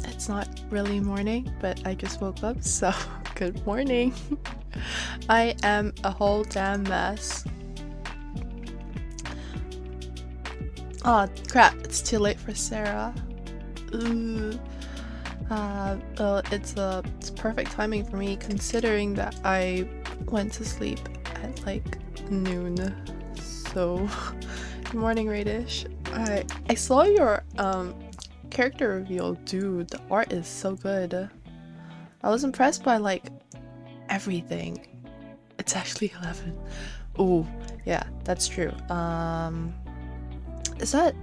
It's not really morning, but I just woke up, so good morning. I am a whole damn mess. Oh crap, it's too late for Sarah. Ooh. Well, it's perfect timing for me considering that I went to sleep at like noon. So, good morning, Radish. I saw your character reveal, dude, the art is so good. I was impressed by like everything. It's actually 11. Oh, yeah, that's true. Is that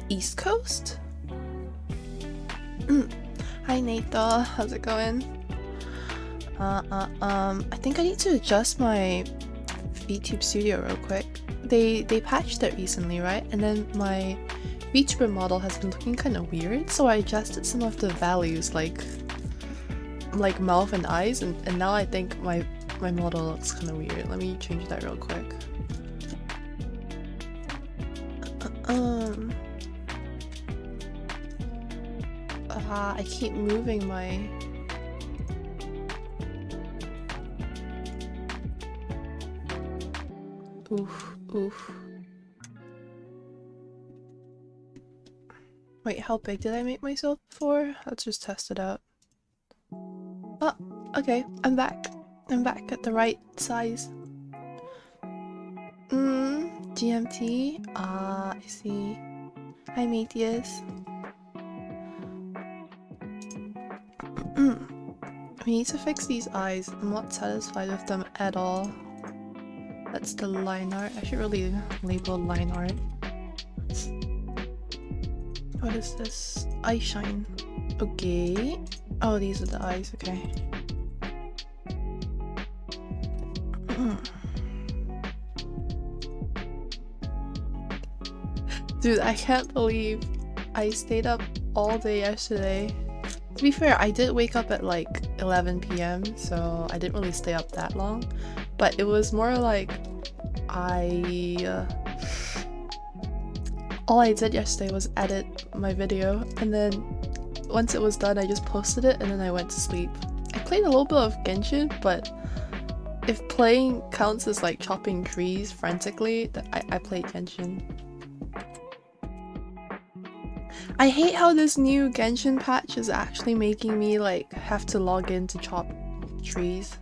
East Coast? Hi Nathan, how's it going? I think I need to adjust my Vtube Studio real quick. They patched it recently, right? And then my Vtuber model has been looking kind of weird, so I adjusted some of the values like mouth and eyes, and now I think my model looks kind of weird. Let me change that real quick. I keep moving my... Oof. Wait, how big did I make myself before? Let's just test it out. Oh, okay, I'm back. I'm back at the right size. GMT? I see. Hi, Matthias. We need to fix these eyes. I'm not satisfied with them at all. That's the line art. I should really label line art. What is this? Eye shine. Okay. Oh, these are the eyes. Okay. Dude, I can't believe I stayed up all day yesterday. To be fair, I did wake up at like 11 PM, so I didn't really stay up that long. But it was more like all I did yesterday was edit my video, and then once it was done I just posted it and then I went to sleep. I played a little bit of Genshin, but if playing counts as like chopping trees frantically, I played Genshin. I hate how this new Genshin patch is actually making me like have to log in to chop trees.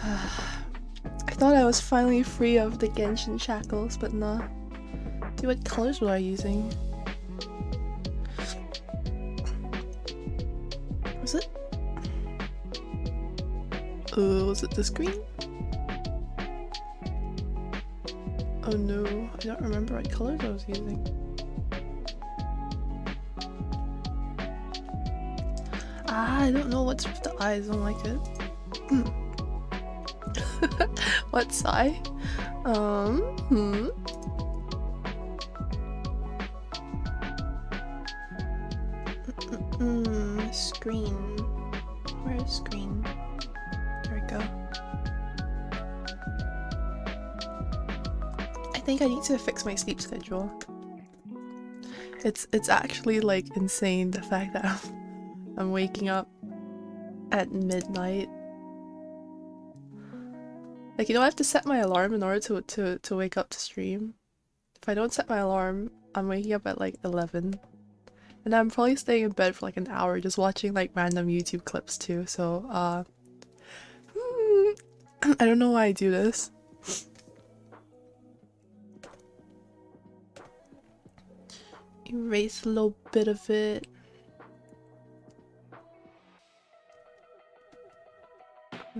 I thought I was finally free of the Genshin shackles, but nah. Dude, what colors were I using? Was it? Was it this green? Oh no, I don't remember what colors I was using. I don't know what's with the eyes, I don't like it. What side? Screen. Where's screen? There we go. I think I need to fix my sleep schedule. It's actually like insane the fact that I'm waking up at midnight. Like, you know, I have to set my alarm in order to wake up to stream. If I don't set my alarm, I'm waking up at like 11. And I'm probably staying in bed for like an hour just watching like random YouTube clips too, so I don't know why I do this. Erase a little bit of it. I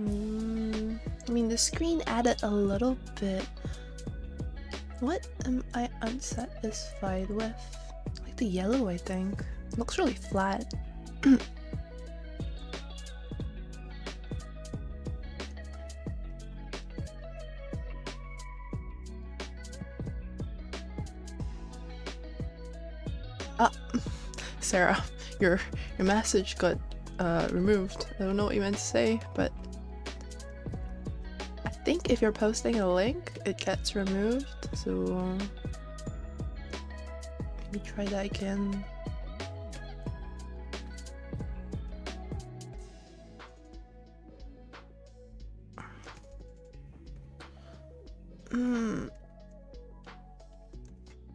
mean, the screen added a little bit. What am I unsatisfied with? Like the yellow, I think. It looks really flat. Sarah, your message got removed. I don't know what you meant to say, but I think if you're posting a link, it gets removed. So let me try that again.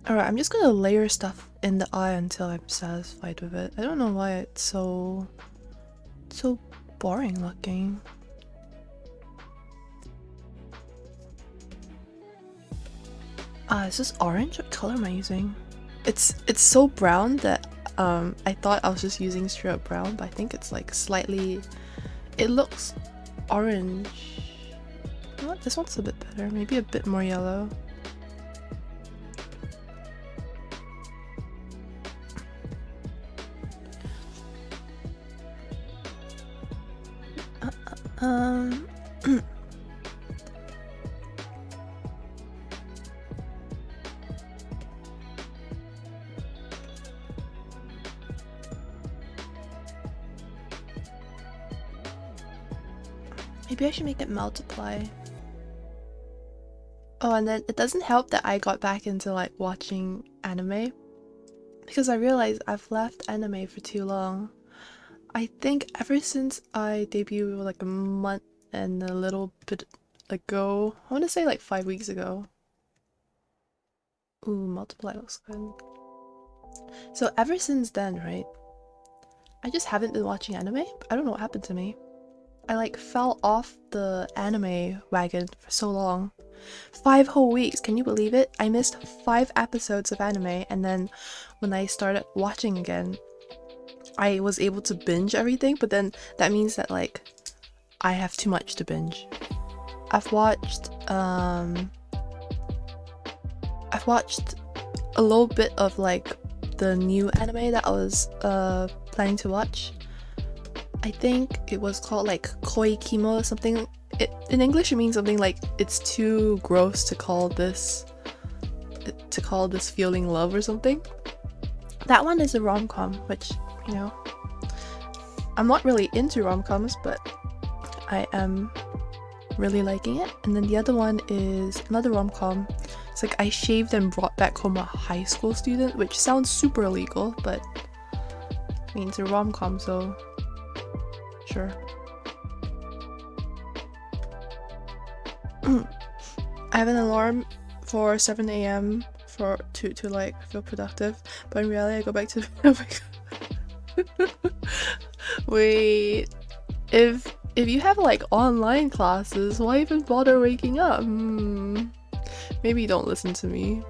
Alright, I'm just gonna layer stuff in the eye until I'm satisfied with it. I don't know why it's so boring looking. Is this orange? What color am I using? It's so brown that I thought I was just using straight up brown, but I think it's like slightly, it looks orange. You know what? This one's a bit better, maybe a bit more yellow. Maybe I should make it multiply. Oh, and then it doesn't help that I got back into like watching anime, because I realized I've left anime for too long. I think ever since I debuted like a month and a little bit ago, I want to say like 5 weeks ago. Ooh, multiply looks good. So ever since then, right, I just haven't been watching anime. I don't know what happened to me. I like fell off the anime wagon for so long. 5 whole weeks, can you believe it? I missed 5 episodes of anime, and then when I started watching again, I was able to binge everything, but then that means that like I have too much to binge. I've watched a little bit of like the new anime that I was planning to watch. I think it was called like Koi Kimo or something. In English it means something like it's too gross to call this feeling love or something. That one is a rom-com, which, you know, I'm not really into rom-coms, but I am really liking it. And then the other one is another rom-com. It's like I shaved and brought back home a high school student, which sounds super illegal, but I mean it's a rom-com, so sure. I have an alarm for 7 a.m. to like feel productive, but in reality I go back to oh my god. Wait, if you have like online classes, why even bother waking up? Maybe you don't listen to me.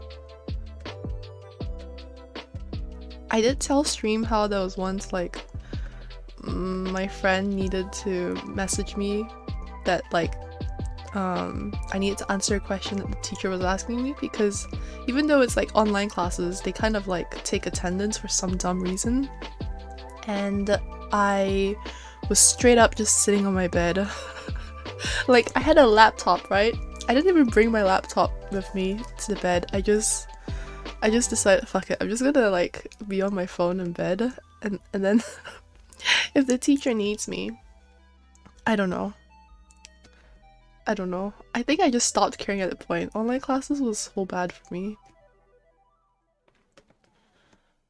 I did tell stream how there was once like my friend needed to message me that like I needed to answer a question that the teacher was asking me, because even though it's like online classes, they kind of like take attendance for some dumb reason, and I was straight up just sitting on my bed. Like I had a laptop, right? I didn't even bring my laptop with me to the bed. I just decided, fuck it, I'm just gonna like be on my phone in bed, and then if the teacher needs me, I don't know. I think I just stopped caring at that point. Online classes was so bad for me.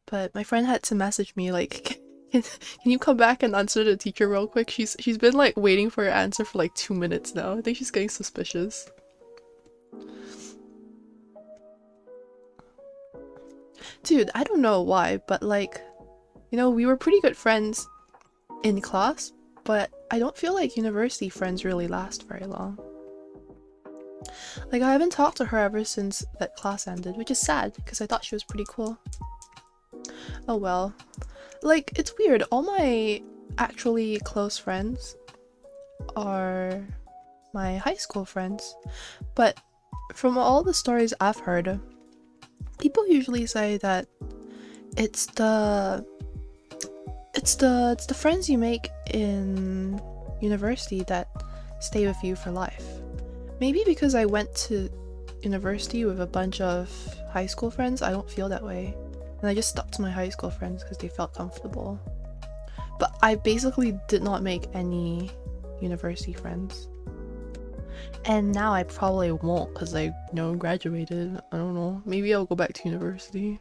But my friend had to message me like, can you come back and answer the teacher real quick? She's been like waiting for your answer for like 2 minutes now. I think she's getting suspicious. Dude, I don't know why, but like, you know, we were pretty good friends in class, but I don't feel like university friends really last very long. Like I haven't talked to her ever since that class ended, which is sad because I thought she was pretty cool. Oh well. Like, it's weird, all my actually close friends are my high school friends, but from all the stories I've heard, people usually say that it's the friends you make in university that stay with you for life. Maybe because I went to university with a bunch of high school friends, I don't feel that way. And I just stuck to my high school friends because they felt comfortable. But I basically did not make any university friends. And now I probably won't because I, you know, graduated. I don't know. Maybe I'll go back to university.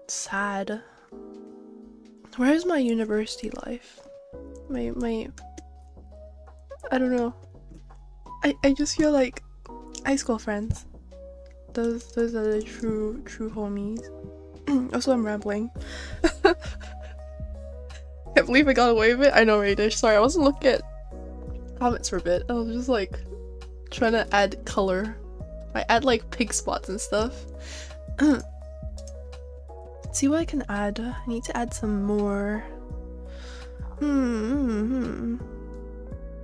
Sad. Where's my university life? My I don't know. I just feel like high school friends. Those are the true homies. Also, I'm rambling. Can't believe I got away with it. I know, Radish. Sorry, I wasn't looking at comments for a bit. I was just like trying to add color. I add like pink spots and stuff. Let's see what I can add. I need to add some more.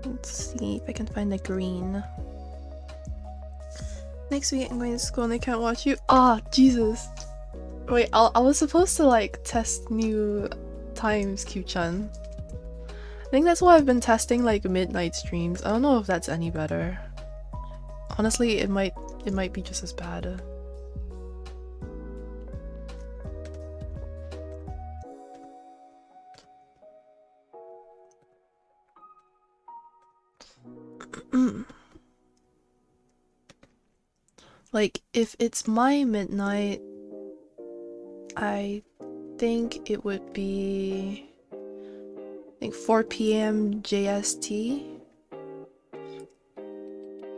Let's see if I can find a green. Next week I'm going to school and I can't watch you. Ah, Jesus. Wait, I was supposed to like test new times, Q-chan. I think that's why I've been testing like midnight streams. I don't know if that's any better. Honestly, it might be just as bad. Like, if it's my midnight, I think it would be, I think 4 p.m. JST.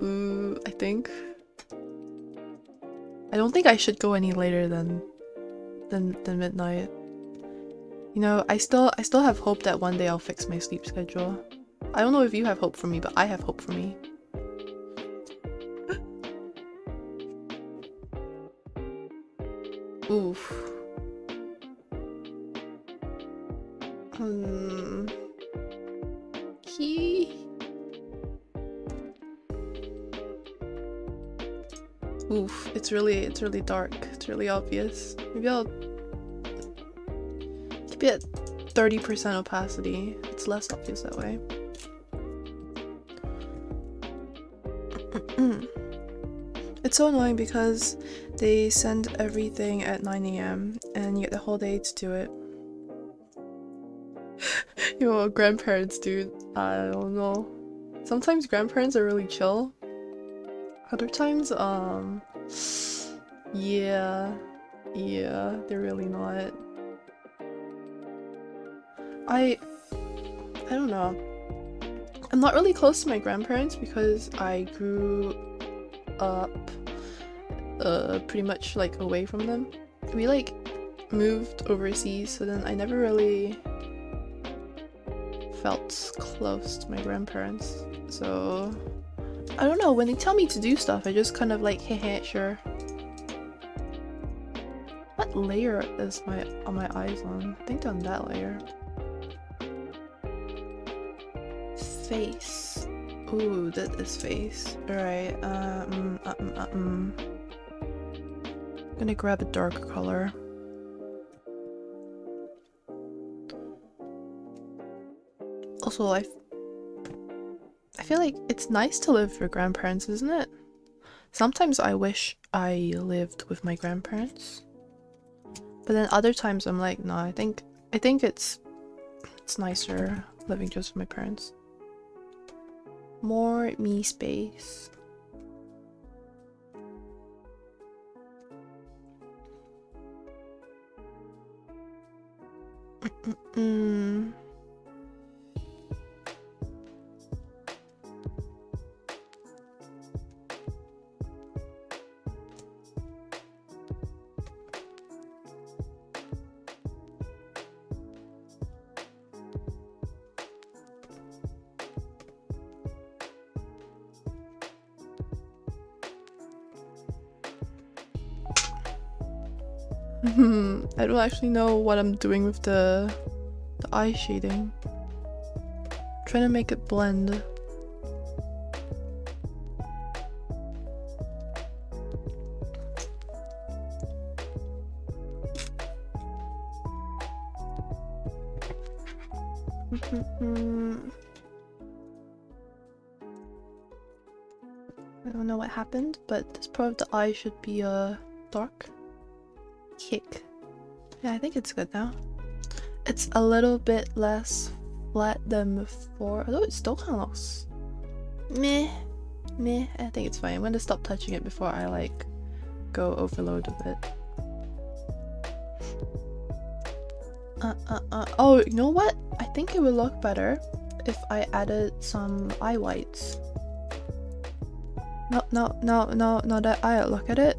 Ooh, I think. I don't think I should go any later than midnight. You know, I still have hope that one day I'll fix my sleep schedule. I don't know if you have hope for me, but I have hope for me. Oof. Oof, it's really dark. It's really obvious. Maybe I'll keep it at 30% opacity. It's less obvious that way. It's so annoying because they send everything at 9 AM and you get the whole day to do it. Yo, grandparents, dude. I don't know. Sometimes grandparents are really chill. Other times, yeah, they're really not. I don't know. I'm not really close to my grandparents because I grew up pretty much like away from them. We like moved overseas, so then I never really felt close to my grandparents. So I don't know, when they tell me to do stuff, I just kind of like, heh, sure. What layer is my eyes on? I think they're on that layer. Face. Ooh, that is face. Alright, I'm gonna grab a darker color. Also, I feel like it's nice to live with your grandparents, isn't it? Sometimes I wish I lived with my grandparents. But then other times I'm like, no, I think it's nicer living just with my parents. More me space. I don't actually know what I'm doing with the eye shading. I'm trying to make it blend. I don't know what happened, but this part of the eye should be dark. Kick. Yeah, I think it's good now. It's a little bit less flat than before, although it still kind of looks meh. I think it's fine. I'm gonna stop touching it before I like go overload with it. Oh, you know what? I think it would look better if I added some eye whites. No, that I look at it.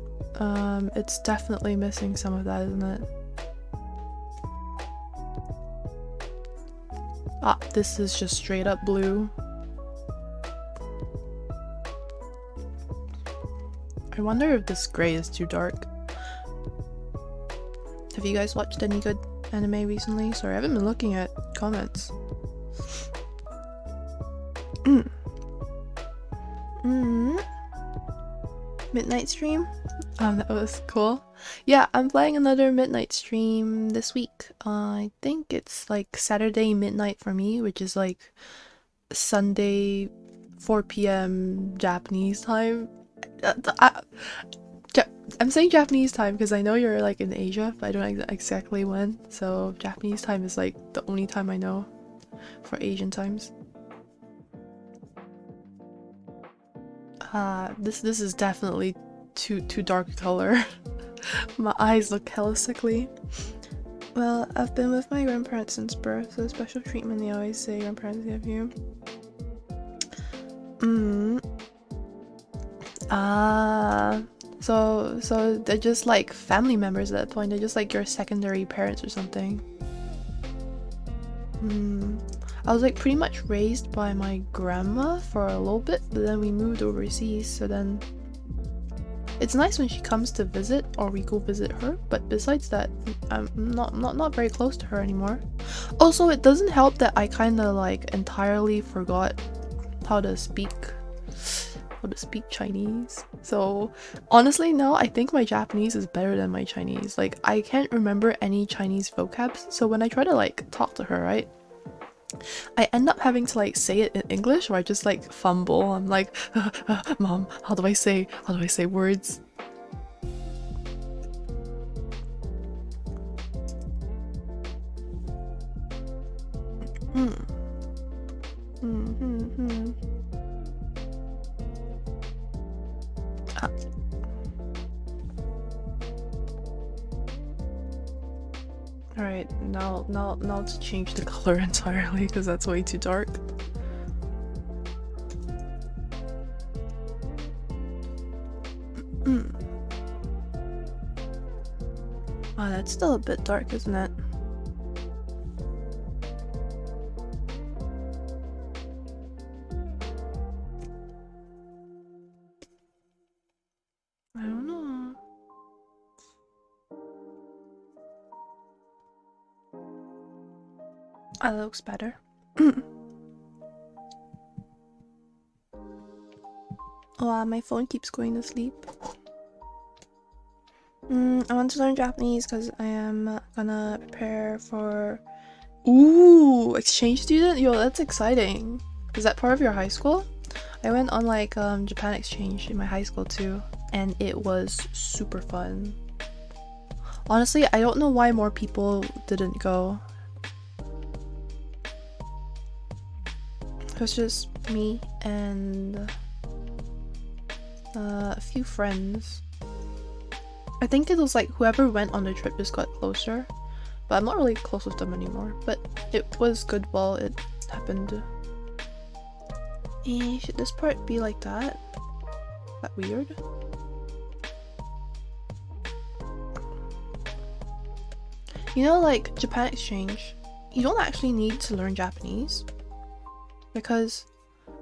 It's definitely missing some of that, isn't it? Ah, this is just straight up blue. I wonder if this gray is too dark. Have you guys watched any good anime recently? Sorry, I haven't been looking at comments. Midnight stream? That was cool. Yeah, I'm playing another midnight stream this week. I think it's like Saturday midnight for me, which is like Sunday 4 p.m. Japanese time. I'm saying Japanese time because I know you're like in Asia, but I don't know exactly when. So Japanese time is like the only time I know for Asian times. This is definitely too dark a color. My eyes look hella sickly. Well, I've been with my grandparents since birth, so special treatment they always say grandparents give you. So they're just like family members at that point. They're just like your secondary parents or something. I was like pretty much raised by my grandma for a little bit, but then we moved overseas, so then it's nice when she comes to visit or we go visit her, but besides that, I'm not very close to her anymore. Also, it doesn't help that I kind of like entirely forgot how to speak Chinese. So honestly now I think my Japanese is better than my Chinese. Like I can't remember any Chinese vocabs, so when I try to like talk to her, right, I end up having to like say it in English, or I just like fumble. I'm like, Mom, how do I say words? Alright, now to change the color entirely because that's way too dark. Oh, that's still a bit dark, isn't it? I don't know. That looks better. Oh, my phone keeps going to sleep. I want to learn Japanese because I am gonna prepare for... Ooh, exchange student? Yo, that's exciting. Is that part of your high school? I went on like Japan exchange in my high school too, and it was super fun. Honestly, I don't know why more people didn't go. It was just me and a few friends. I think it was like whoever went on the trip just got closer, but I'm not really close with them anymore. But it was good while it happened. Should this part be like that? Is that weird? You know, like Japan exchange, you don't actually need to learn Japanese. Because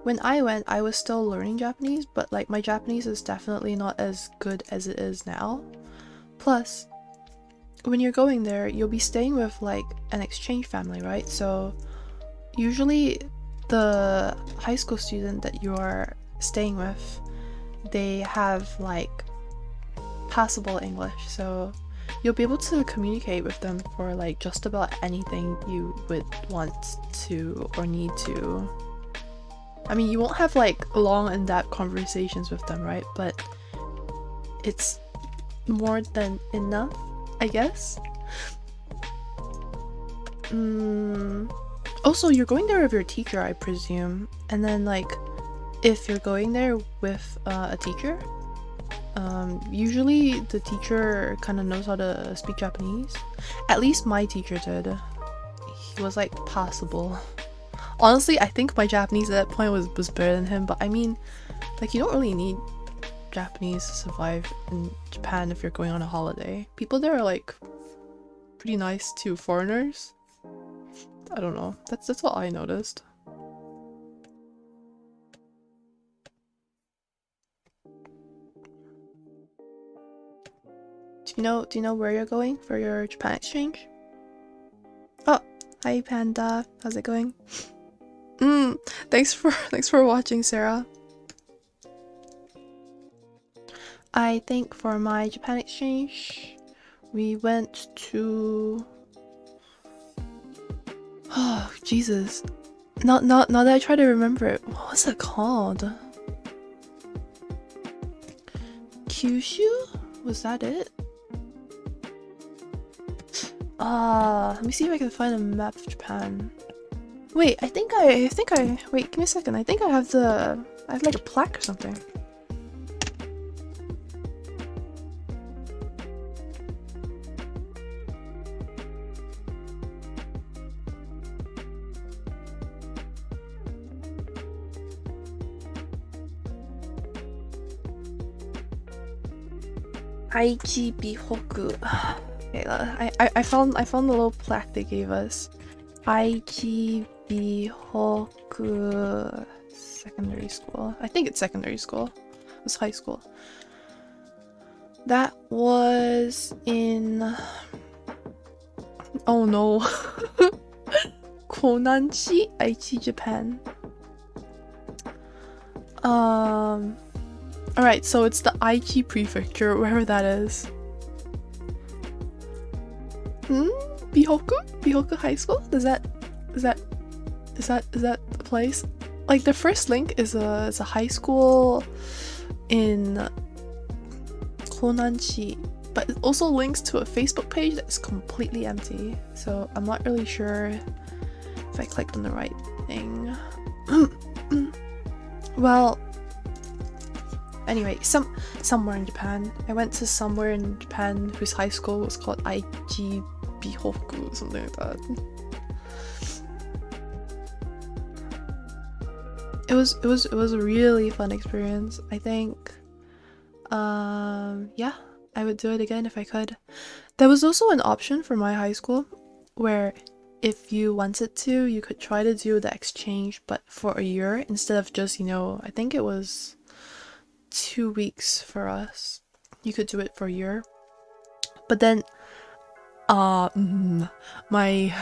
when I went, I was still learning Japanese, but like my Japanese is definitely not as good as it is now. Plus, when you're going there, you'll be staying with like an exchange family, right? So usually the high school student that you are staying with, they have like passable English, so you'll be able to communicate with them for like just about anything you would want to or need to. I mean, you won't have like long in-depth conversations with them, right? But it's more than enough, I guess. Also, you're going there with your teacher, I presume. And then like, if you're going there with a teacher, usually the teacher kind of knows how to speak Japanese. At least my teacher did. He was like passable. Honestly, I think my Japanese at that point was better than him, but I mean, like, you don't really need Japanese to survive in Japan if you're going on a holiday. People there are like pretty nice to foreigners. I don't know. That's what I noticed. Do you know where you're going for your Japan exchange? Oh, hi Panda. How's it going? Thanks for watching, Sarah. I think for my Japan exchange, we went to... Oh, Jesus. Now that I try to remember it, what was it called? Kyushu? Was that it? Let me see if I can find a map of Japan. Wait, I think I wait, give me a second. I think I have like a plaque or something. Aichi Bihoku. Okay, I found the little plaque they gave us. Aichi Bihoku Secondary School. I think it's secondary school. It was high school. That was in... Oh no. Konanshi, Aichi, Japan. Alright, so it's the Aichi prefecture, wherever that is. Bihoku High School? Is that the place? Like the first link is a high school in Konanshi, but it also links to a Facebook page that's completely empty. So I'm not really sure if I clicked on the right thing. Well, anyway, somewhere in Japan. I went to somewhere in Japan whose high school was called Aichi Bihoku, something like that. It was a really fun experience. I think yeah, I would do it again if I could. There was also an option for my high school where if you wanted to, you could try to do the exchange but for a year instead of just, I think it was 2 weeks for us. You could do it for a year. But then my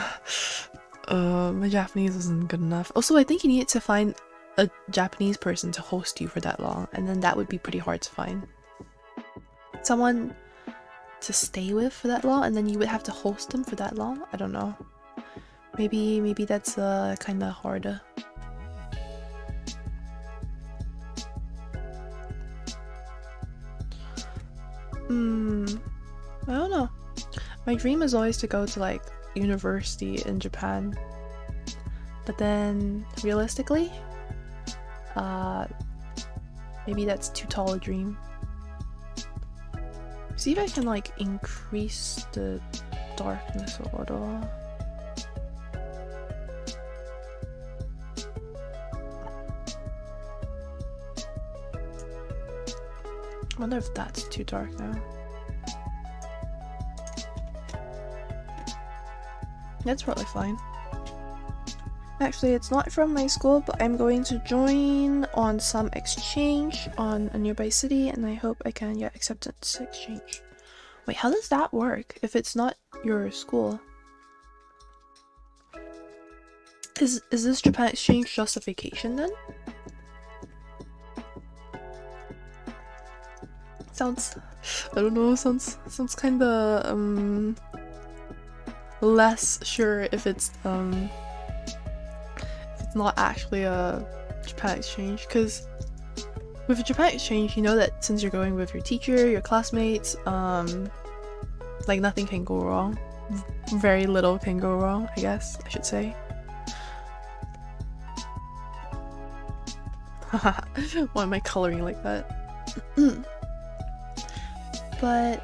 Japanese wasn't good enough. Also, I think you needed to find a Japanese person to host you for that long, and then that would be pretty hard to find. Someone to stay with for that long, and then you would have to host them for that long? I don't know. Maybe that's kind of harder. I don't know. My dream is always to go to like university in Japan, but then realistically, maybe that's too tall a dream. See if I can like increase the darkness a little. I wonder if that's too dark now. That's probably fine. Actually, it's not from my school, but I'm going to join on some exchange on a nearby city, and I hope I can get acceptance exchange. Wait, how does that work if it's not your school? Is this Japan exchange just a vacation then? Sounds, I don't know, sounds kinda less sure if it's not actually a Japan exchange, because with a Japan exchange you know that since you're going with your teacher, your classmates, like nothing can go wrong. Very little can go wrong, I guess I should say. Why am I coloring like that? But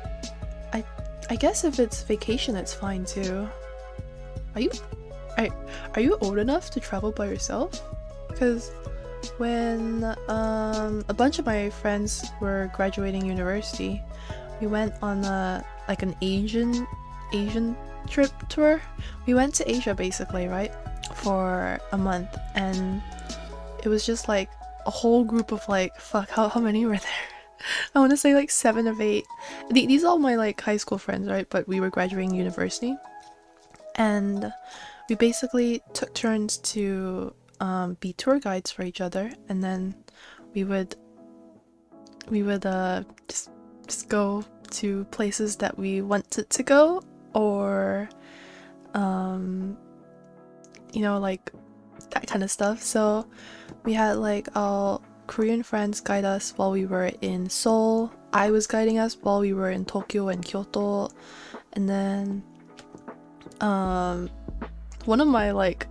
I guess if it's vacation, it's fine too. Are you old enough to travel by yourself? Because when a bunch of my friends were graduating university, we went on like an Asian trip tour. We went to Asia basically, right? For a month, and it was just like a whole group of like, fuck, how many were there? I want to say like 7 of 8. These are all my like high school friends, right? But we were graduating university, and we basically took turns to be tour guides for each other, and then we would just go to places that we wanted to go, or you know, like that kind of stuff. So we had like our Korean friends guide us while we were in Seoul. I was guiding us while we were in Tokyo and Kyoto, and then one of my like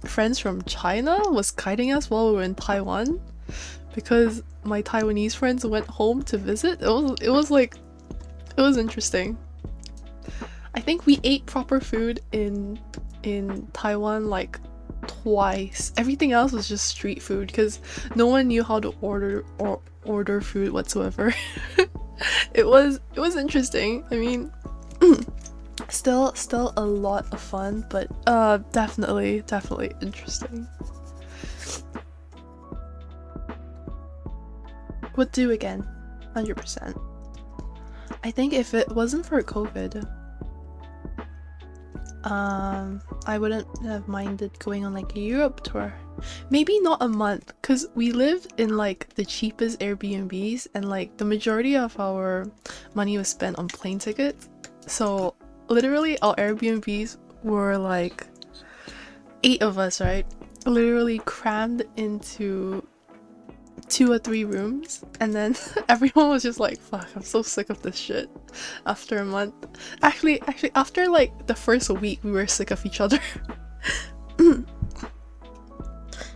friends from China was guiding us while we were in Taiwan, because my Taiwanese friends went home to visit. It was interesting. I think we ate proper food in Taiwan like twice. Everything else was just street food because no one knew how to order food whatsoever. It was interesting. I mean, still a lot of fun, but definitely interesting. Would do again, 100%. I think if it wasn't for COVID, I wouldn't have minded going on like a Europe tour. Maybe not a month, because we lived in like the cheapest Airbnbs, and like the majority of our money was spent on plane tickets. So literally our Airbnbs were like 8 of us, right? Literally crammed into 2 or 3 rooms, and then everyone was just like, fuck, I'm so sick of this shit after a month. Actually after like the first week we were sick of each other.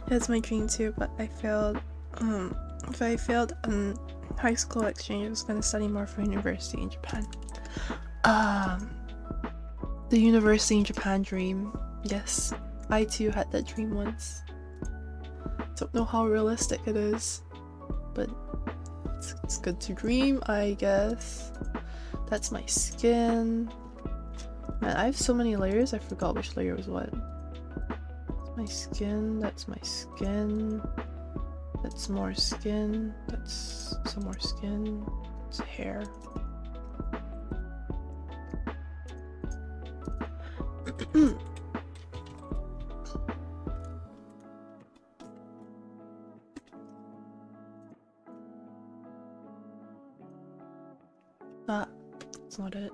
That's my dream too, but I failed. If I failed on high school exchange, I was gonna study more for university in Japan. The university in Japan dream. Yes, I too had that dream once. Don't know how realistic it is, but it's good to dream, I guess. That's my skin. Man, I have so many layers, I forgot which layer was what. That's my skin, that's my skin. That's more skin, that's some more skin. It's hair. That's not it.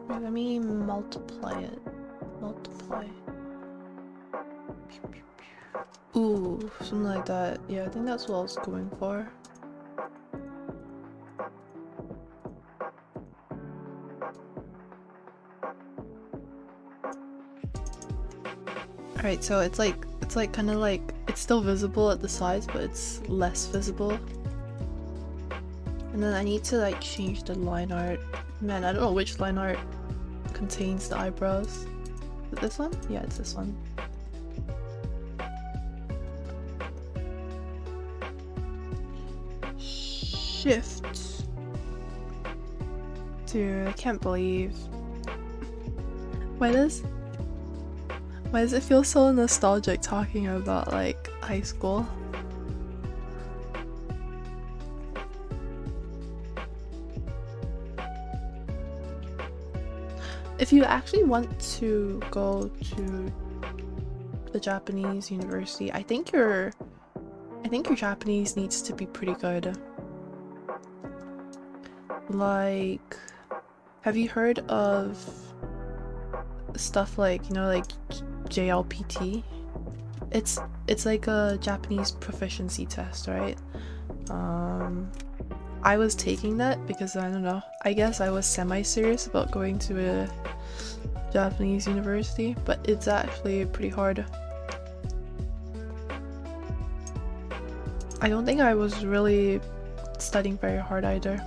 Wait, let me multiply it. Multiply. Ooh, something like that. Yeah, I think that's what I was going for. Alright, so it's like kind of like, it's still visible at the sides, but it's less visible. And then I need to like change the line art. Man, I don't know which line art contains the eyebrows. Is it this one? Yeah, it's this one. Shift. Dude, I can't believe. Why does it feel so nostalgic talking about like high school? If you actually want to go to the Japanese university, I think your Japanese needs to be pretty good. Like, have you heard of stuff like, you know, like JLPT? It's like a Japanese proficiency test, right? I was taking that because, I don't know, I guess I was semi-serious about going to a Japanese university, but it's actually pretty hard. I don't think I was really studying very hard either.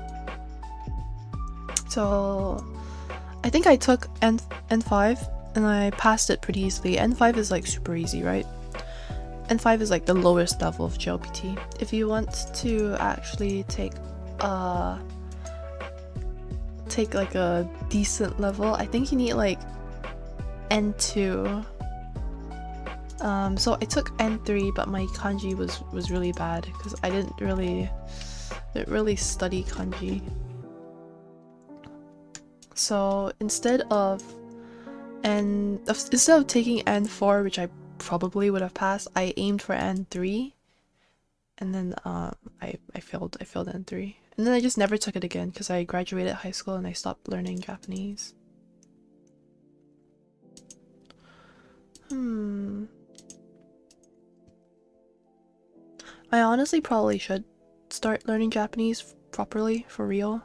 So I think I took N5 and I passed it pretty easily. N5 is like super easy, right? N5 is like the lowest level of JLPT. If you want to actually take a take like a decent level. I think you need like N2. So I took N3, but my kanji was really bad because I didn't really study kanji. So instead of taking N4, which I probably would have passed, I aimed for N3, and then I failed N3, and then I just never took it again because I graduated high school and I stopped learning Japanese. I honestly probably should start learning Japanese properly, for real.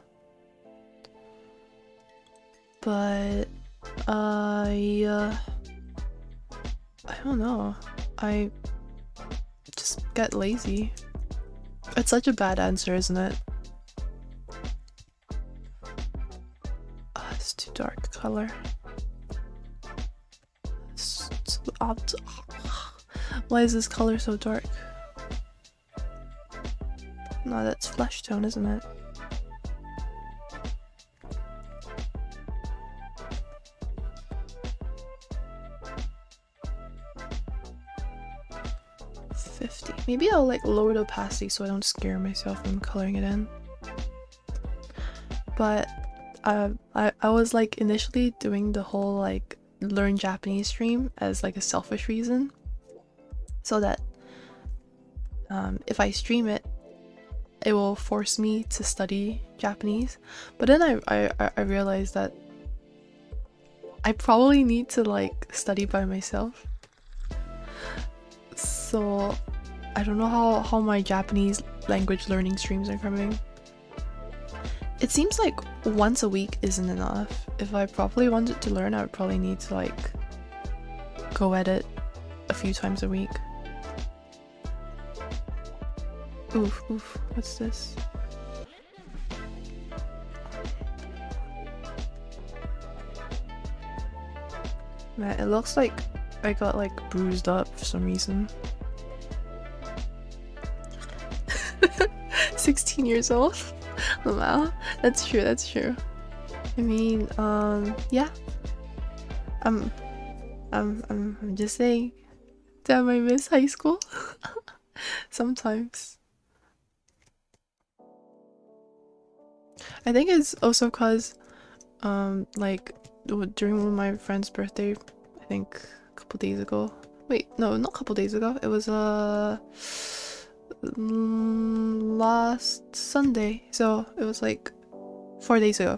But I don't know. I just get lazy. It's such a bad answer, isn't it? Oh, it's too dark color. Why is this color so dark? No, that's flesh tone, isn't it? Maybe I'll like lower the opacity so I don't scare myself when I'm coloring it in. But I was like initially doing the whole like learn Japanese stream as like a selfish reason, so that if I stream it, it will force me to study Japanese. But then I realized that I probably need to like study by myself. So I don't know how my Japanese language learning streams are coming. It seems like once a week isn't enough. If I properly wanted to learn, I would probably need to like go at it a few times a week. Oof, what's this? Man, it looks like I got like bruised up for some reason. 16 years old? Wow, that's true. I mean, yeah. I'm just saying, damn, I miss high school. Sometimes. I think it's also cause, like, during one of my friend's birthday, I think a couple days ago. Wait, no, not a couple days ago. It was last Sunday, so it was like 4 days ago.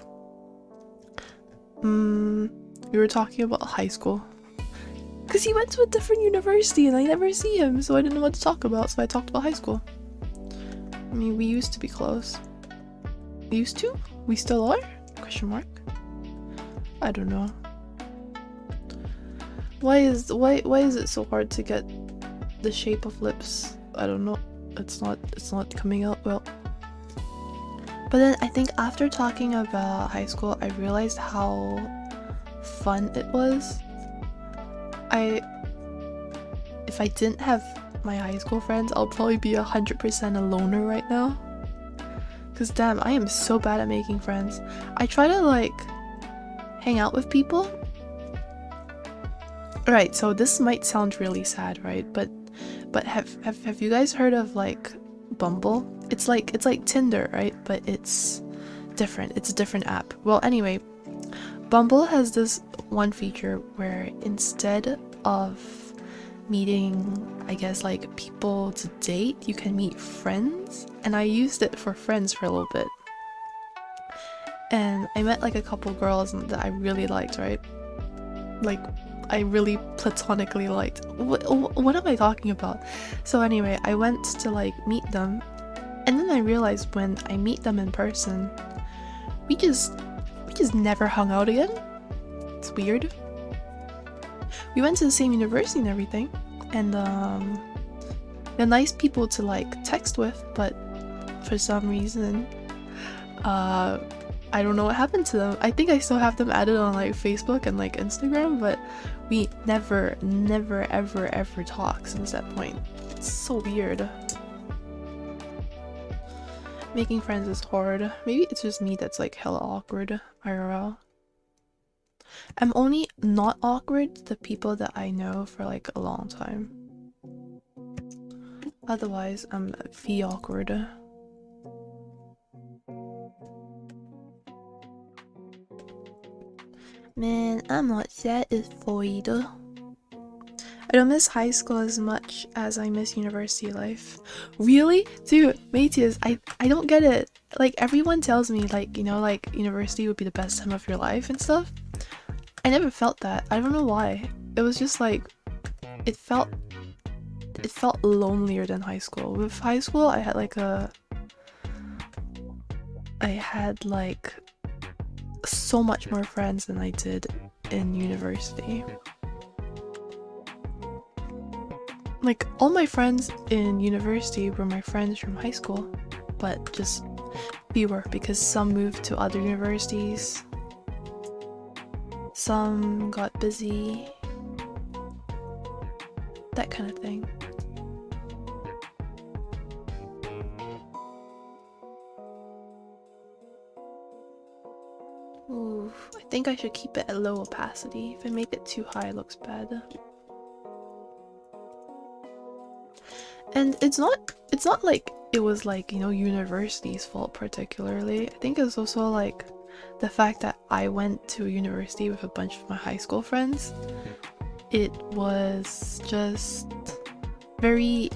We were talking about high school because he went to a different university and I never see him, so I didn't know what to talk about, so I talked about high school. I mean, we used to be close. Used to? We still are? Question mark. I don't know. Why is it so hard to get the shape of lips? I don't know. It's not coming out well. But then I think after talking about high school, I realized how fun it was. If I didn't have my high school friends, I'll probably be 100% a loner right now. Cause damn, I am so bad at making friends. I try to like hang out with people. Right, so this might sound really sad, right? But have you guys heard of like Bumble? It's like Tinder, right? But it's different. It's a different app. Well, anyway, Bumble has this one feature where instead of meeting, I guess, like people to date, you can meet friends, and I used it for friends for a little bit. And I met like a couple girls that I really liked, right? Like I really platonically liked. What am I talking about? So anyway, I went to like meet them, and then I realized when I meet them in person, we just never hung out again. It's weird. We went to the same university and everything, and they're nice people to like text with, but for some reason, I don't know what happened to them. I think I still have them added on like Facebook and like Instagram, but we never ever talk since that point. It's so weird. Making friends is hard. Maybe it's just me that's like hella awkward IRL. I'm only not awkward to the people that I know for like a long time. Otherwise, I'm V awkward. Man, I'm not satisfied. I don't miss high school as much as I miss university life. Really? Dude, Matthias, I don't get it. Like, everyone tells me, like, you know, like, university would be the best time of your life and stuff. I never felt that. I don't know why. It was just like, it felt lonelier than high school. With high school, I had so much more friends than I did in university. Like, all my friends in university were my friends from high school, but just fewer because some moved to other universities, some got busy, that kind of thing. Ooh, I think I should keep it at low opacity. If I make it too high, it looks bad. And it's not like it was like, you know, university's fault particularly. I think it's also like the fact that I went to a university with a bunch of my high school friends. It was just very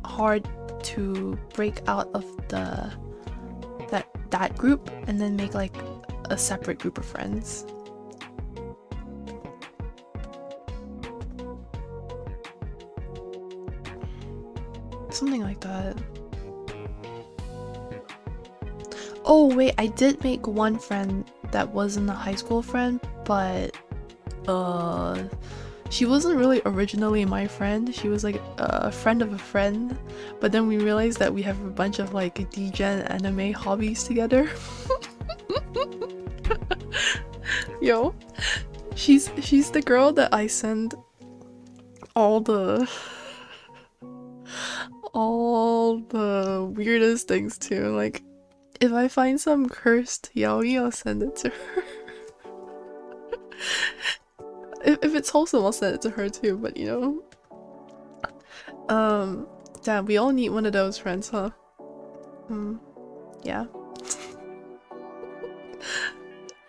hard to break out of that group and then make like a separate group of friends. Something like that. Oh wait, I did make one friend that wasn't a high school friend, but she wasn't really originally my friend. She was like a friend of a friend, but then we realized that we have a bunch of like degen anime hobbies together. Yo, she's the girl that I send all the weirdest things to. Like, if I find some cursed yaoi, I'll send it to her. If it's wholesome, I'll send it to her too, but you know. Damn, we all need one of those friends, huh? Yeah.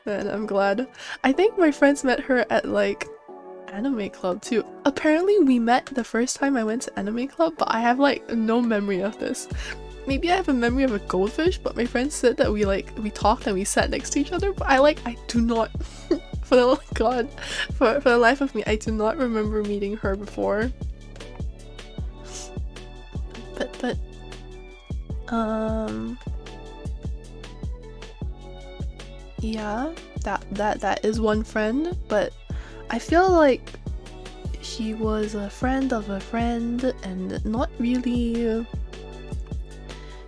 And I'm glad. I think my friends met her at like anime club too. Apparently we met the first time I went to anime club, but I have like no memory of this. Maybe I have a memory of a goldfish, but my friends said that we talked and we sat next to each other, but I do not for the life of me, I do not remember meeting her before. But yeah, that is one friend, but I feel like she was a friend of a friend and not really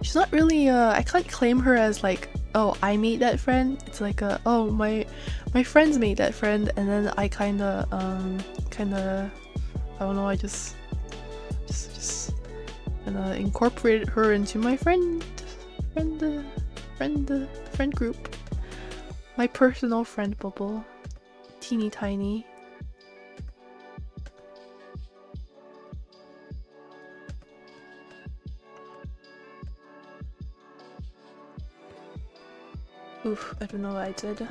she's not really I can't claim her as like, oh, I made that friend. It's like oh, my friends made that friend, and then I kinda I don't know, I just incorporated her into my friend group. My personal friend bubble. Teeny tiny. Oof, I don't know what I did.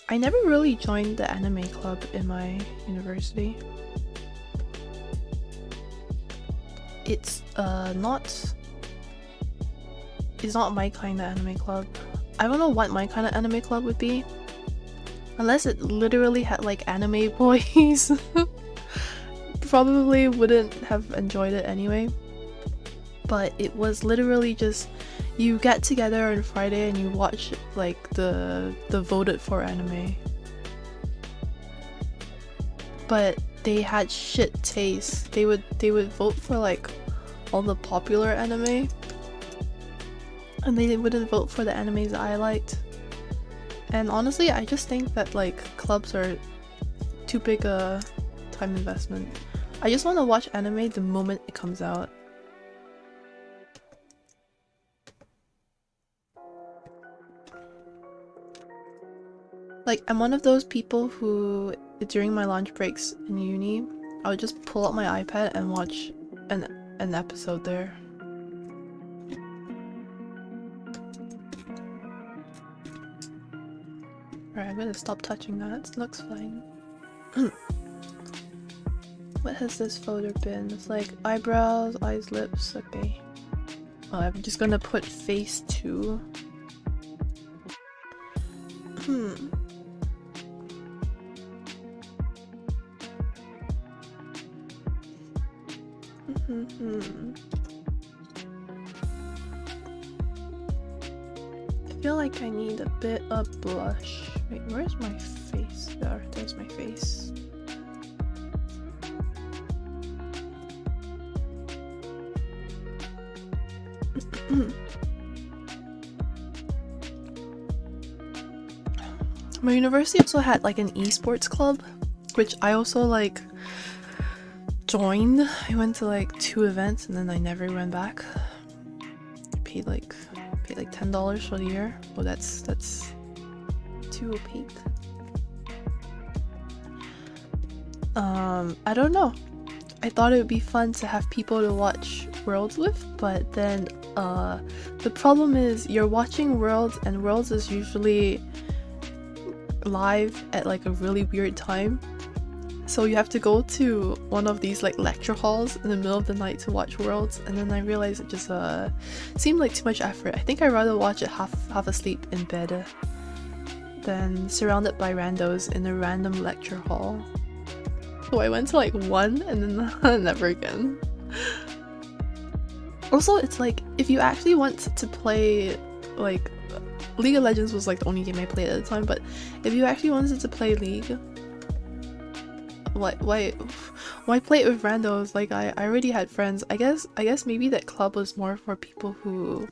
I never really joined the anime club in my university. It's not my kind of anime club. I don't know what my kind of anime club would be. Unless it literally had like anime boys. Probably wouldn't have enjoyed it anyway. But it was literally just you get together on Friday and you watch like the voted for anime. But they had shit taste. They would vote for like all the popular anime, and they wouldn't vote for the animes that I liked. And honestly, I just think that like clubs are too big a time investment. I just want to watch anime the moment it comes out. Like, I'm one of those people who, during my lunch breaks in uni, I would just pull out my iPad and watch an episode there. Alright, I'm gonna stop touching that. It looks fine. What has this folder been? It's like eyebrows, eyes, lips. Okay. Well, I'm just gonna put face 2. I feel like I need a bit of blush. Wait, where's my face? There's my face. My university also had like an esports club, which I also like joined. I went to like 2 events and then I never went back. I paid like $10 for the year. Oh, that's too opaque. I don't know. I thought it would be fun to have people to watch Worlds with, but then the problem is you're watching Worlds and Worlds is usually live at like a really weird time. So you have to go to one of these like lecture halls in the middle of the night to watch Worlds, and then I realized it just seemed like too much effort. I think I'd rather watch it half asleep in bed than surrounded by randos in a random lecture hall. So I went to like 1 and then never again. Also, it's like if you actually want to play, like, League of Legends was like the only game I played at the time, but if you actually wanted to play League, why play it with randos? Like I already had friends. I guess maybe that club was more for people who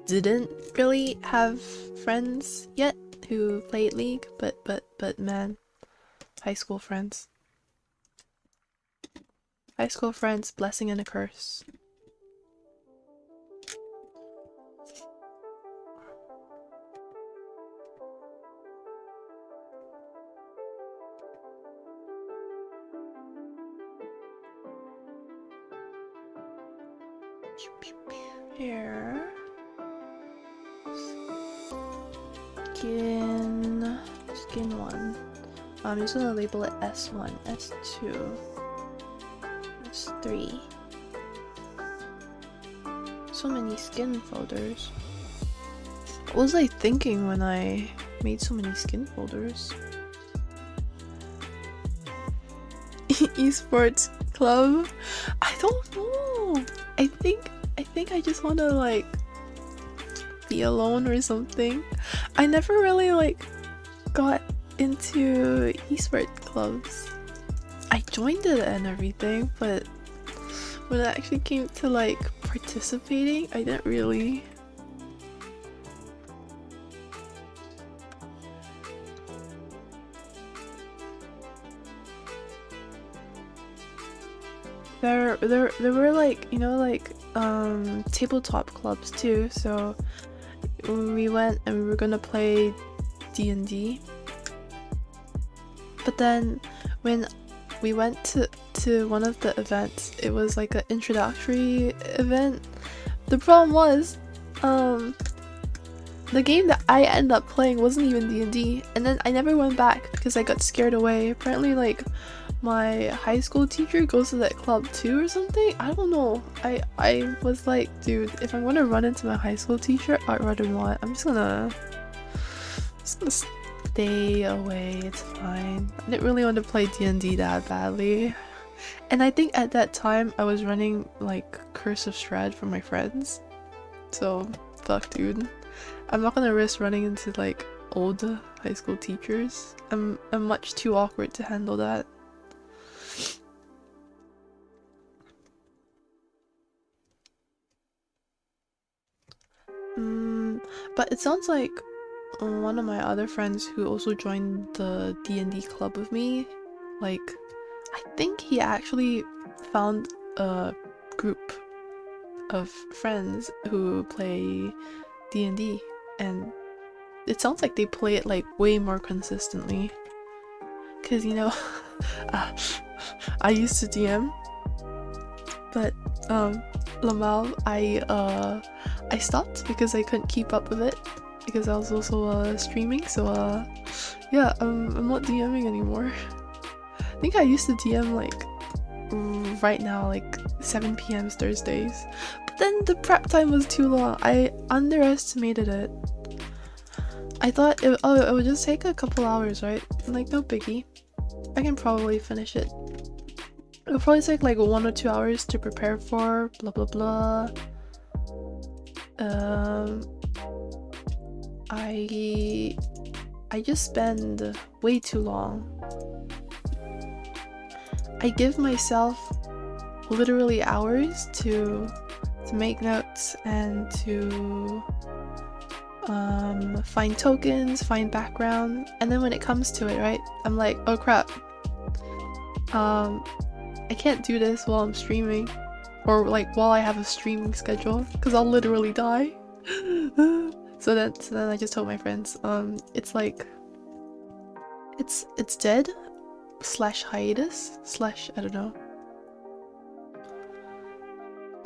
didn't really have friends yet who played League, but man, high school friends. High school friends, blessing and a curse. Here. Skin 1. I'm just gonna label it S1, S2, S3. So many skin folders. What was I thinking when I made so many skin folders? Esports club? I don't know. I think I just wanna like be alone or something. I never really like got into esports clubs. I joined it and everything, but when it actually came to like participating, I didn't really. There were like, you know, like tabletop clubs too, so we went and we were gonna play D&D, but then when we went to one of the events, it was like an introductory event. The problem was the game that I ended up playing wasn't even D&D, and then I never went back because I got scared away. Apparently like my high school teacher goes to that club too or something. I don't know. I was like, dude, if I'm gonna run into my high school teacher, I'd rather not. I'm just gonna stay away. It's fine. I didn't really want to play D&D that badly. And I think at that time I was running like Curse of Strahd for my friends. So fuck, dude. I'm not gonna risk running into like old high school teachers. I'm much too awkward to handle that. But it sounds like one of my other friends who also joined the D&D club with me, Like, I think he actually found a group of friends who play D&D, and it sounds like they play it like way more consistently. Cause you know, I used to DM, but Lamal, I stopped because I couldn't keep up with it because I was also streaming. So yeah, I'm not DMing anymore. I think I used to DM like right now, like 7 p.m. Thursdays, but then the prep time was too long. I underestimated it. I thought it would just take a couple hours, right? Like, no biggie. I can probably finish it. It'll probably take like 1 or 2 hours to prepare for, blah blah blah. I just spend way too long. I give myself literally hours to make notes and to find tokens, find background, and then when it comes to it, right, I'm like, oh crap, I can't do this while I'm streaming, or like while I have a streaming schedule, because I'll literally die. so then I just told my friends, it's like, it's dead / hiatus / I don't know.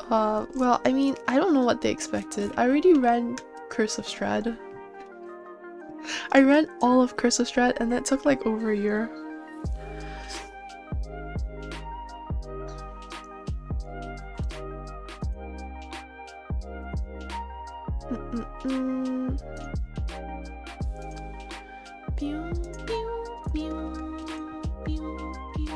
Well, I mean, I don't know what they expected. I already ran Curse of Strahd. I ran all of Curse of Strahd, and that took like over a year. Pew, pew, pew, pew, pew, pew.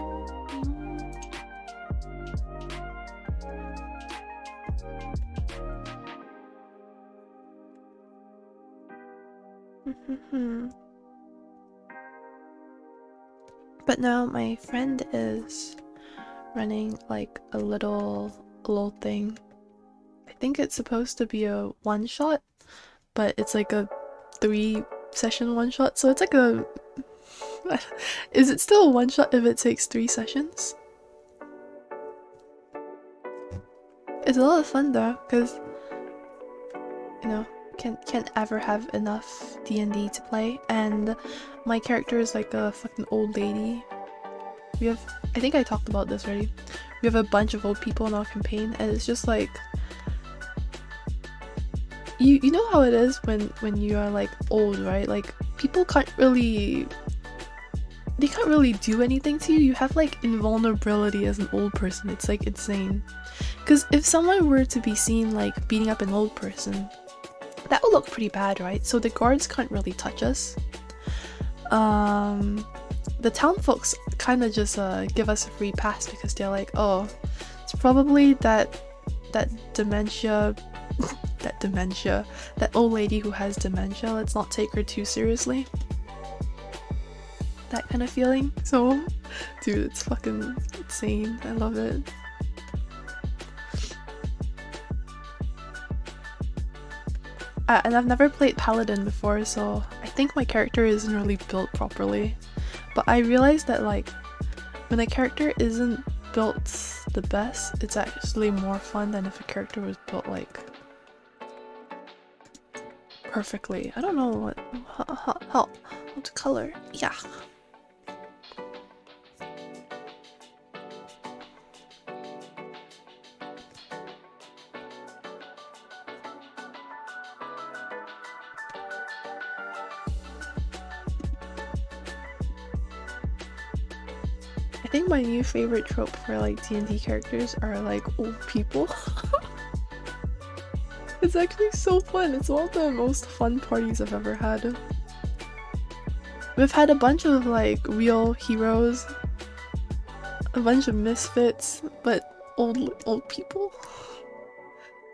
But now my friend is running like a little thing. I think it's supposed to be a one-shot, but it's like a 3-session one-shot, so it's like a... Is it still a one-shot if it takes 3 sessions? It's a lot of fun though, because, you know, can't ever have enough D&D to play, and my character is like a fucking old lady. We have... I think I talked about this already. We have a bunch of old people in our campaign, and it's just like... You know how it is when you are like old, right? Like, people can't really... They can't really do anything to you. You have like invulnerability as an old person. It's like insane. Because if someone were to be seen like beating up an old person, that would look pretty bad, right? So the guards can't really touch us. The town folks kind of just give us a free pass because they're like, oh, it's probably that dementia... that old lady who has dementia, let's not take her too seriously. That kind of feeling. So, dude, it's fucking insane. I love it. And I've never played Paladin before, so I think my character isn't really built properly. But I realized that like, when a character isn't built the best, it's actually more fun than if a character was built like perfectly. I don't know how to color. Yeah. I think my new favorite trope for like D&D characters are like old people. It's actually so fun. It's one of the most fun parties I've ever had. We've had a bunch of like real heroes, a bunch of misfits, but old people.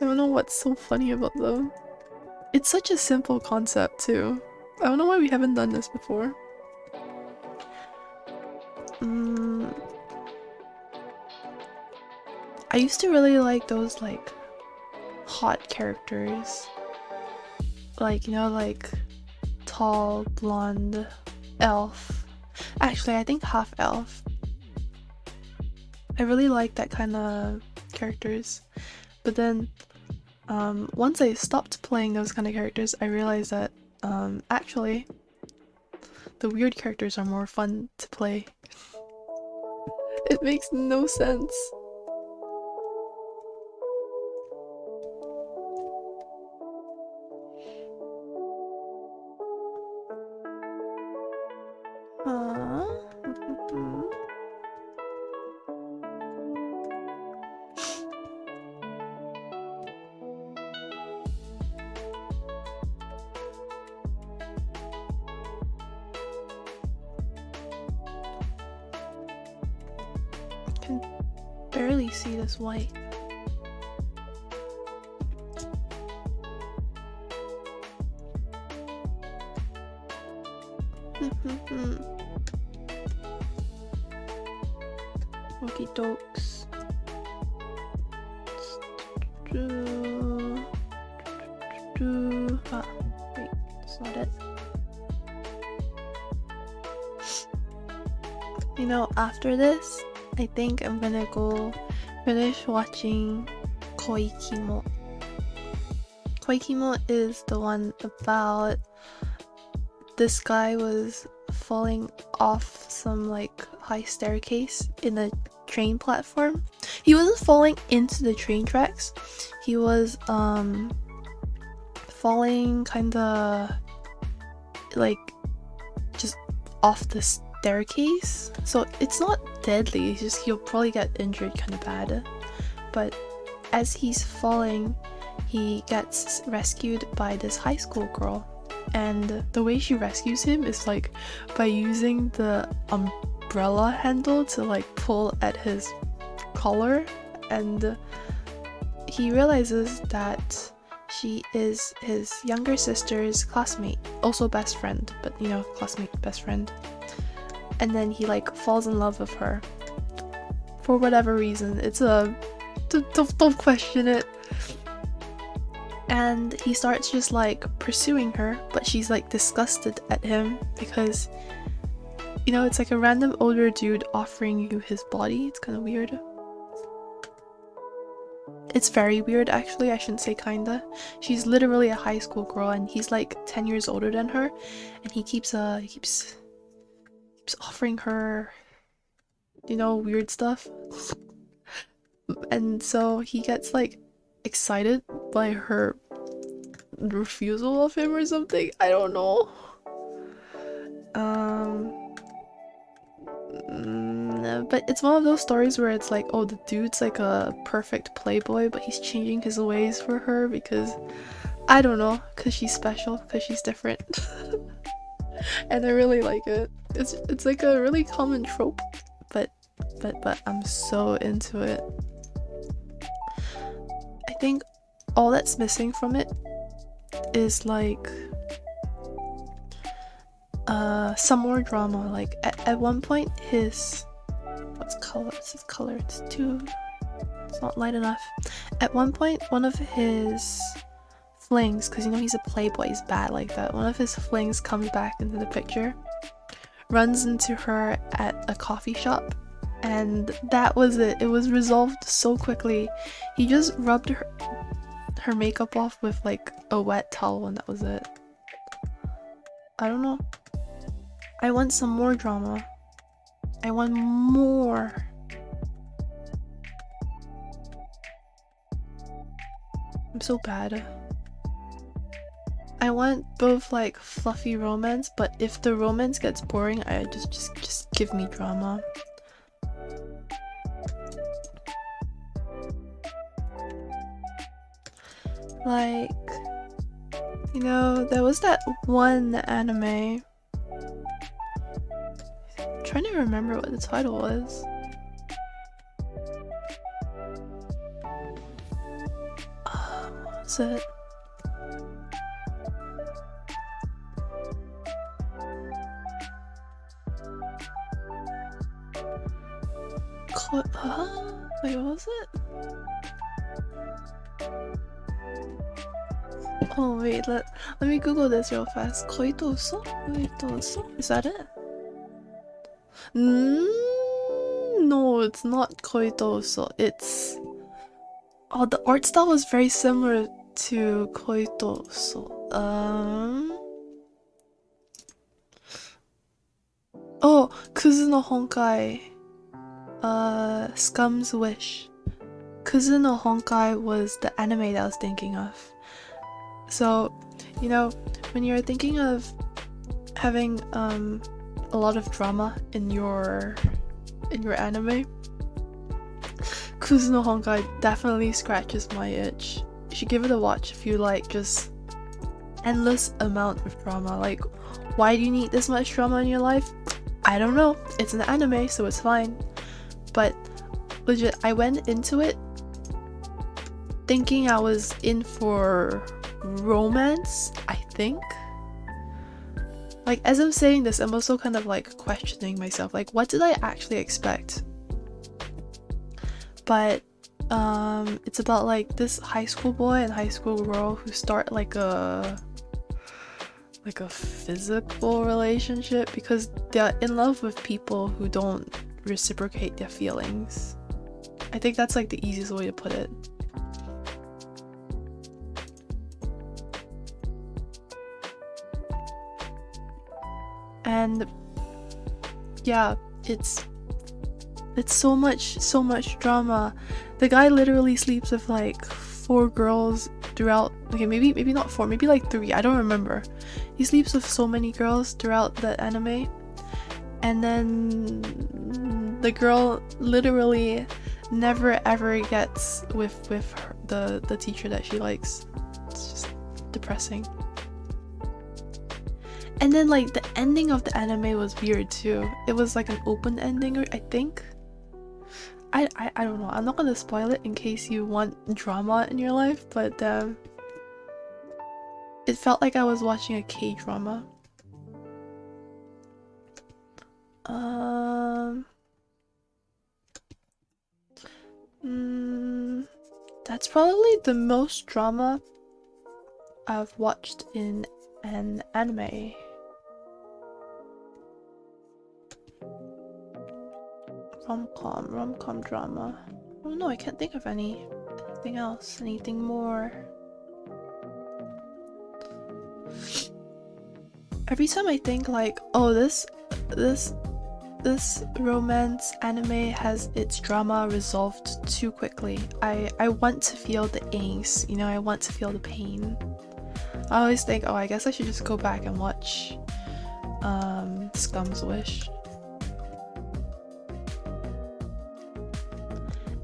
I don't know what's so funny about them. It's such a simple concept too. I don't know why we haven't done this before. I used to really like those like hot characters, like, you know, like tall, blonde, elf. Actually, I think half elf. I really like that kind of characters. But then once I stopped playing those kind of characters, I realized that actually the weird characters are more fun to play. It makes no sense. I can barely see this white. Okie dokes. Ah, wait, that's not it. You know, after this, I think I'm gonna go finish watching Koikimo. Koikimo is the one about this guy was falling off some like high staircase in a train platform. He wasn't falling into the train tracks. He was falling kinda like just off the staircase. So it's not deadly, it's just he'll probably get injured kinda bad. But as he's falling, he gets rescued by this high school girl. And the way she rescues him is like by using the umbrella handle to like pull at his collar, and he realizes that she is his younger sister's classmate, also best friend, but you know, classmate, best friend. And then he like falls in love with her for whatever reason. It's don't question it. And he starts just like pursuing her, but she's like disgusted at him because, you know, it's like a random older dude offering you his body. It's kind of weird. It's very weird actually, I shouldn't say kinda. She's literally a high school girl and he's like 10 years older than her, and he keeps offering her, you know, weird stuff. And so he gets like excited by her refusal of him or something. I don't know. But it's one of those stories where it's like, oh, the dude's like a perfect playboy, but he's changing his ways for her because, I don't know, because she's special, because she's different. And I really like it. It's like a really common trope, but I'm so into it. I think all that's missing from it is like some more drama. Like at one point his what's his color? It's not light enough. At one point one of his flings, because you know he's a playboy, he's bad like that, one of his flings comes back into the picture, runs into her at a coffee shop, and that was it. It was resolved so quickly. He just rubbed her makeup off with like a wet towel and that was it. I don't know. I want some more drama. I want more. I'm so bad. I want both like fluffy romance, but if the romance gets boring, I just give me drama. Like, you know, there was that one anime. I'm trying to remember what the title was. What was it? Wait, what was it? Oh wait, let me Google this real fast. Koitoso? Koitoso? Is that it? no, it's not koitoso. It's the art style was very similar to koitoso. Oh, Kuzu no Honkai. Scum's Wish. Kuzu no Honkai was the anime that I was thinking of. So, you know, when you're thinking of having a lot of drama in your anime, Kuzu no Honkai definitely scratches my itch. You should give it a watch if you like just endless amount of drama. Like, why do you need this much drama in your life? I don't know. It's an anime, so it's fine. But legit, I went into it thinking I was in for romance, I think. Like, as I'm saying this, I'm also kind of like questioning myself, like, what did I actually expect? But it's about like this high school boy and high school girl who start like a physical relationship because they're in love with people who don't reciprocate their feelings. I think that's like the easiest way to put it. And yeah, it's so much drama. The guy literally sleeps with like 4 girls throughout. Okay, maybe not 4, maybe like 3. I don't remember. He sleeps with so many girls throughout the anime, and then the girl literally never ever gets with her, the teacher that she likes. It's just depressing. And then like the ending of the anime was weird too. It was like an open ending, I think. I don't know. I'm not gonna spoil it in case you want drama in your life, but it felt like I was watching a K-drama. That's probably the most drama I've watched in an anime. Rom-com drama. Oh no, I can't think of anything else, anything more. Every time I think like, oh, this romance anime has its drama resolved too quickly, I want to feel the angst, you know, I want to feel the pain. I always think, oh, I guess I should just go back and watch Scum's Wish.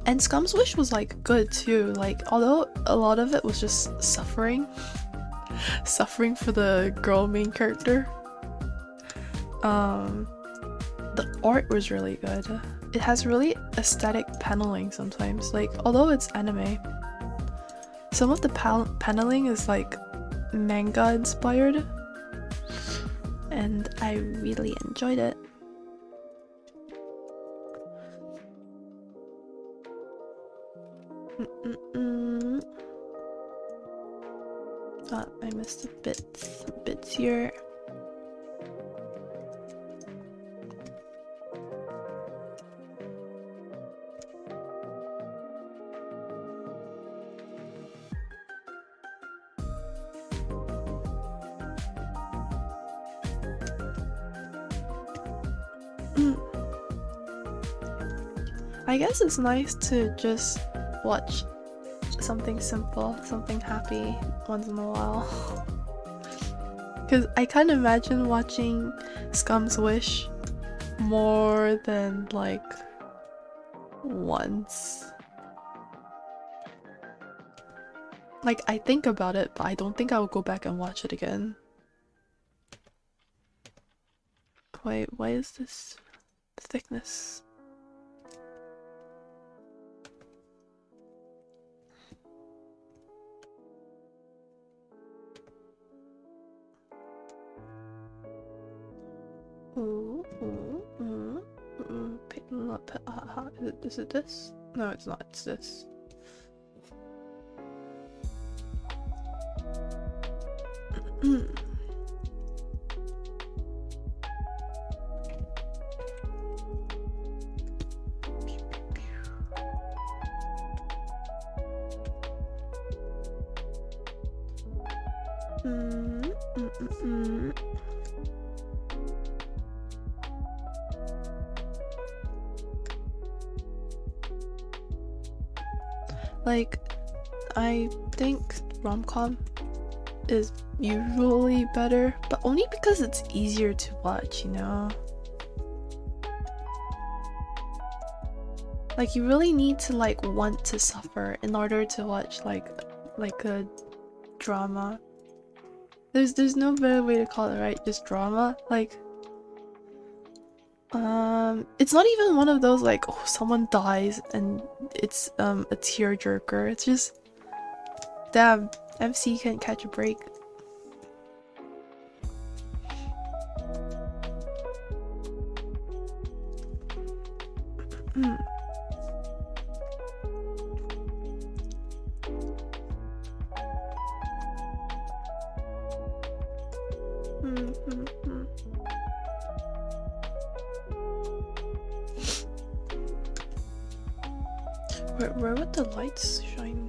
And Scum's Wish was like good too, like although a lot of it was just suffering for the girl main character. The art was really good. It has really aesthetic paneling sometimes, like although it's anime, some of the paneling is like manga inspired, and I really enjoyed it. I missed bits here. I guess it's nice to just watch something simple, something happy once in a while. Because I can't imagine watching Scum's Wish more than like once. Like, I think about it, but I don't think I will go back and watch it again. Wait, why is this thickness? Is it this? No, it's not. It's this. Like, I think rom-com is usually better, but only because it's easier to watch, you know? Like, you really need to like want to suffer in order to watch like a drama. There's no better way to call it, right? Just drama. Like, it's not even one of those like, oh, someone dies and it's a tearjerker. It's just, damn, MC can't catch a break. Where would the lights shine?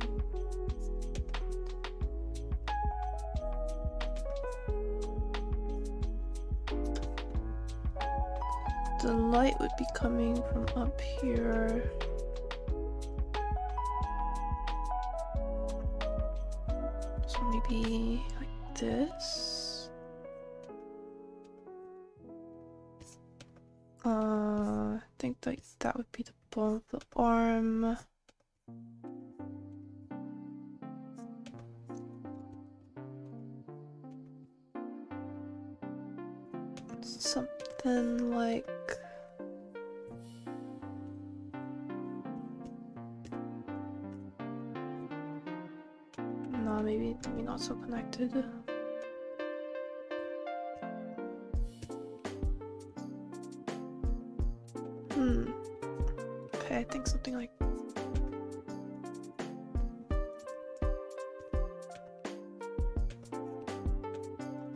The light would be coming from up here. So maybe like this. I think that would be the ball of the arm. Something like no, maybe not so connected. Okay, I think something like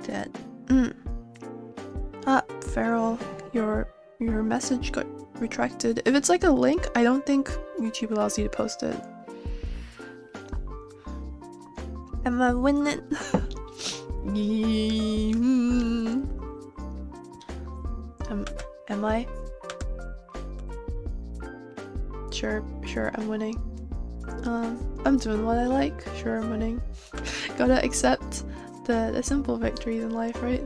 that. Ah, Feral, your message got retracted. If it's like a link, I don't think YouTube allows you to post it. Am I winning? Am I? Sure, I'm winning. I'm doing what I like. Sure, I'm winning. Gotta accept the simple victories in life, right?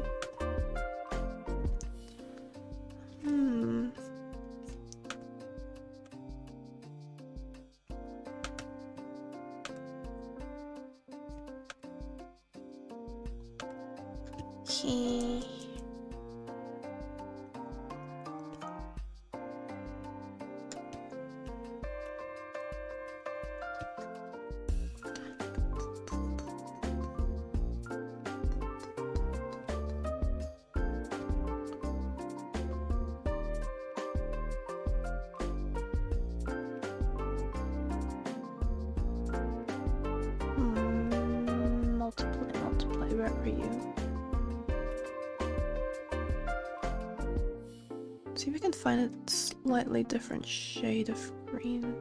Multiply, where are you? See if I can find a slightly different shade of green.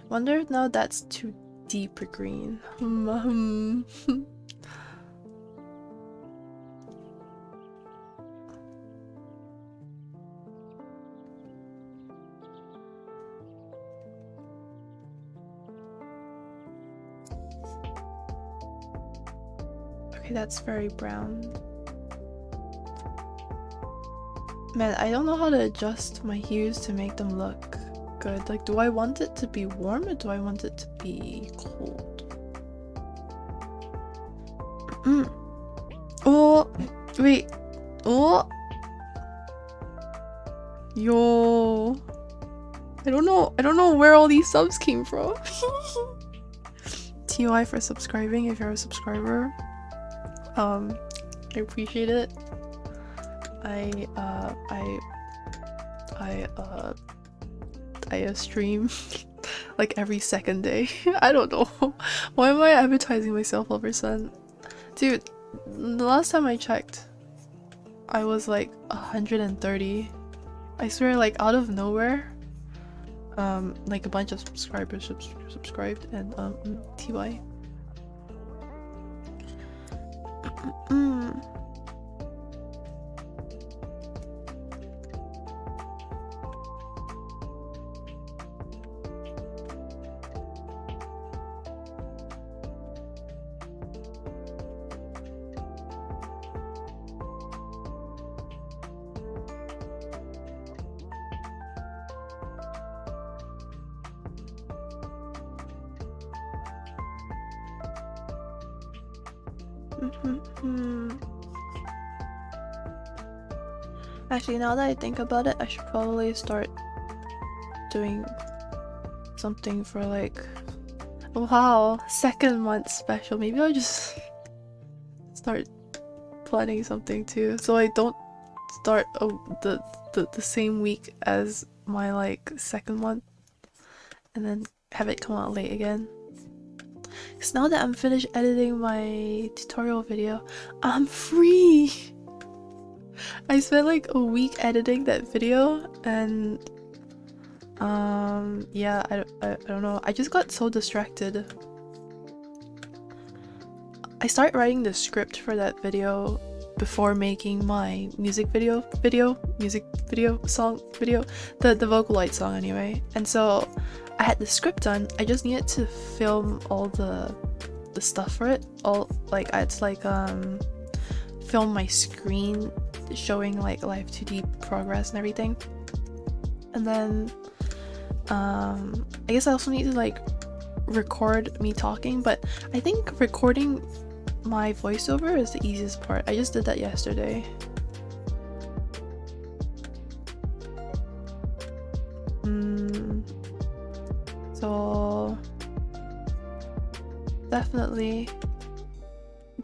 Wonder if now that's too deep a green. Okay, that's very brown. Man, I don't know how to adjust my hues to make them look good. Like, do I want it to be warm or do I want it to be cold? Oh, wait. Oh. Yo. I don't know where all these subs came from. TOI for subscribing if you're a subscriber. I appreciate it. I stream like every second day. I don't know. Why am I advertising myself all of a sudden? Dude, The last time I checked, I was like 130. I swear, like out of nowhere, like a bunch of subscribers subscribed and TY. Actually, now that I think about it, I should probably start doing something for like, wow, second month special. Maybe I'll just start planning something too, so I don't start the same week as my like second month and then have it come out late again. Because now that I'm finished editing my tutorial video, I'm free! I spent like a week editing that video and yeah, I don't know, I just got so distracted. I started writing the script for that video before making my music video, the Vocaloid song anyway, and so I had the script done. I just needed to film all the stuff for it, all like I had to like film my screen showing like live 2D progress and everything, and then I guess I also need to like record me talking, but I think recording my voiceover is the easiest part. I just did that yesterday. So definitely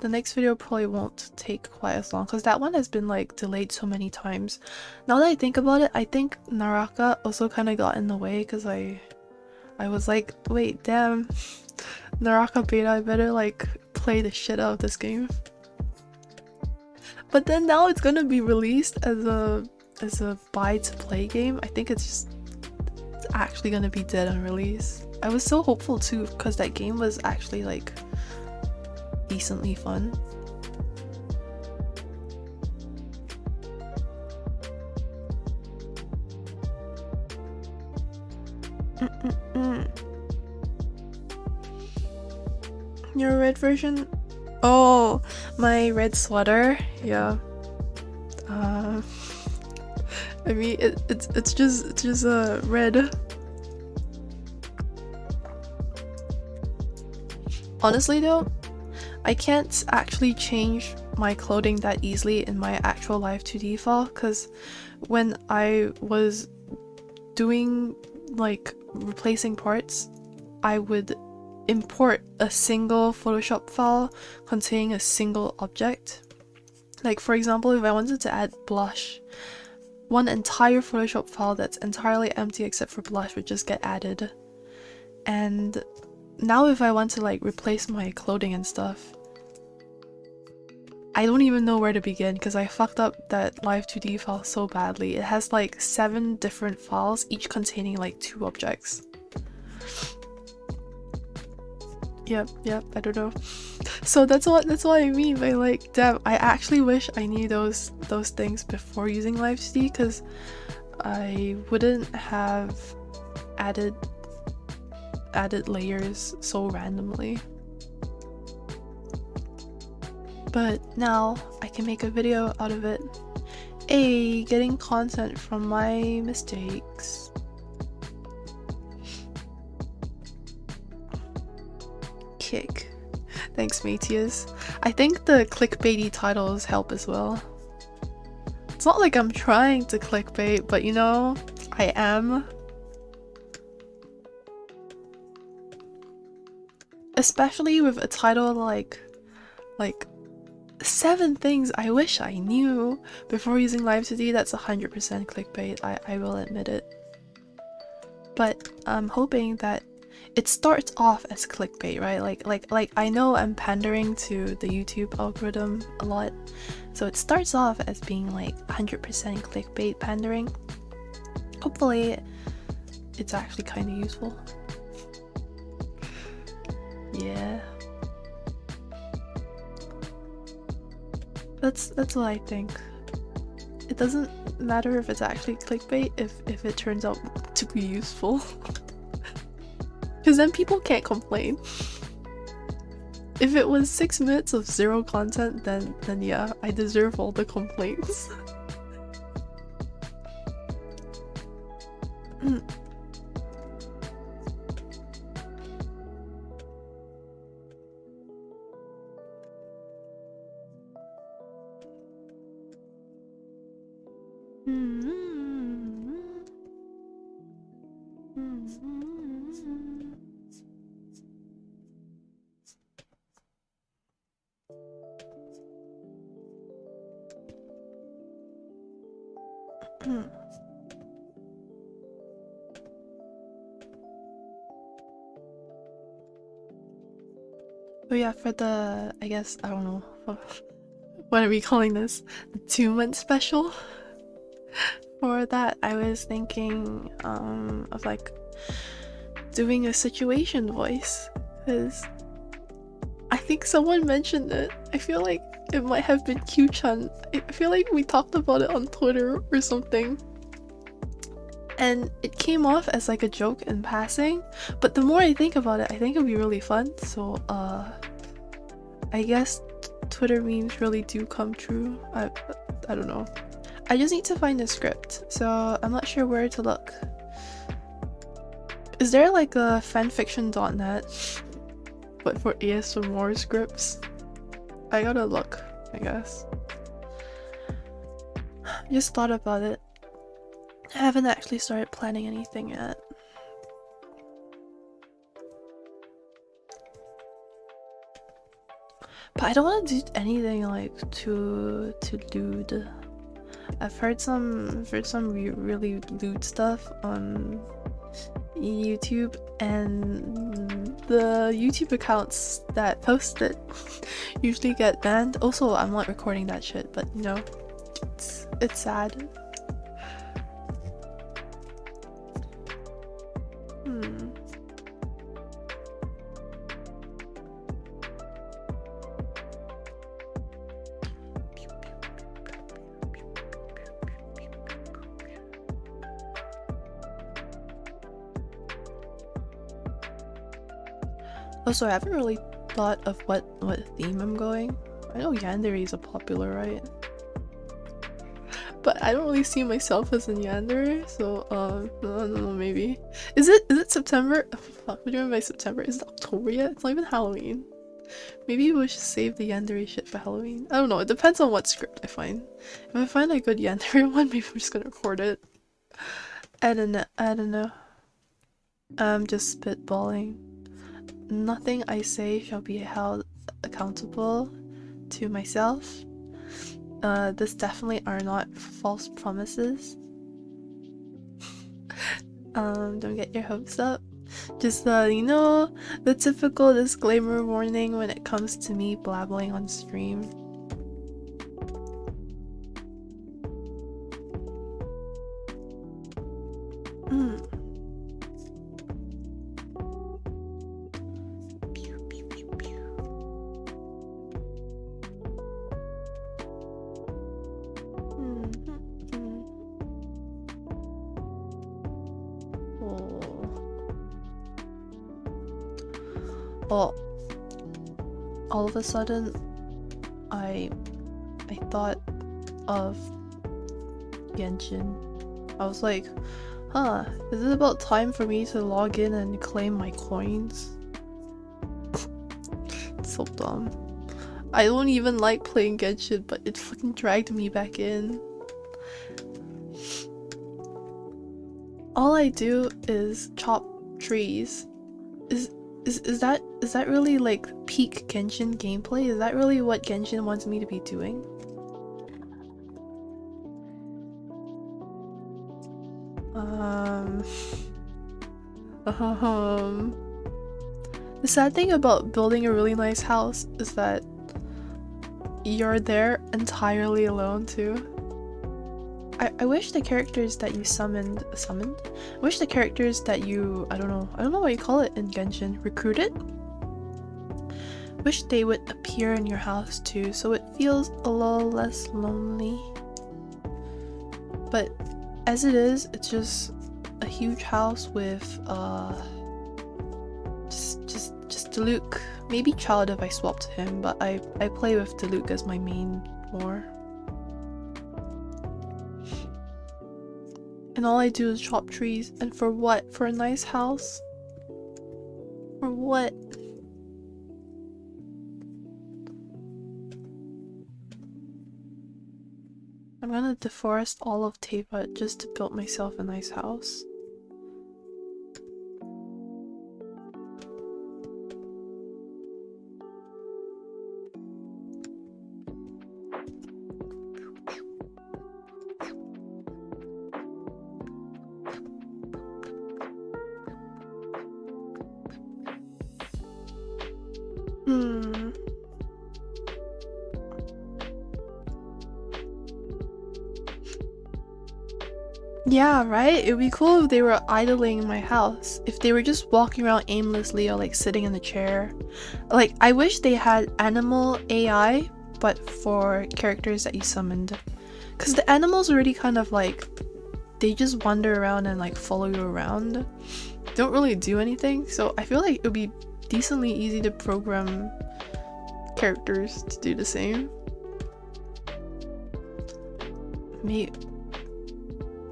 the next video probably won't take quite as long because that one has been like delayed so many times. Now that I think about it, I think Naraka also kind of got in the way because I was like, wait, damn, Naraka beta, I better like play the shit out of this game. But then now it's gonna be released as a buy to play game. I think it's actually gonna be dead on release. I was so hopeful too because that game was actually like decently fun. Your red version? Oh, my red sweater. Yeah. I mean, it's just red. Honestly though, I can't actually change my clothing that easily in my actual live 2D file because when I was doing like replacing parts, I would import a single Photoshop file containing a single object. Like for example, if I wanted to add blush, one entire Photoshop file that's entirely empty except for blush would just get added. And now if I want to like replace my clothing and stuff, I don't even know where to begin because I fucked up that live 2D file so badly. It has like 7 different files, each containing like 2 objects. Yep, I don't know. So that's what I mean by like, damn, I actually wish I knew those things before using live 2D because I wouldn't have added layers so randomly. But now I can make a video out of it. Getting content from my mistakes. Kick. Thanks, Matthias. I think the clickbaity titles help as well. It's not like I'm trying to clickbait, but you know, I am. Especially with a title like 7 things I wish I knew before using live 2D, that's 100% clickbait, I will admit it. But I'm hoping that it starts off as clickbait, right? Like I know I'm pandering to the YouTube algorithm a lot, so it starts off as being like 100% clickbait pandering. Hopefully it's actually kind of useful. Yeah, that's what I think. It doesn't matter if it's actually clickbait if it turns out to be useful. Because then people can't complain. If it was 6 minutes of zero content, then yeah, I deserve all the complaints. Oh yeah, for the, I guess, I don't know, what are we calling this? The 2-month special? For that, I was thinking of like doing a situation voice, because I think someone mentioned it. I feel like it might have been Q-chan. I feel like we talked about it on Twitter or something. And it came off as like a joke in passing, but the more I think about it, I think it'd be really fun. So I guess Twitter memes really do come true. I don't know. I just need to find a script, so I'm not sure where to look. Is there like a fanfiction.net but for ASMR scripts? I gotta look, I guess. Just thought about it. I haven't actually started planning anything yet. But I don't want to do anything like too lewd. I've heard some really lewd stuff on YouTube, and the YouTube accounts that post it usually get banned. Also, I'm not recording that shit, but you know, it's sad. Also, I haven't really thought of what theme I'm going. I know yandere is a popular, right? But I don't really see myself as a yandere, so I don't know, maybe. Is it September? Oh, fuck, what do you mean by September? Is it October yet? It's not even Halloween. Maybe we should save the yandere shit for Halloween. I don't know, it depends on what script I find. If I find a good yandere one, maybe I'm just gonna record it. I don't know. I'm just spitballing. Nothing I say shall be held accountable to myself. This definitely are not false promises. Don't get your hopes up. Just you know, the typical disclaimer warning when it comes to me blabbling on stream. Well, all of a sudden, I thought of Genshin. I was like, huh, is it about time for me to log in and claim my coins? It's so dumb. I don't even like playing Genshin, but it fucking dragged me back in. All I do is chop trees. Is that really like peak Genshin gameplay? Is that really what Genshin wants me to be doing? The sad thing about building a really nice house is that you're there entirely alone too. I wish the characters that you summoned? I wish the characters that you, I don't know what you call it in Genshin, recruited? Wish they would appear in your house too, so it feels a little less lonely. But as it is, it's just a huge house with just Diluc. Maybe Child if I swap to him, but I play with Diluc as my main more. And all I do is chop trees. And for what? For a nice house? For what? I'm gonna deforest all of Teva just to build myself a nice house. Yeah, right? It would be cool if they were idling in my house. If they were just walking around aimlessly or like sitting in a chair. Like, I wish they had animal AI, but for characters that you summoned. Because the animals already kind of like, they just wander around and like follow you around. Don't really do anything. So I feel like it would be decently easy to program characters to do the same.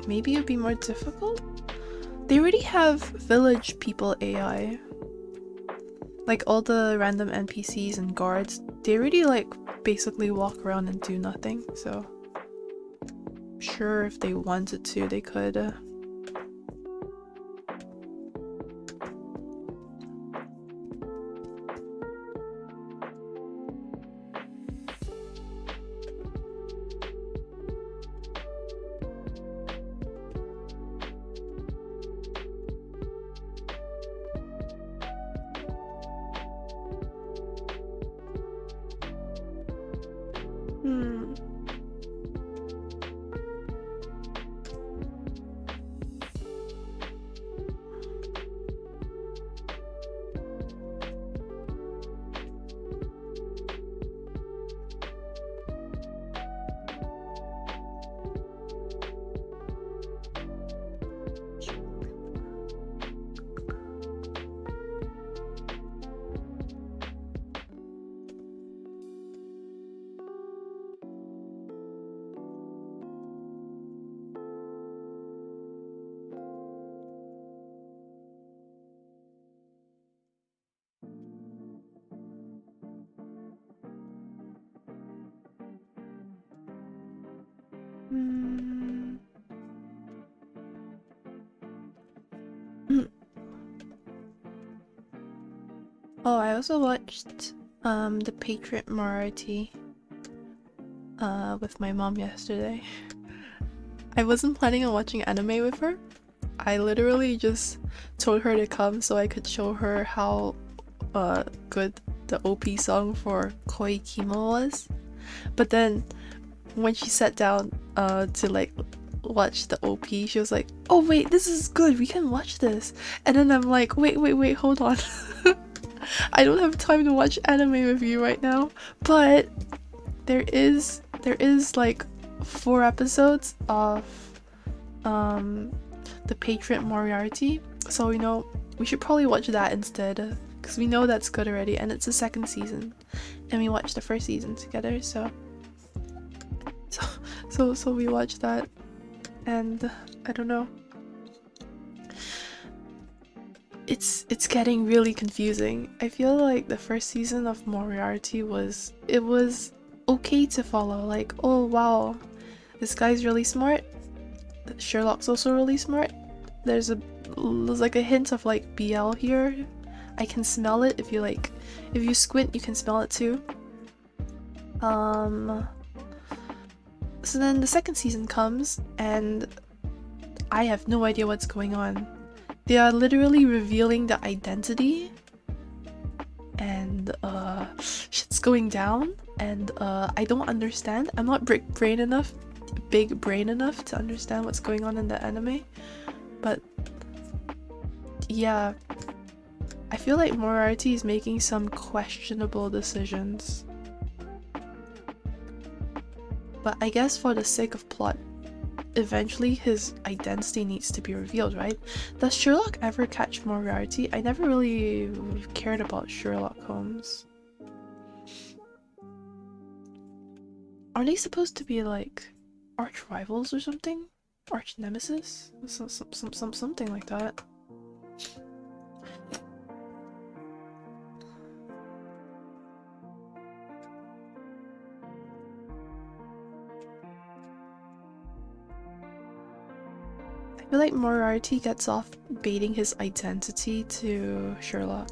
Maybe it'd be more difficult? They already have village people AI. Like all the random NPCs and guards, they already like basically walk around and do nothing, so I'm sure if they wanted to, they could. Oh, I also watched the Patriot Moriarty with my mom yesterday. I wasn't planning on watching anime with her. I literally just told her to come so I could show her how good the OP song for Koi Kimo was. But then when she sat down to like watch the OP, she was like, oh wait, this is good, we can watch this. And then I'm like, wait, hold on. I don't have time to watch anime with you right now. But there is like 4 episodes of the Patriot Moriarty, so you know we should probably watch that instead, because we know that's good already, and it's the 2nd season and we watched the 1st season together, so we watched that, and I don't know, it's getting really confusing. I feel like the 1st season of Moriarty was okay to follow, like, oh wow, this guy's really smart, Sherlock's also really smart, there's like a hint of like BL here, I can smell it. If you squint you can smell it too. So then the 2nd season comes and I have no idea what's going on. They are literally revealing the identity and shit's going down, and I don't understand. I'm not big brain enough to understand what's going on in the anime, but yeah, I feel like Moriarty is making some questionable decisions. But I guess for the sake of plot, eventually his identity needs to be revealed, right? Does Sherlock ever catch Moriarty? I never really cared about Sherlock Holmes. Are they supposed to be like arch rivals or something? Arch nemesis? Something like that. I feel like Moriarty gets off baiting his identity to Sherlock.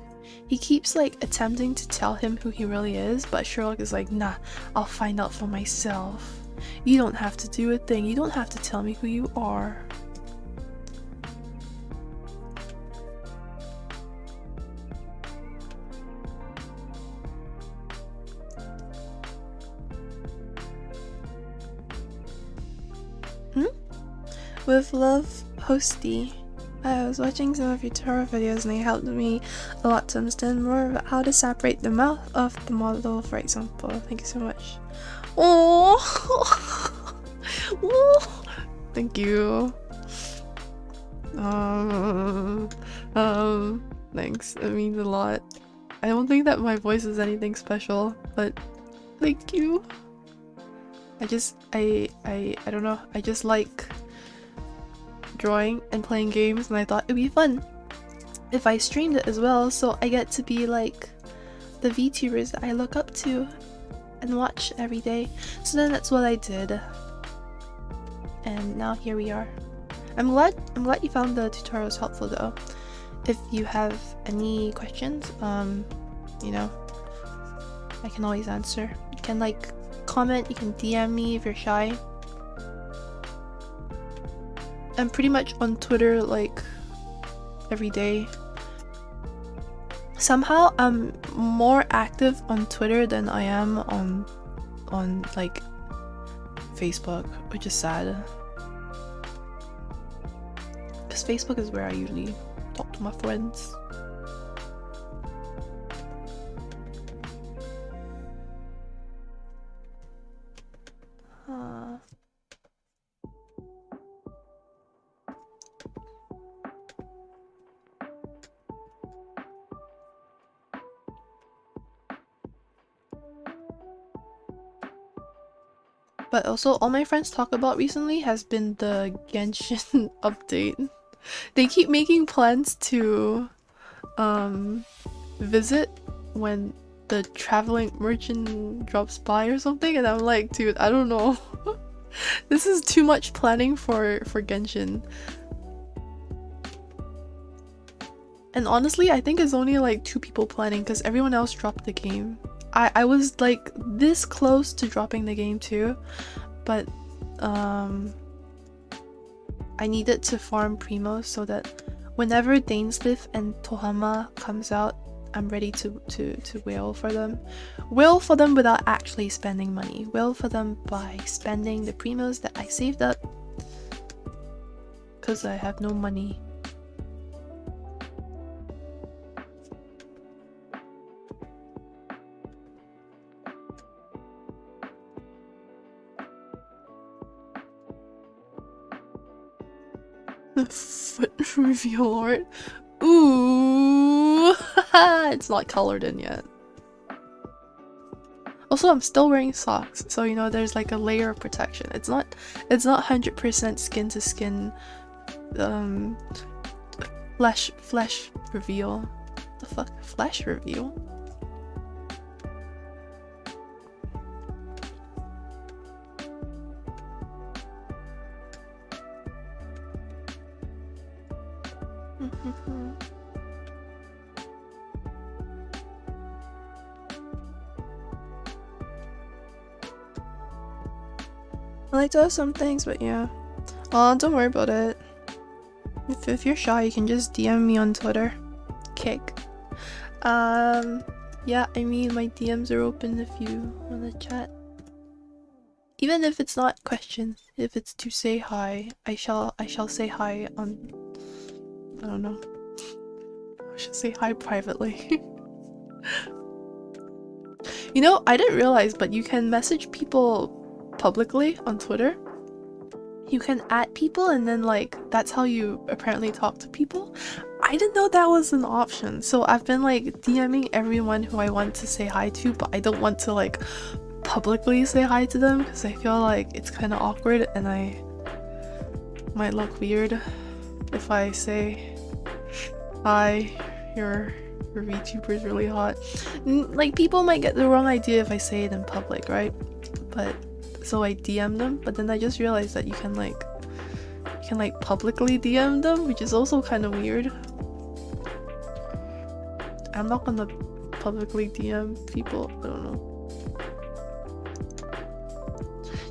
He keeps like attempting to tell him who he really is, but Sherlock is like, nah, I'll find out for myself. You don't have to do a thing, you don't have to tell me who you are. With love, Hosty. I was watching some of your Torah videos and they helped me a lot to understand more about how to separate the mouth of the model, for example. Thank you so much. Oh, thank you. Thanks. It means a lot. I don't think that my voice is anything special, but thank you. I don't know. I just like drawing and playing games, and I thought it'd be fun if I streamed it as well, so I get to be like the VTubers that I look up to and watch every day. So then that's what I did, and now here we are. I'm glad you found the tutorials helpful though. If you have any questions, you know, I can always answer. You can like comment, you can DM me if you're shy. I'm pretty much on Twitter like every day. Somehow I'm more active on Twitter than I am on like Facebook, which is sad. Because Facebook is where I usually talk to my friends. But also, all my friends talk about recently has been the Genshin update. They keep making plans to visit when the traveling merchant drops by or something, and I'm like, dude, I don't know. This is too much planning for Genshin. And honestly, I think it's only like 2 people planning because everyone else dropped the game. I was like this close to dropping the game too, but I needed to farm Primos so that whenever Dainsleif and Tohama comes out, I'm ready to whale for them. Whale for them without actually spending money. Whale for them by spending the Primos that I saved up because I have no money. Foot reveal art. Ooh, it's not colored in yet. Also, I'm still wearing socks, so you know there's like a layer of protection. It's not 100% skin to skin, flesh reveal. The fuck, flesh reveal? I like to have some things, but yeah. Oh, don't worry about it. If you're shy, you can just DM me on Twitter. Kick. Yeah, I mean, my DMs are open if you wanna chat. Even if it's not questions, if it's to say hi, I shall say hi on, I don't know. I should say hi privately. You know, I didn't realize, but you can message people publicly on Twitter. You can add people and then like that's how you apparently talk to people. I didn't know that was an option. So I've been like DMing everyone who I want to say hi to, but I don't want to like publicly say hi to them because I feel like it's kind of awkward and I might look weird if I say hi, your VTuber is really hot. Like people might get the wrong idea if I say it in public, right? But so I DM them, but then I just realized that you can like publicly DM them, which is also kind of weird. I'm not gonna publicly DM people. I don't know.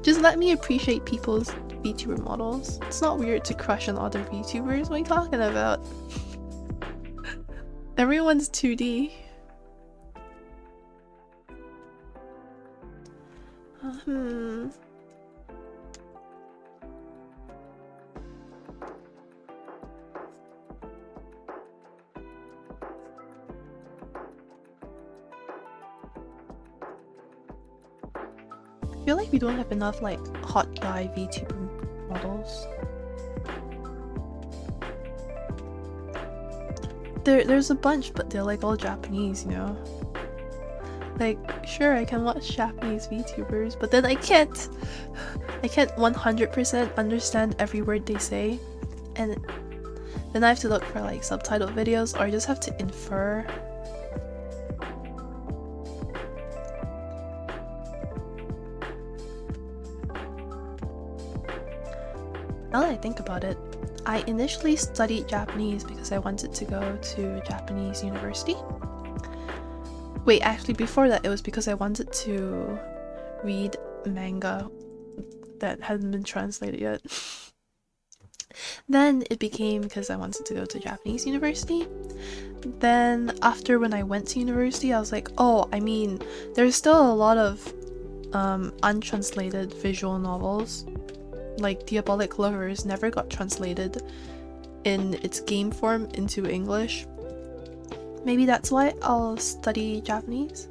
Just let me appreciate people's VTuber models. It's not weird to crush on other VTubers. What are you talking about? Everyone's 2D. I feel like we don't have enough like hot guy VTuber models. There's a bunch, but they're like all Japanese, you know? Like, sure, I can watch Japanese VTubers, but then I can't 100% understand every word they say. And then I have to look for like subtitled videos, or I just have to infer. Now that I think about it, I initially studied Japanese because I wanted to go to a Japanese university. Wait, actually before that it was because I wanted to read manga that hadn't been translated yet. Then it became because I wanted to go to Japanese university. Then after when I went to university, I was like, oh, I mean, there's still a lot of untranslated visual novels. Like Diabolic Lovers never got translated in its game form into English. Maybe that's why I'll study Japanese.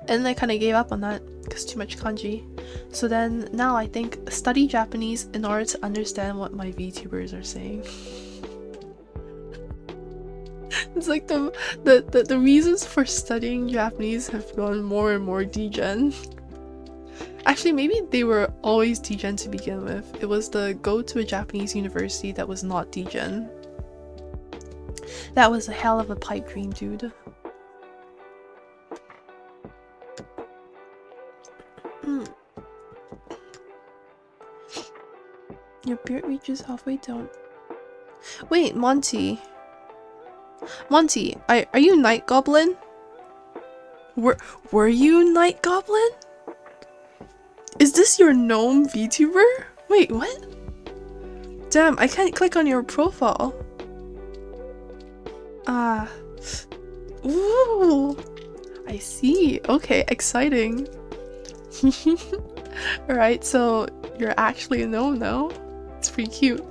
And I kind of gave up on that because too much kanji. So then now I think study Japanese in order to understand what my VTubers are saying. It's like the reasons for studying Japanese have gone more and more degen. Actually, maybe they were always degen to begin with. It was the go to a Japanese university that was not degen. That was a hell of a pipe dream, dude. Your beard reaches halfway down. Wait, Monty. Monty, are you Night Goblin? Were you Night Goblin? Is this your gnome VTuber? Wait, what? Damn, I can't click on your profile. Ah. Ooh. I see. Okay, exciting. Alright, so you're actually a gnome now? It's pretty cute.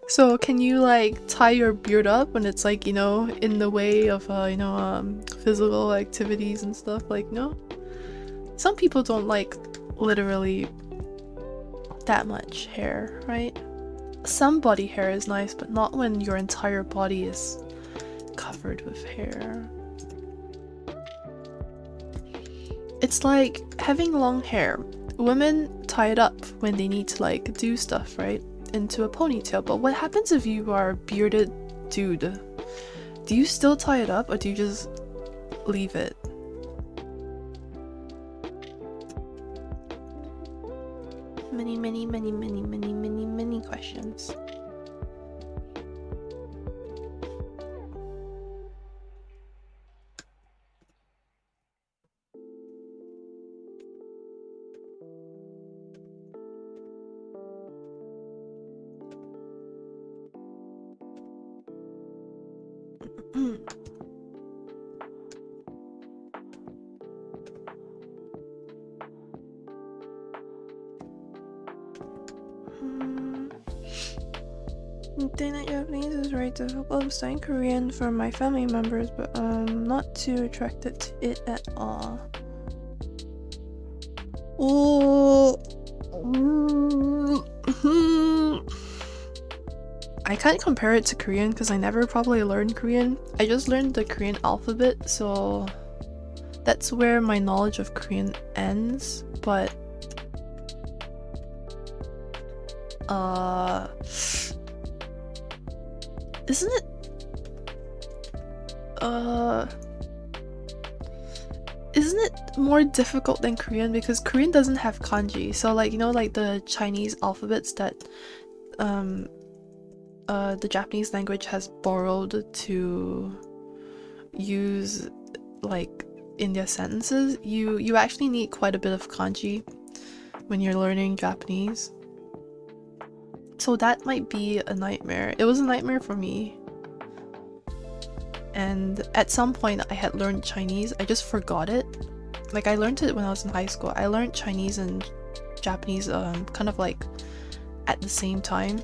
So can you like tie your beard up when it's like, you know, in the way of physical activities and stuff? Like, no? Some people don't like literally that much hair, right? Some body hair is nice, but not when your entire body is covered with hair. It's like having long hair. Women tie it up when they need to like do stuff, right? Into a ponytail, but what happens if you are a bearded dude? Do you still tie it up or do you just leave it? Many questions. Think that Japanese is very difficult. I'm studying Korean for my family members, but I'm not too attracted to it at all. Oh. I can't compare it to Korean because I never probably learned Korean. I just learned the Korean alphabet, so that's where my knowledge of Korean ends. But isn't it isn't it more difficult than Korean, because Korean doesn't have kanji, so like, you know, like the Chinese alphabets that the Japanese language has borrowed to use like in their sentences, you actually need quite a bit of kanji when you're learning Japanese. So that might be a nightmare. It was a nightmare for me. And at some point I had learned Chinese, I just forgot it. Like, I learned it when I was in high school. I learned Chinese and Japanese kind of like at the same time.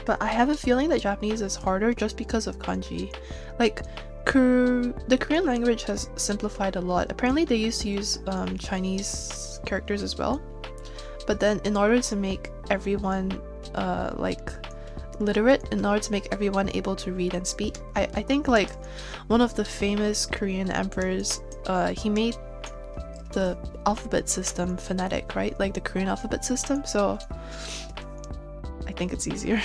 But I have a feeling that Japanese is harder just because of kanji. Like, the Korean language has simplified a lot. Apparently they used to use Chinese characters as well. But then in order to make everyone like literate, in order to make everyone able to read and speak, I think like one of the famous Korean emperors, he made the alphabet system phonetic, right? Like the Korean alphabet system, so I think it's easier.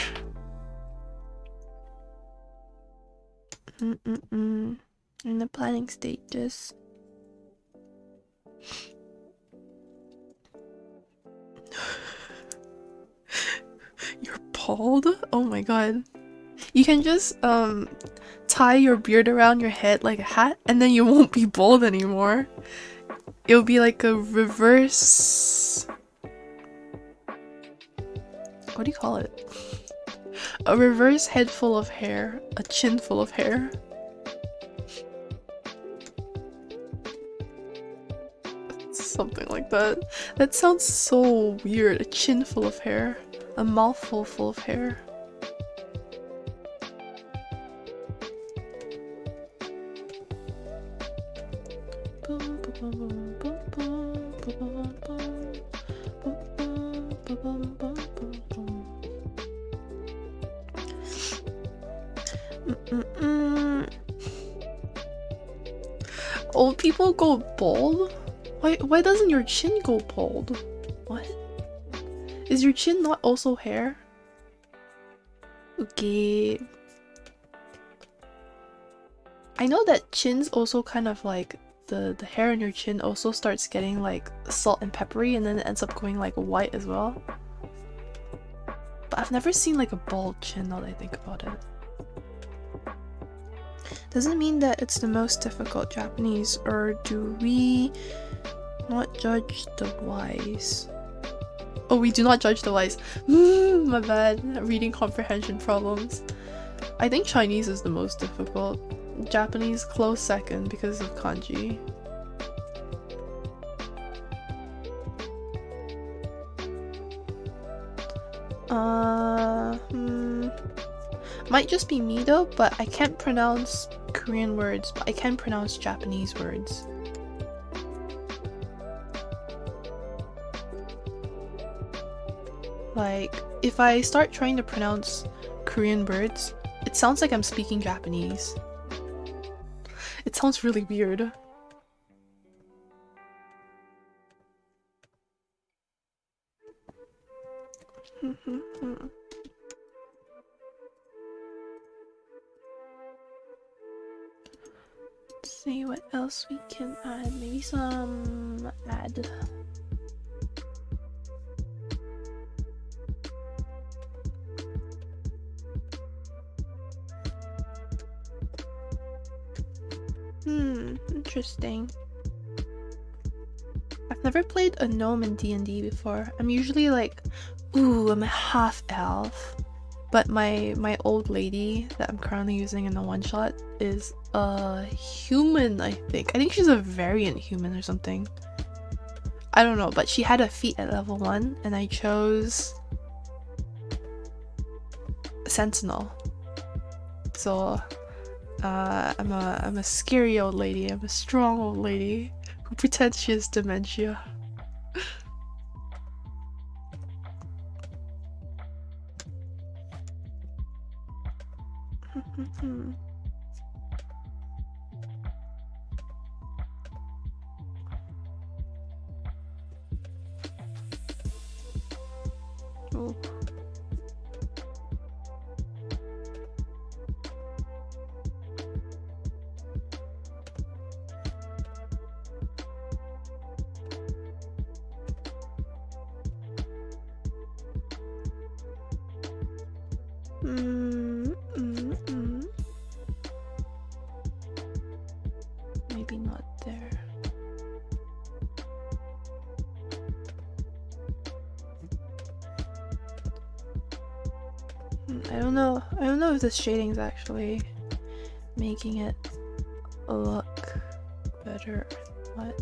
In the planning stages. You're bald? Oh my god. You can just tie your beard around your head like a hat, and then you won't be bald anymore. It'll be like a reverse... what do you call it? A reverse head full of hair. A chin full of hair. Something like that. That sounds so weird. A chin full of hair. A mouthful full of hair. Old people go bald? Why doesn't your chin go bald? What? Is your chin not also hair? Okay. I know that chin's also kind of like the hair on your chin also starts getting like salt and peppery, and then it ends up going like white as well. But I've never seen like a bald chin now that I think about it. Doesn't mean that it's the most difficult Japanese, or do we not judge the wise? Oh, we do not judge the wise. My bad. Reading comprehension problems. I think Chinese is the most difficult. Japanese close second because of kanji. Might just be me though, but I can't pronounce Korean words, but I can pronounce Japanese words. Like, if I start trying to pronounce Korean words, it sounds like I'm speaking Japanese. It sounds really weird. Let's see what else we can add. Maybe some add. Interesting. I've never played a gnome in D&D before. I'm usually like, ooh, I'm a half elf. But my old lady that I'm currently using in the one-shot is a human, I think. I think she's a variant human or something. I don't know, but she had a feat at level 1 and I chose Sentinel. So I'm a scary old lady. I'm a strong old lady who pretends she has dementia. Oh. Maybe not there. I don't know. I don't know if this shading is actually making it look better. What?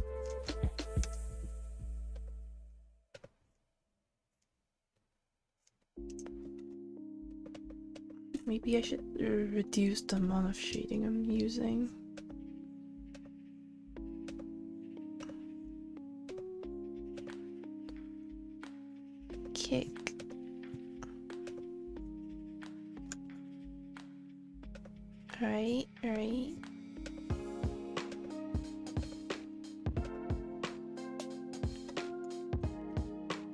Maybe I should reduce the amount of shading I'm using. Kick. Alright.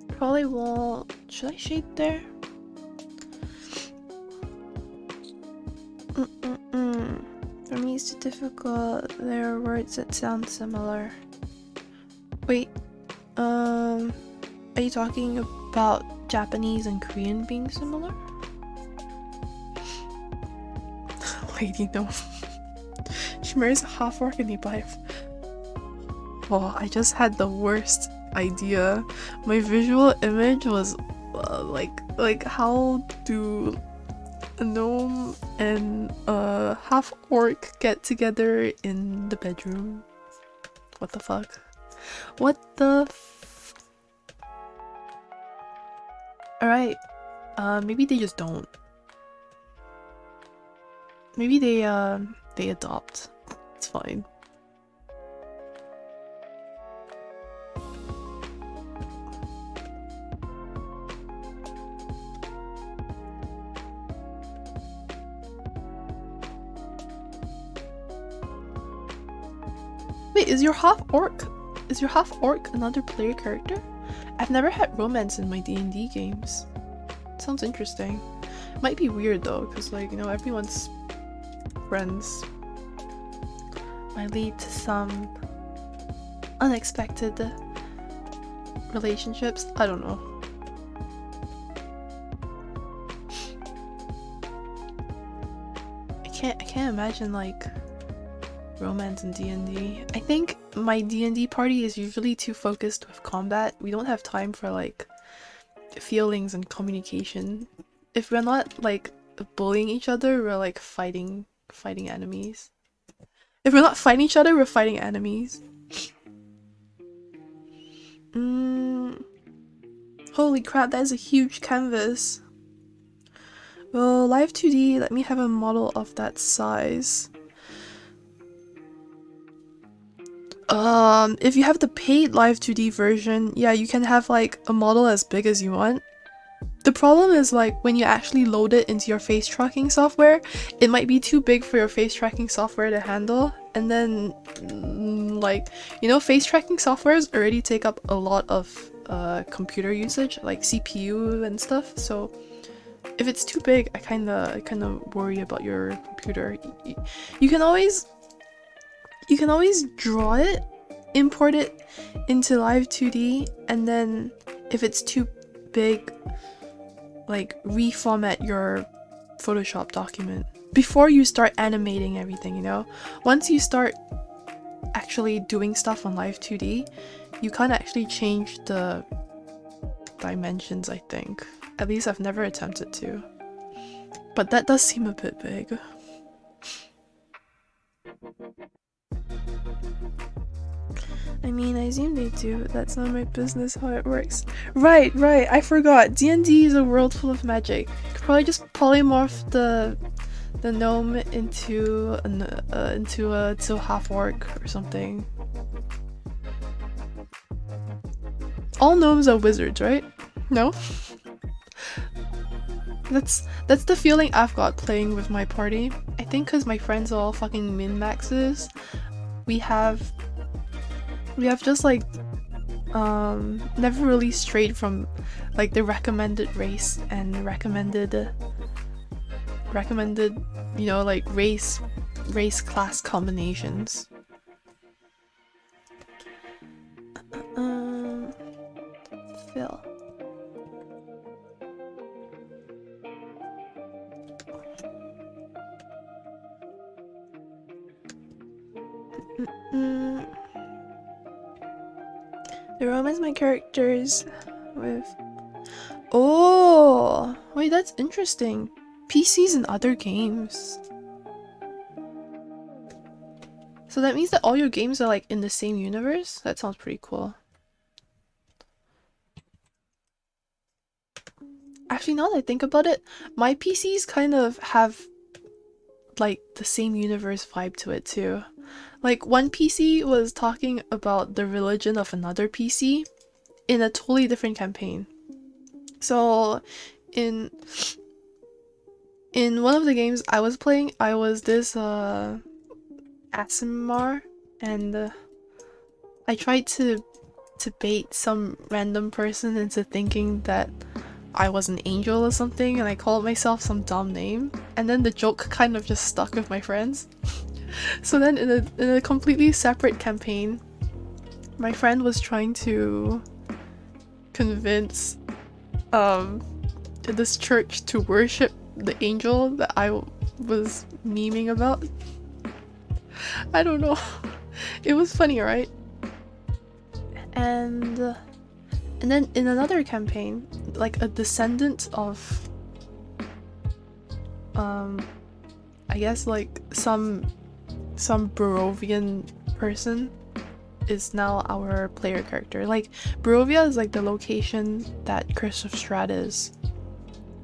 Probably won't. Should I shade there? For me it's too difficult. There are words that sound similar. Wait, are you talking about Japanese and Korean being similar? Lady, no. She marries a half-orc and he buys. Oh, I just had the worst idea. My visual image was like how do a gnome and a half-orc get together in the bedroom? What the fuck? What the Alright, maybe they just don't. Maybe they adopt. It's fine. Wait, is your half-orc another player character? I've never had romance in my D&D games. Sounds interesting. Might be weird though, because like, you know, everyone's friends. Might lead to some unexpected relationships. I don't know. I can't imagine like romance in D&D. I think my D&D party is usually too focused with combat. We don't have time for like feelings and communication. If we're not like bullying each other, we're like fighting enemies. If we're not fighting each other, we're fighting enemies. Holy crap, that is a huge canvas. Well, Live 2D, let me have a model of that size. If you have the paid Live 2D version, yeah, you can have like a model as big as you want. The problem is like when you actually load it into your face tracking software, it might be too big for your face tracking software to handle, and then like, you know, face tracking softwares already take up a lot of computer usage, like CPU and stuff, so if it's too big, I kinda worry about your computer. You can always draw it, import it into Live 2D, and then if it's too big, like reformat your Photoshop document before you start animating everything, you know? Once you start actually doing stuff on Live 2D, you can't actually change the dimensions, I think. At least I've never attempted to. But that does seem a bit big. I mean, I assume they do, but that's not my business how it works. Right, I forgot. D&D is a world full of magic. You could probably just polymorph the gnome into a half orc or something. All gnomes are wizards, right? No? That's the feeling I've got playing with my party. I think because my friends are all fucking min-maxes, we have just like never really strayed from like the recommended race and recommended you know, like race class combinations. Phil. The romance my characters with. Oh, wait, that's interesting. PCs and other games. So that means that all your games are like in the same universe? That sounds pretty cool. Actually, now that I think about it, my PCs kind of have like the same universe vibe to it too. Like one PC was talking about the religion of another PC in a totally different campaign. So in one of the games I was playing, I was this Asimar, and I tried to bait some random person into thinking that I was an angel or something, and I called myself some dumb name, and then the joke kind of just stuck with my friends. So then in a completely separate campaign, my friend was trying to convince this church to worship the angel that I was memeing about. I don't know. It was funny, right? And then in another campaign, like a descendant of I guess like some Barovian person is now our player character. Like Barovia is like the location that Curse of Strahd is.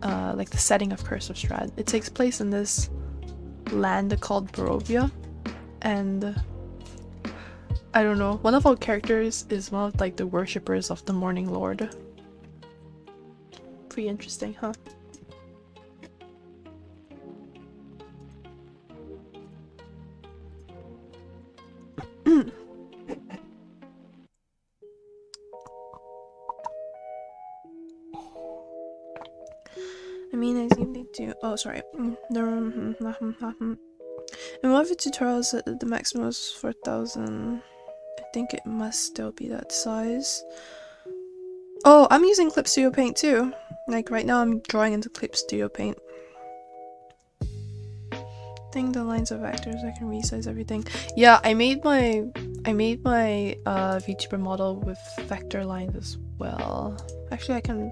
Like the setting of Curse of Strahd. It takes place in this land called Barovia, and I don't know, one of our characters is one of like the worshippers of the Morning Lord. Pretty interesting, huh? I mean, I think they do. Oh, sorry. In one of the tutorials, the maximum was 4,000. I think it must still be that size. Oh, I'm using Clip Studio Paint too. Like right now, I'm drawing into Clip Studio Paint. I think the lines of actors, I can resize everything. Yeah, I made my VTuber model with vector lines as well. Actually, I can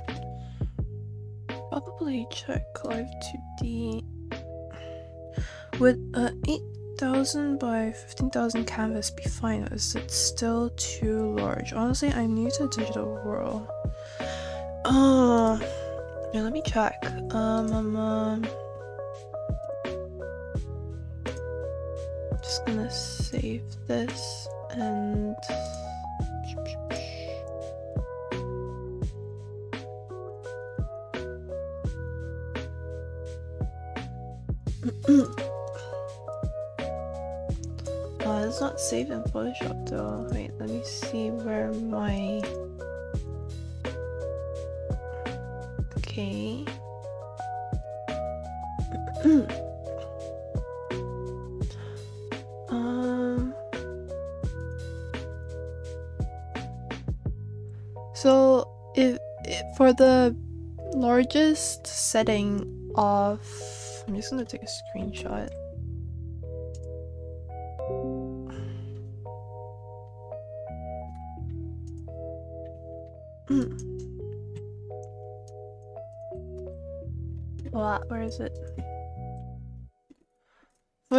probably check Live 2D. Would 8,000 by 15,000 canvas be fine, or is it still too large? Honestly, I'm new to digital world. Yeah, let me check. Just gonna save this and it's not saved in Photoshop though. Wait, let me see where my... Okay. So if for the largest setting of... I'm just gonna take a screenshot. What? Where is it?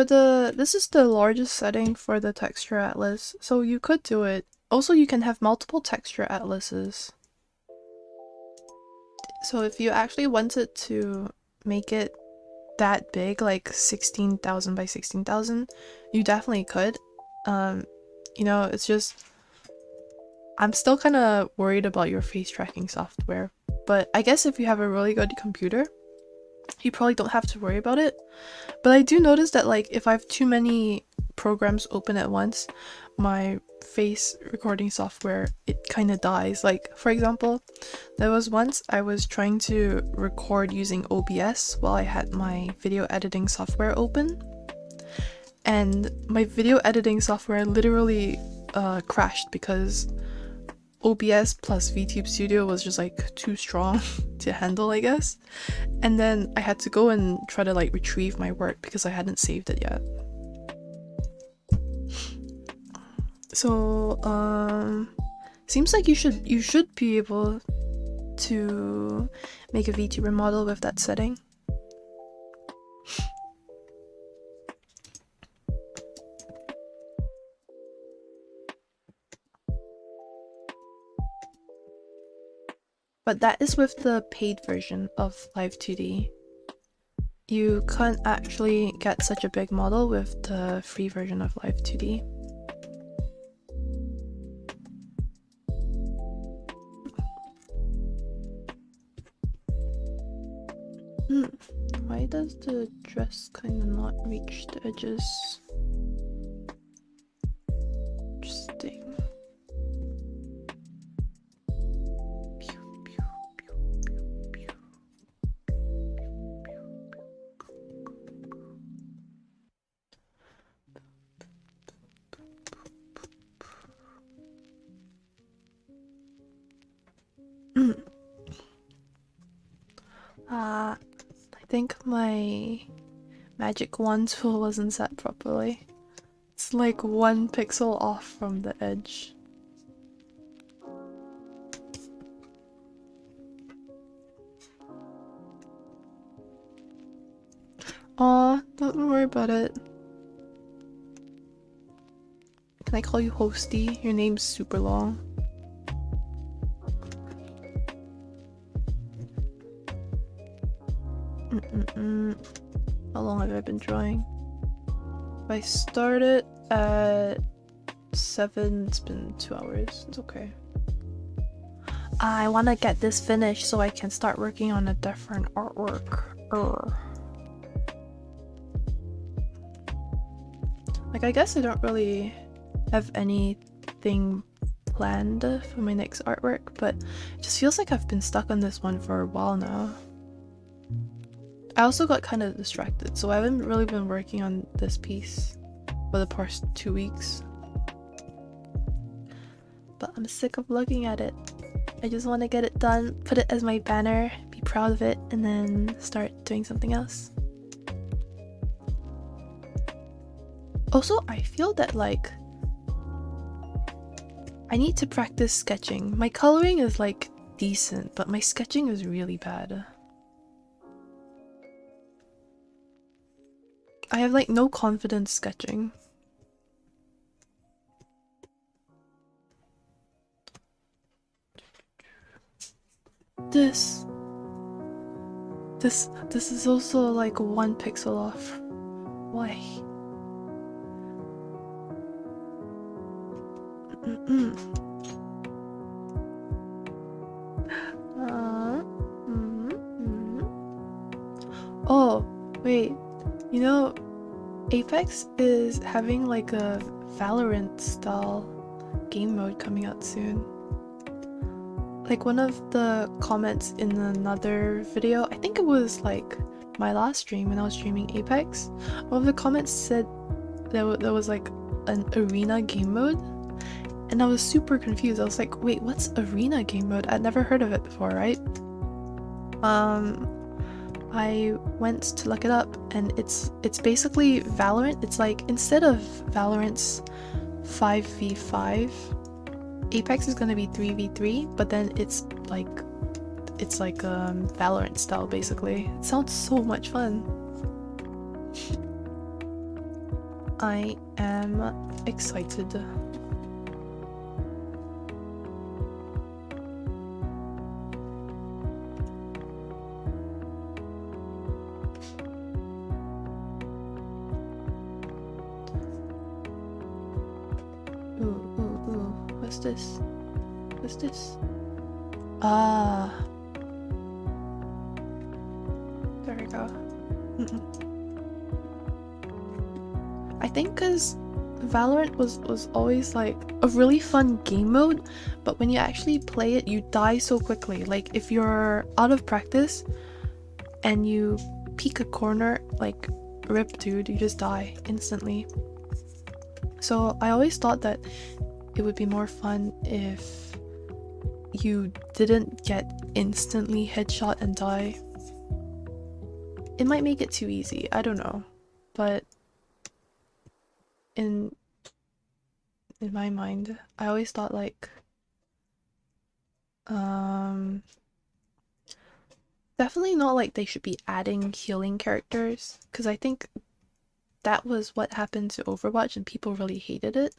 this is the largest setting for the texture atlas, so you could do it. Also, you can have multiple texture atlases. So if you actually wanted to make it that big, like 16,000 by 16,000, you definitely could. You know, it's just I'm still kind of worried about your face tracking software, but I guess if you have a really good computer, you probably don't have to worry about it. But I do notice that like if I have too many programs open at once, my face recording software, it kind of dies. Like for example, there was once I was trying to record using OBS while I had my video editing software open, and my video editing software literally crashed because OBS plus VTube Studio was just like too strong to handle, I guess. And then I had to go and try to like retrieve my work because I hadn't saved it yet. So seems like you should be able to make a VTuber model with that setting. But that is with the paid version of Live 2D. You can't actually get such a big model with the free version of Live 2D. Why does the dress kind of not reach the edges? Interesting. I think my magic wand tool wasn't set properly. It's like 1 pixel off from the edge. Aw, don't worry about it. Can I call you Hosty? Your name's super long. How long have I been drawing? If I started at 7, it's been 2 hours. It's okay. I want to get this finished so I can start working on a different artwork. Like, I guess I don't really have anything planned for my next artwork, but it just feels like I've been stuck on this one for a while now. I also got kind of distracted, so I haven't really been working on this piece for the past 2 weeks. But I'm sick of looking at it. I just want to get it done, put it as my banner, be proud of it, and then start doing something else. Also, I feel that like I need to practice sketching. My coloring is like decent, but my sketching is really bad. I have like no confidence sketching. This is also like 1 pixel off. Why? Oh, wait. You know, Apex is having like a Valorant style game mode coming out soon. Like one of the comments in another video, I think it was like my last stream when I was streaming Apex, one of the comments said there was like an arena game mode, and I was super confused. I was like, wait, what's arena game mode? I'd never heard of it before, right? I went to look it up, and it's basically Valorant. It's like instead of Valorant's 5v5, Apex is gonna be 3v3, but then it's like Valorant style basically. It sounds so much fun. I am excited. Ooh. What's this? What's this? Ah. There we go. I think because Valorant was always like a really fun game mode, but when you actually play it, you die so quickly. Like if you're out of practice and you peek a corner, like rip dude, you just die instantly. So I always thought that it would be more fun if you didn't get instantly headshot and die. It might make it too easy, I don't know, but in my mind, I always thought like definitely not like they should be adding healing characters, because I think that was what happened to Overwatch and people really hated it.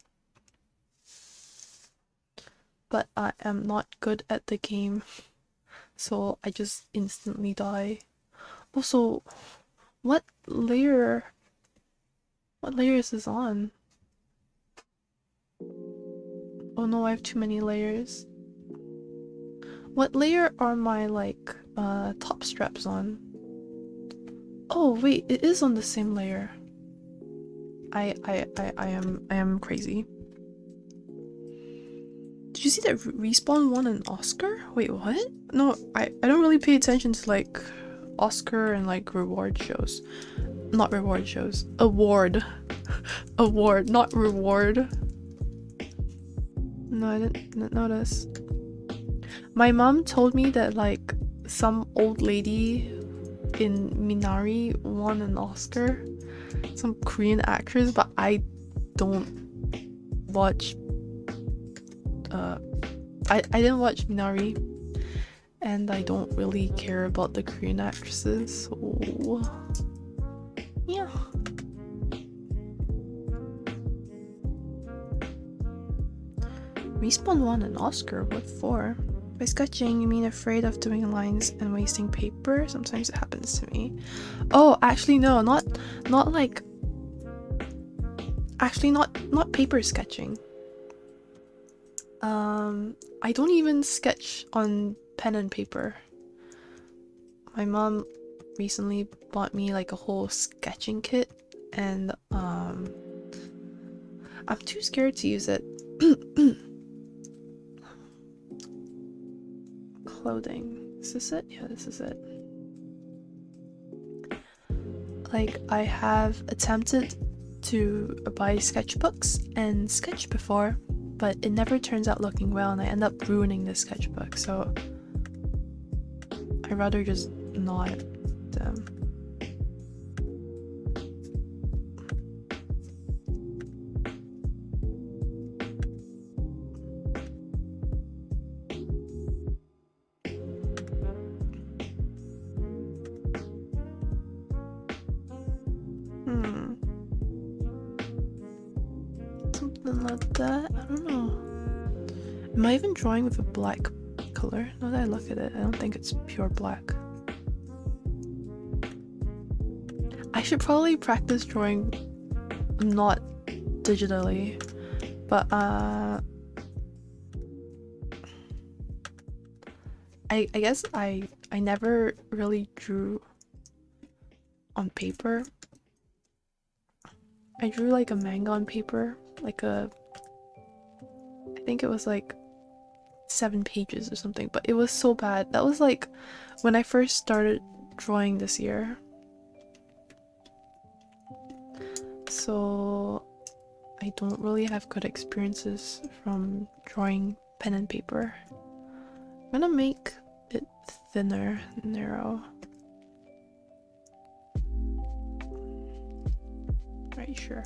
But I am not good at the game, so I just instantly die. Also, what layer is this on? Oh no, I have too many layers. What layer are my like top straps on? Oh wait, it is on the same layer. I am crazy. Did you see that Respawn won an Oscar? Wait, what? No, I don't really pay attention to like Oscar and like reward shows. Not reward shows. Award. Award, not reward. No, I didn't notice. My mom told me that like some old lady in Minari won an Oscar. Some Korean actress, but I don't watch I didn't watch Minari, and I don't really care about the Korean actresses, so yeah. Respawn won an Oscar, what for? By sketching, you mean afraid of doing lines and wasting paper? Sometimes it happens to me. Oh, actually no, not like actually not paper sketching. I don't even sketch on pen and paper. My mom recently bought me like a whole sketching kit, and I'm too scared to use it. Clothing. Is this it? Yeah, this is it. Like, I have attempted to buy sketchbooks and sketch before, but it never turns out looking well, and I end up ruining the sketchbook, so I'd rather just not them. Something like that. I don't know. Am I even drawing with a black color? Now that I look at it, I don't think it's pure black. I should probably practice drawing not digitally, but I guess I never really drew on paper. I drew like a manga on paper, like I think it was like 7 pages or something, but it was so bad. That was like when I first started drawing this year. So I don't really have good experiences from drawing pen and paper. I'm gonna make it thinner, narrow. Right, sure.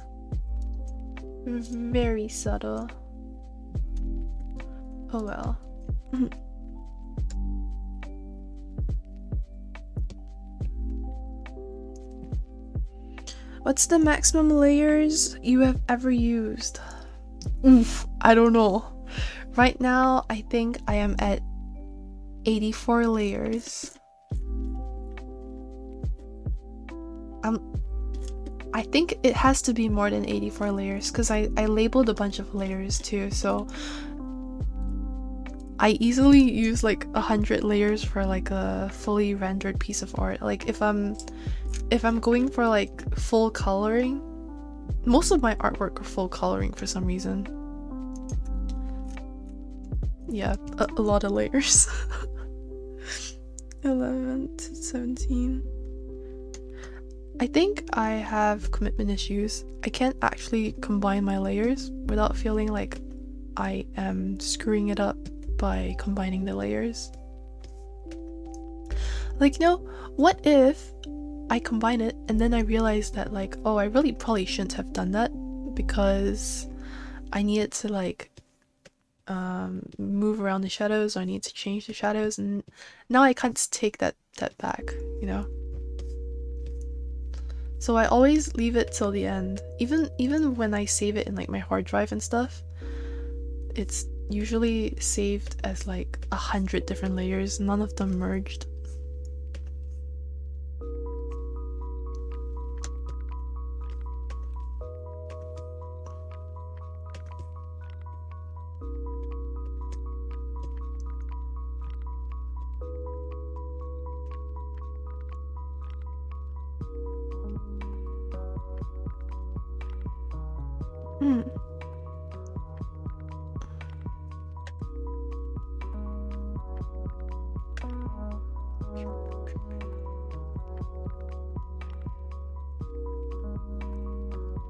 Very subtle. Oh well. What's the maximum layers you have ever used? Oof, I don't know. Right now, I think I am at 84 layers. I think it has to be more than 84 layers because I labeled a bunch of layers too, so I easily use like 100 layers for like a fully rendered piece of art. Like if I'm going for like full coloring, most of my artwork are full coloring for some reason. Yeah, a lot of layers. 11 to 17. I think I have commitment issues. I can't actually combine my layers without feeling like I am screwing it up by combining the layers. Like, you know, what if I combine it and then I realize that like, oh, I really probably shouldn't have done that because I needed to like move around the shadows, or I need to change the shadows, and now I can't take that back, you know? So I always leave it till the end. Even when I save it in like my hard drive and stuff, it's usually saved as like 100 different layers, none of them merged.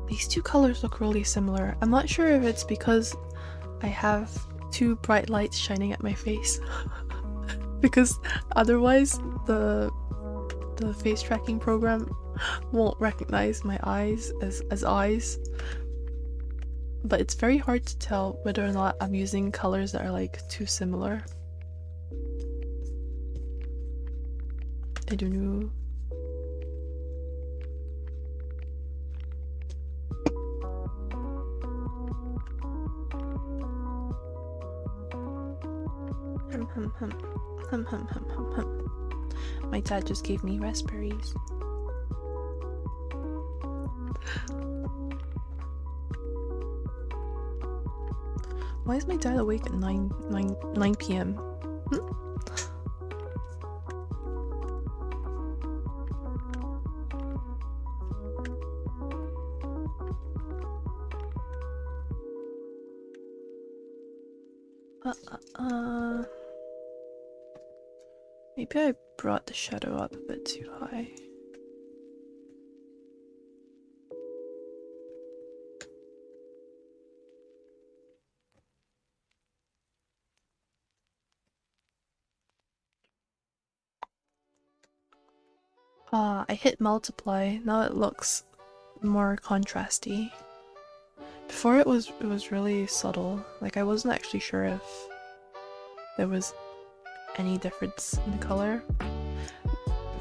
These two colors look really similar. I'm not sure if it's because I have two bright lights shining at my face. Because otherwise the face tracking program won't recognize my eyes as eyes. But it's very hard to tell whether or not I'm using colors that are like too similar. I don't know. My dad just gave me raspberries. Why is my dad awake at 9 p.m.? Maybe I brought the shadow up a bit too high. I hit multiply. Now it looks more contrasty. Before it was really subtle. Like I wasn't actually sure if there was any difference in the color.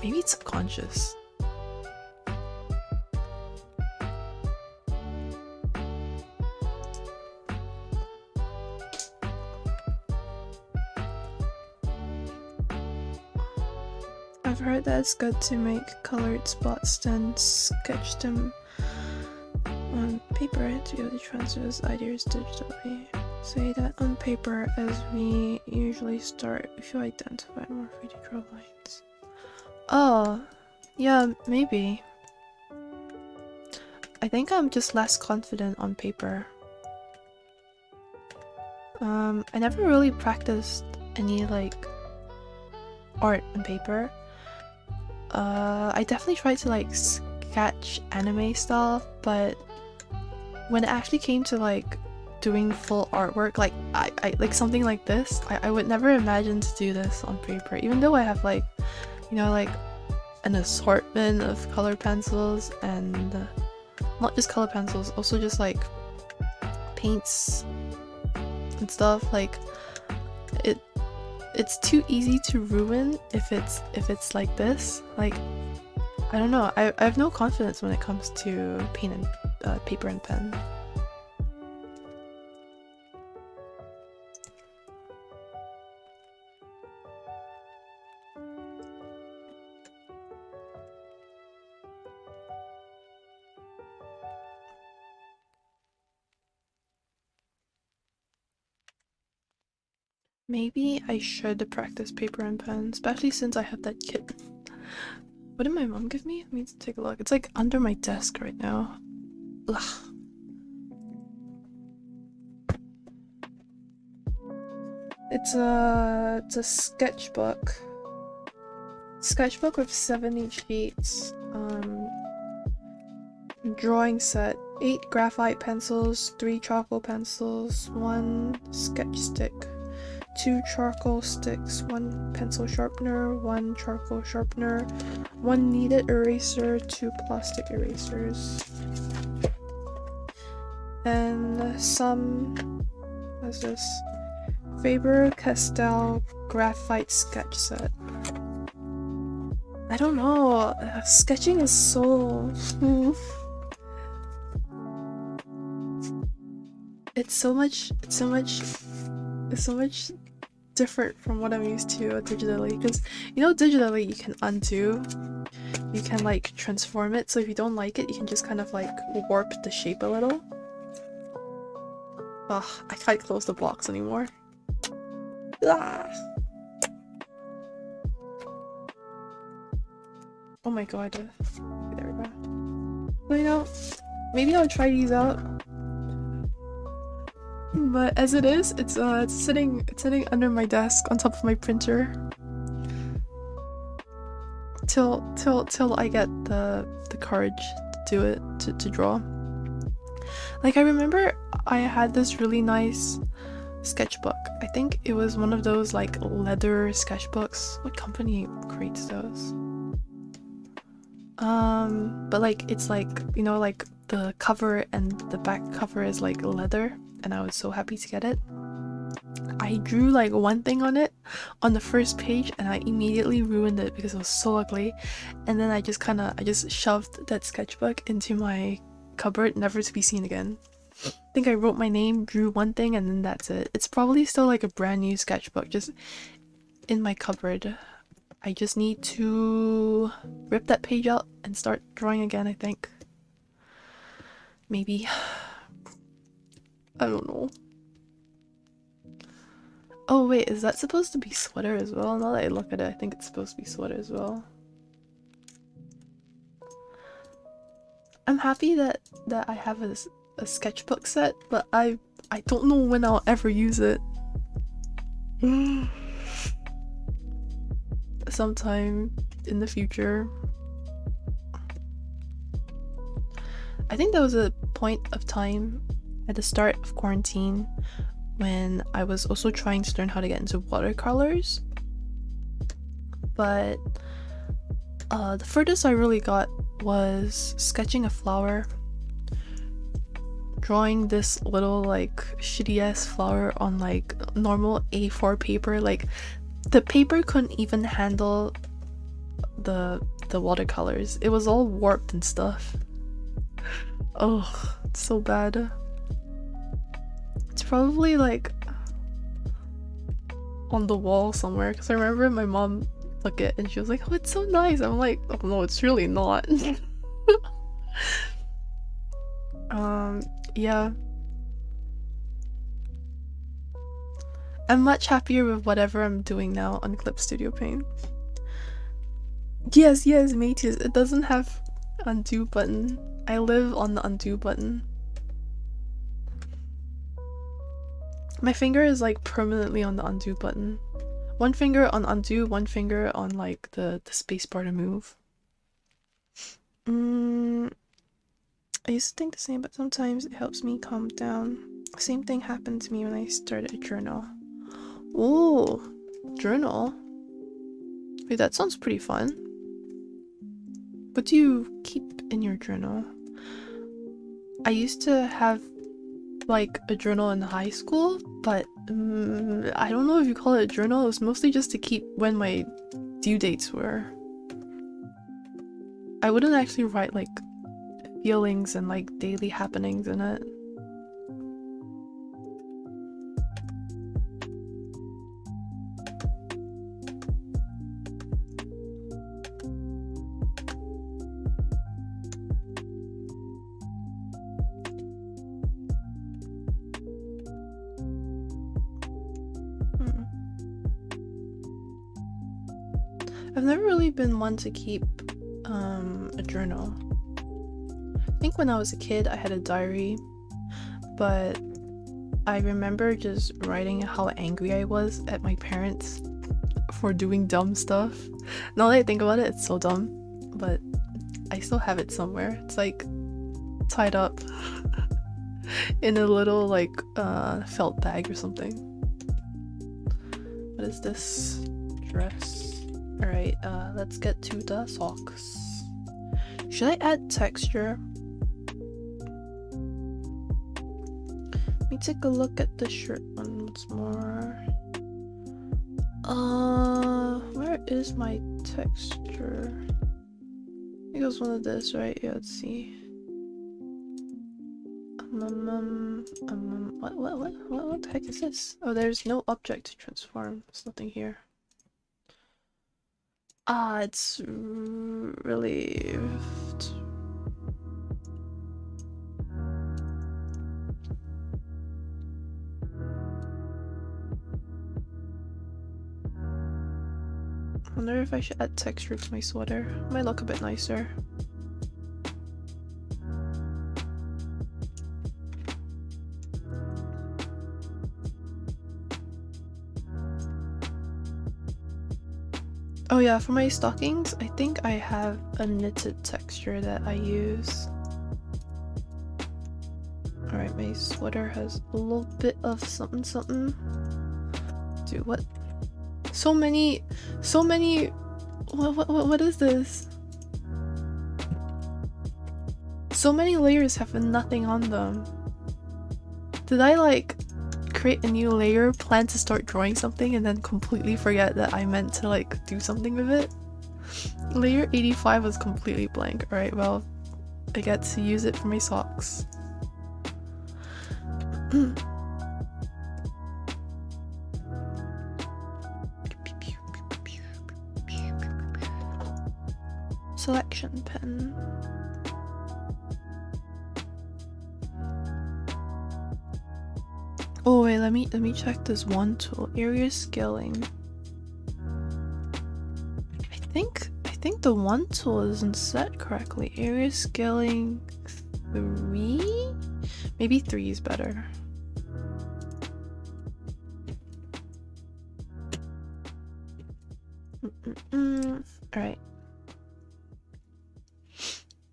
Maybe it's subconscious. I've heard that it's good to make colored spots, then sketch them on paper to be able to transfer those ideas digitally. Say that on paper as we usually start if you identify more free to draw lines. Oh, yeah, maybe. I think I'm just less confident on paper. I never really practiced any like art on paper. I definitely tried to like sketch anime stuff, but when it actually came to like doing full artwork, like I like something like this, I would never imagine to do this on paper, even though I have like, you know, like an assortment of color pencils, and not just color pencils, also just like paints and stuff. Like it's too easy to ruin if it's like this. Like I don't know. I have no confidence when it comes to paper and pen. Maybe I should practice paper and pen, especially since I have that kit. What did my mom give me? Let me take a look. It's like under my desk right now. Ugh. It's a sketchbook. Sketchbook with 70 sheets. Drawing set. 8 graphite pencils, 3 charcoal pencils, 1 sketch stick, 2 charcoal sticks, 1 pencil sharpener, 1 charcoal sharpener, 1 kneaded eraser, 2 plastic erasers, and some, what's this? Faber-Castell graphite sketch set. I don't know, sketching is so... It's so much different from what I'm used to digitally, because you know digitally you can undo, you can like transform it, so if you don't like it you can just kind of like warp the shape a little. Ugh, I can't close the blocks anymore. Ah. Oh my god. There we go. Well, you know, maybe I'll try these out. But as it is, it's sitting under my desk on top of my printer till I get the courage to do it, to draw. Like, I remember I had this really nice sketchbook. I think it was one of those like leather sketchbooks. What company creates those? But like it's like, you know, like the cover and the back cover is like leather, and I was so happy to get it. I drew like one thing on it on the first page and I immediately ruined it because it was so ugly, and then I just shoved that sketchbook into my cupboard, never to be seen again. I think I wrote my name, drew one thing, and then that's it. It's probably still like a brand new sketchbook just in my cupboard. I just need to rip that page out and start drawing again, I think. Maybe. I don't know. Oh wait, is that supposed to be sweater as well? Now that I look at it, I think it's supposed to be sweater as well. I'm happy that I have a sketchbook set, but I don't know when I'll ever use it. Sometime in the future. I think there was a point of time at the start of quarantine when I was also trying to learn how to get into watercolors, but the furthest I really got was sketching a flower, drawing this little like shitty ass flower on like normal A4 paper. Like the paper couldn't even handle the watercolors. It was all warped and stuff. Oh, it's so bad. It's probably like on the wall somewhere, because I remember my mom looked at it and she was like, oh, it's so nice. I'm like, oh no, it's really not. Yeah. I'm much happier with whatever I'm doing now on Clip Studio Paint. Yes, mateys, it doesn't have undo button. I live on the undo button. My finger is like permanently on the undo button. One finger on undo, one finger on like the spacebar to move. I used to think the same, but sometimes it helps me calm down. Same thing happened to me when I started a journal. Oh, journal? Wait, that sounds pretty fun. What do you keep in your journal? I used to have like a journal in high school, but I don't know if you call it a journal. It was mostly just to keep when my due dates were. I wouldn't actually write like feelings and like daily happenings in it. I've never really been one to keep a journal. I think when I was a kid I had a diary, but I remember just writing how angry I was at my parents for doing dumb stuff. Now that I think about it, it's so dumb, but I still have it somewhere. It's like tied up in a little like felt bag or something. What is this? Dress. Alright, let's get to the socks. Should I add texture? Let me take a look at the shirt once more. Where is my texture? I think it was one of this, right? Yeah, let's see. What the heck is this? Oh, there's no object to transform. There's nothing here. It's relieved. I wonder if I should add texture to my sweater. It might look a bit nicer. Oh yeah, for my stockings, I think I have a knitted texture that I use. Alright, my sweater has a little bit of something something. Dude, what? So many, what is this? So many layers have nothing on them. Did I like create a new layer, plan to start drawing something, and then completely forget that I meant to like do something with it? Layer 85 was completely blank. Alright, well, I get to use it for my socks. Selection pen. Oh wait, let me check this one tool. Area scaling. I think the one tool isn't set correctly. Area scaling 3? Maybe 3 is better. Alright.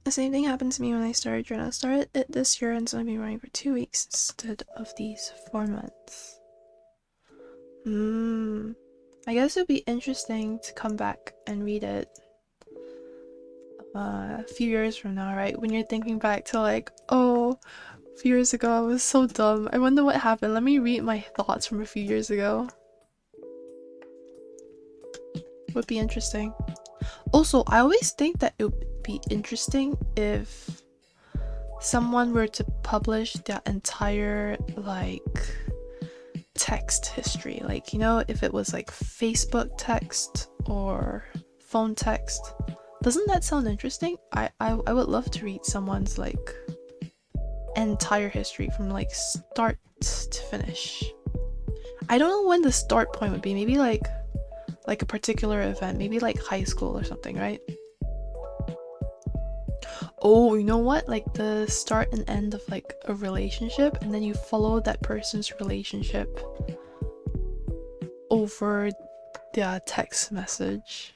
The same thing happened to me when I started journal. I started it this year and it's only been running for 2 weeks instead of these 4 months. I guess it would be interesting to come back and read it a few years from now, right? When you're thinking back to like, oh, a few years ago I was so dumb. I wonder what happened. Let me read my thoughts from a few years ago. Would be interesting. Also, I always think that it would be interesting if someone were to publish their entire like text history, like, you know, if it was like Facebook text or phone text. Doesn't that sound interesting? I would love to read someone's like entire history from like start to finish. I don't know when the start point would be. Maybe like a particular event, maybe like high school or something, right? Oh, you know what? Like the start and end of like a relationship, and then you follow that person's relationship over their text message.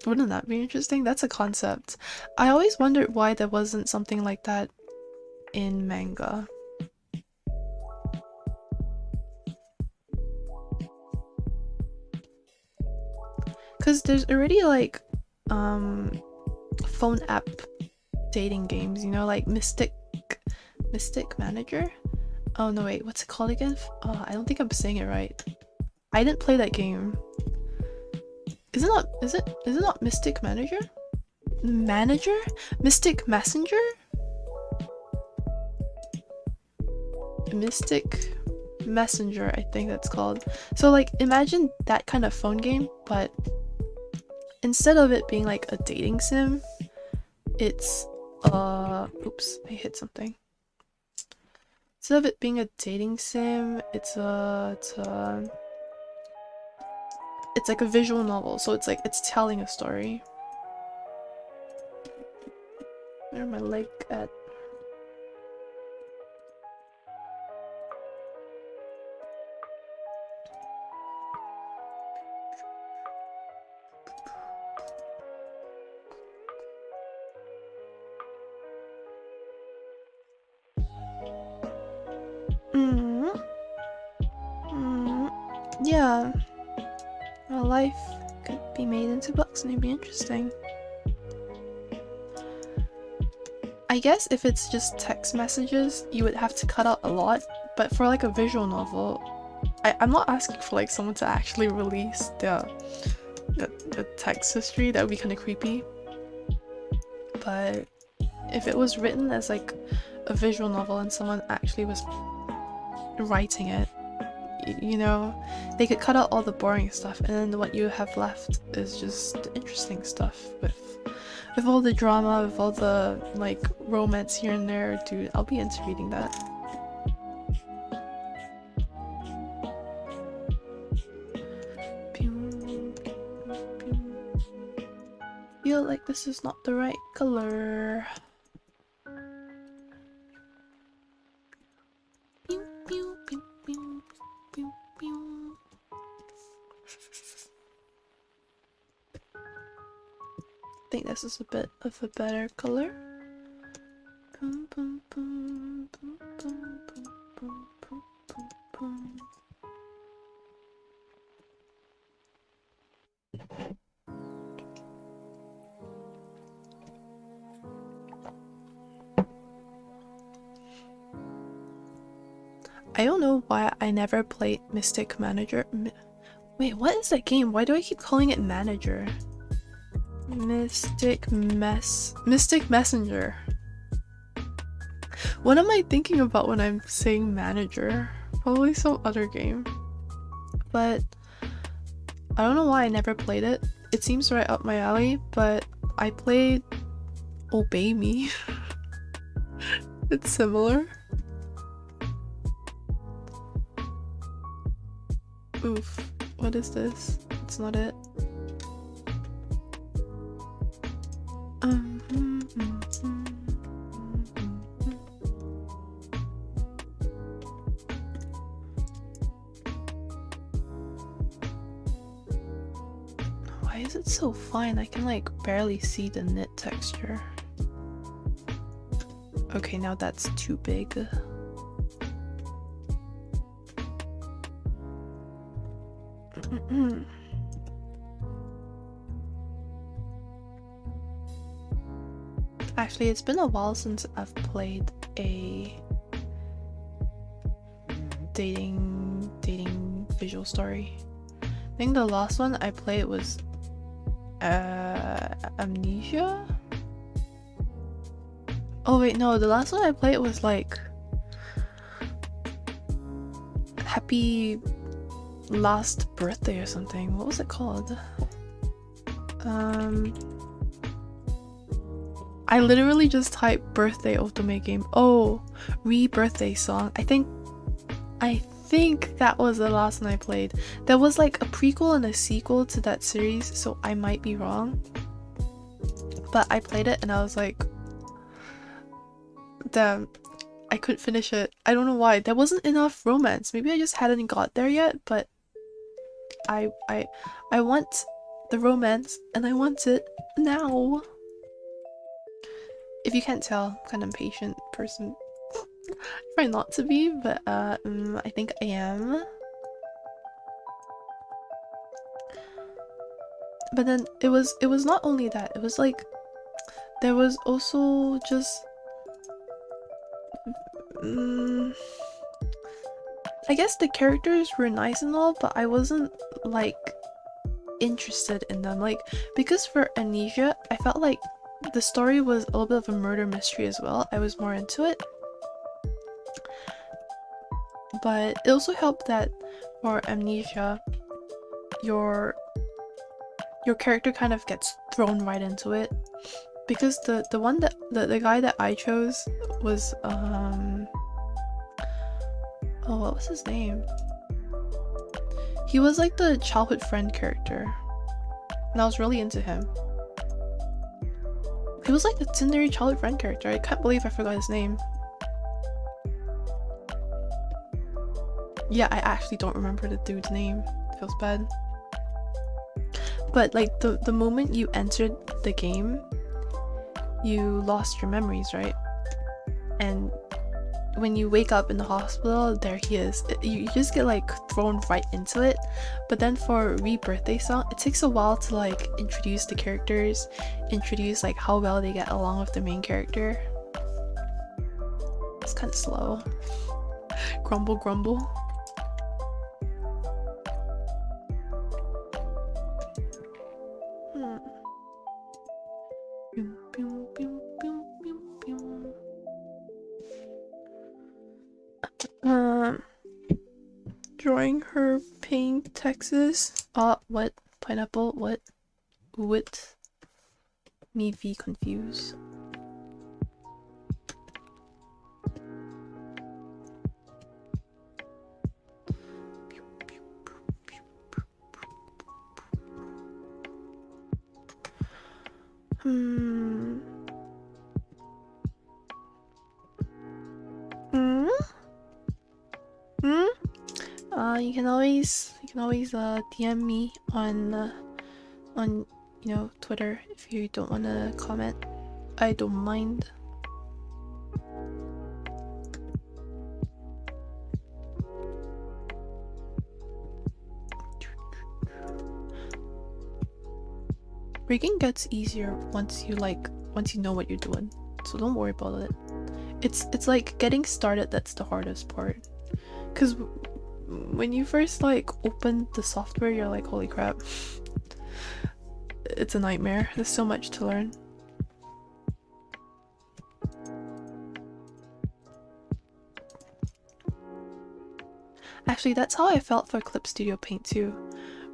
Wouldn't that be interesting? That's a concept. I always wondered why there wasn't something like that in manga. Because there's already like phone app dating games, you know, like Mystic Manager. Oh no, wait, what's it called again? Oh, I don't think I'm saying it right. I didn't play that game. Is it not Mystic Manager? Manager? Mystic Messenger? Mystic Messenger, I think that's called. So like imagine that kind of phone game, but instead of it being like a dating sim, it's oops, I hit something. Instead of it being a dating sim, it's like a visual novel, so it's like it's telling a story. Where my leg at? Yeah. A life could be made into books and it'd be interesting. I guess if it's just text messages, you would have to cut out a lot, but for like a visual novel, I'm not asking for like someone to actually release the text history. That would be kind of creepy. But if it was written as like a visual novel and someone actually was writing it, you know, they could cut out all the boring stuff, and then what you have left is just interesting stuff with all the drama, with all the like romance here and there. Dude, I'll be into reading that. Feel like this is not the right color. I think this is a bit of a better color. I don't know why I never played Mystic Manager. Wait, what is that game? Why do I keep calling it Manager? Mystic Messenger. What am I thinking about when I'm saying manager? Probably some other game. But I don't know why I never played it. It seems right up my alley, but I played Obey Me. It's similar. Oof. What is this? It's not it. Why is it so fine? I can like barely see the knit texture. Okay, now that's too big. Actually, it's been a while since I've played a dating visual story. I think the last one I played was Amnesia? Oh wait, no, the last one I played was like Happy Last Birthday or something. What was it called? I literally just typed birthday otome game. Oh, re-birthday song. I think that was the last one I played. There was like a prequel and a sequel to that series, so I might be wrong. But I played it and I was like, damn, I couldn't finish it. I don't know why. There wasn't enough romance. Maybe I just hadn't got there yet, but I want the romance and I want it now. If you can't tell, I'm kind of an impatient person. Try not to be, but I think I am. But then it was not only that. It was like there was also just I guess the characters were nice and all, but I wasn't like interested in them. Like, because for Amnesia, I felt like the story was a little bit of a murder mystery as well. I was more into it. But it also helped that for Amnesia, your character kind of gets thrown right into it. Because the one that the guy that I chose was oh, what was his name? He was like the childhood friend character, and I was really into him. He was like the tsundere childhood friend character. I can't believe I forgot his name. Yeah, I actually don't remember the dude's name. It feels bad. But like the moment you entered the game, you lost your memories, right? And when you wake up in the hospital, there he is. You just get like thrown right into it. But then for Rebirthday Song, it takes a while to like introduce the characters, introduce like how well they get along with the main character. It's kind of slow. Grumble, grumble. Drawing her paying taxes. What? Pineapple? What? Wit? Me be confused. You can always DM me on you know, Twitter if you don't want to comment. I don't mind. Rigging gets easier once you know what you're doing, so don't worry about it. It's like getting started that's the hardest part, because when you first like open the software, you're like, holy crap, it's a nightmare. There's so much to learn. Actually, that's how I felt for Clip Studio Paint too.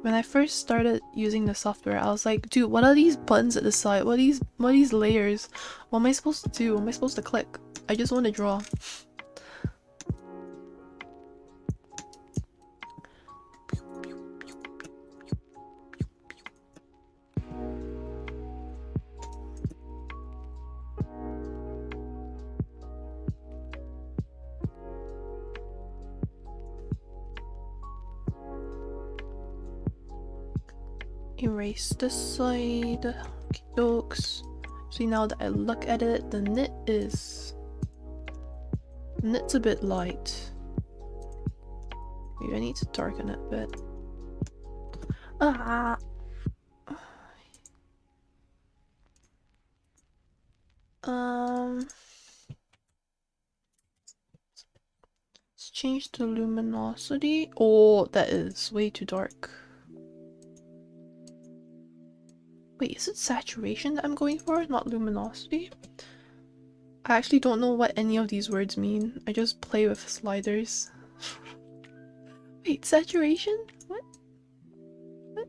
When I first started using the software, I was like, dude, what are these buttons at the side? What are these layers? What am I supposed to do? What am I supposed to click? I just want to draw. Erase this side. Okay, dokes. See, now that I look at it, the knit's a bit light. Maybe I need to darken it a bit. Let's change the luminosity. Oh, that is way too dark. Wait, is it saturation that I'm going for, not luminosity? I actually don't know what any of these words mean. I just play with sliders. Wait, saturation? What? What?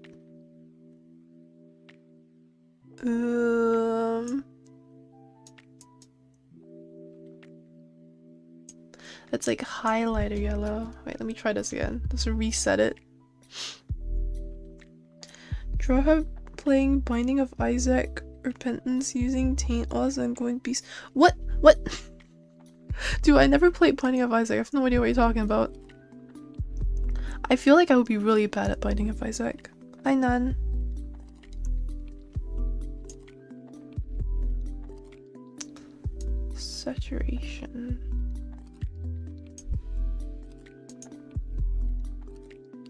It's like highlighter yellow. Wait, let me try this again. Just reset it. Draw her playing Binding of Isaac, Repentance, using Taint Oz, and going Beast. What? What? Dude, I never played Binding of Isaac. I have no idea what you're talking about. I feel like I would be really bad at Binding of Isaac. Hi, Nan. Saturation.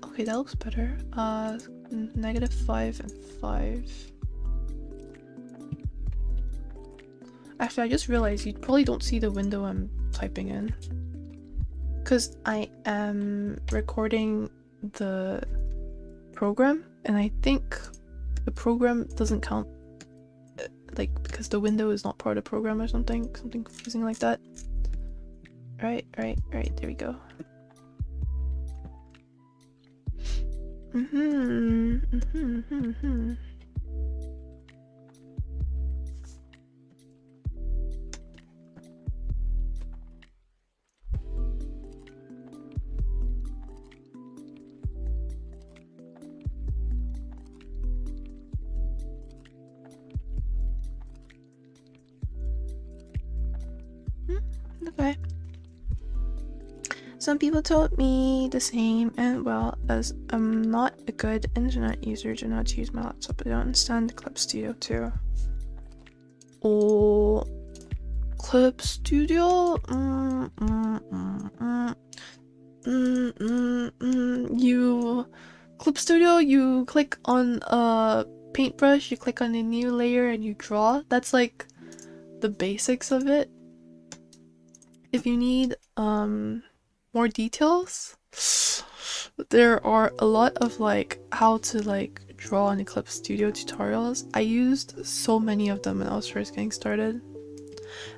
Okay, that looks better. -5 and 5. Actually, I just realized you probably don't see the window I'm typing in, because I am recording the program, and I think the program doesn't count like because the window is not part of the program or something confusing like that. Right, there we go. Okay. Some people told me the same, and well, as I'm not a good internet user, do not use my laptop. I don't understand Clip Studio too. Oh, Clip Studio? Clip Studio, you click on a paintbrush, you click on a new layer and you draw. That's like the basics of it. If you need more details, there are a lot of like how to like draw in Clip Studio tutorials. I used so many of them when I was first getting started.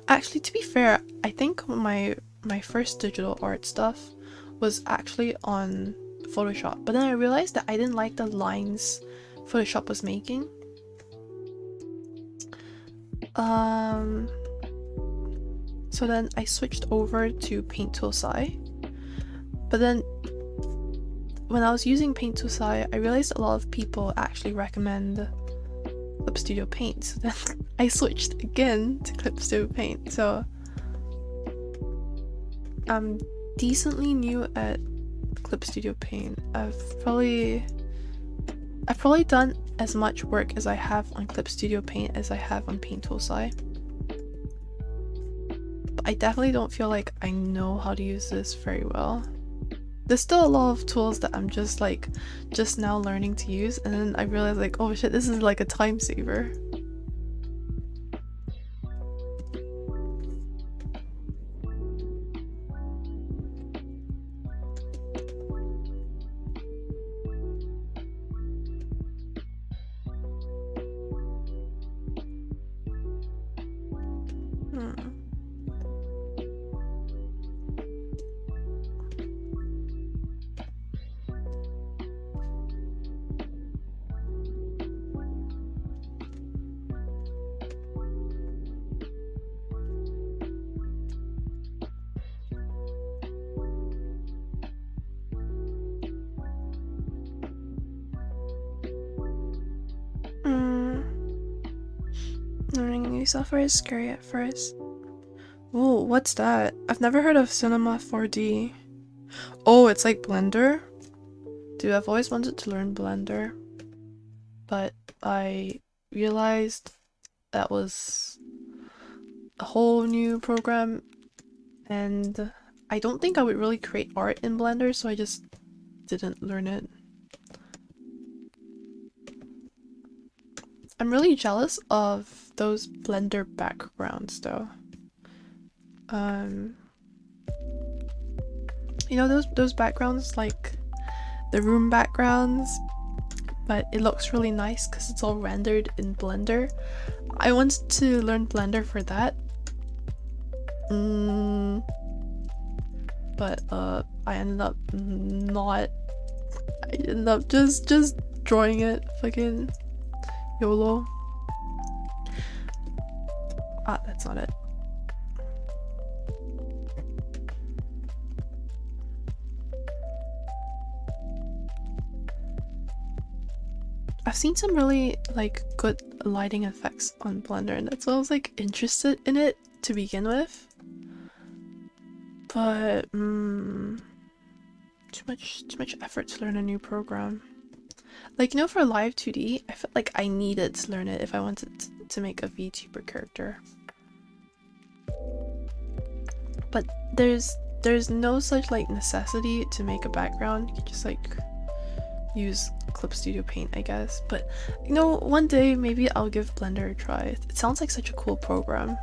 Actually, to be fair, I think my first digital art stuff was actually on Photoshop, but then I realized that I didn't like the lines Photoshop was making. So then I switched over to Paint Tool SAI, but then when I was using Paint Tool SAI, I realized a lot of people actually recommend Clip Studio Paint, so then I switched again to Clip Studio Paint. So I'm decently new at Clip Studio Paint. I've probably done as much work as I have on Clip Studio Paint as I have on Paint Tool SAI. But I definitely don't feel like I know how to use this very well. There's still a lot of tools that I'm just now learning to use, and then I realized like, oh shit, this is like a time saver. Learning new software is scary at first. Oh, what's that? I've never heard of Cinema 4D. Oh, it's like Blender? Dude, I've always wanted to learn Blender, but I realized that was a whole new program, and I don't think I would really create art in Blender, so I just didn't learn it. I'm really jealous of those Blender backgrounds though. You know those backgrounds, like the room backgrounds, but it looks really nice because it's all rendered in Blender. I wanted to learn Blender for that. But I ended up not. I ended up just drawing it, fucking YOLO. Ah, that's not it. I've seen some really like good lighting effects on Blender, and that's why I was like interested in it to begin with. But too much effort to learn a new program. Like, you know, for Live 2D, I felt like I needed to learn it if I wanted to make a VTuber character. But there's no such like necessity to make a background. You can just like use Clip Studio Paint, I guess. But you know, one day maybe I'll give Blender a try. It sounds like such a cool program.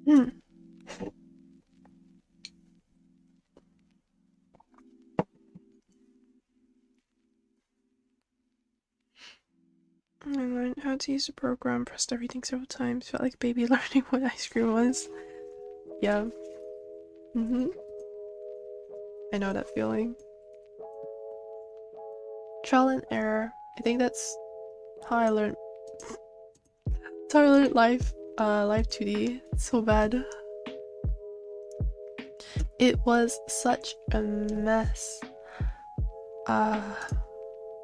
Hmm. I learned how to use the program, pressed everything several times, felt like a baby learning what ice cream was. Yeah. I know that feeling. Trial and error. I think that's how I learned. That's how I learned live 2D. It's so bad. It was such a mess.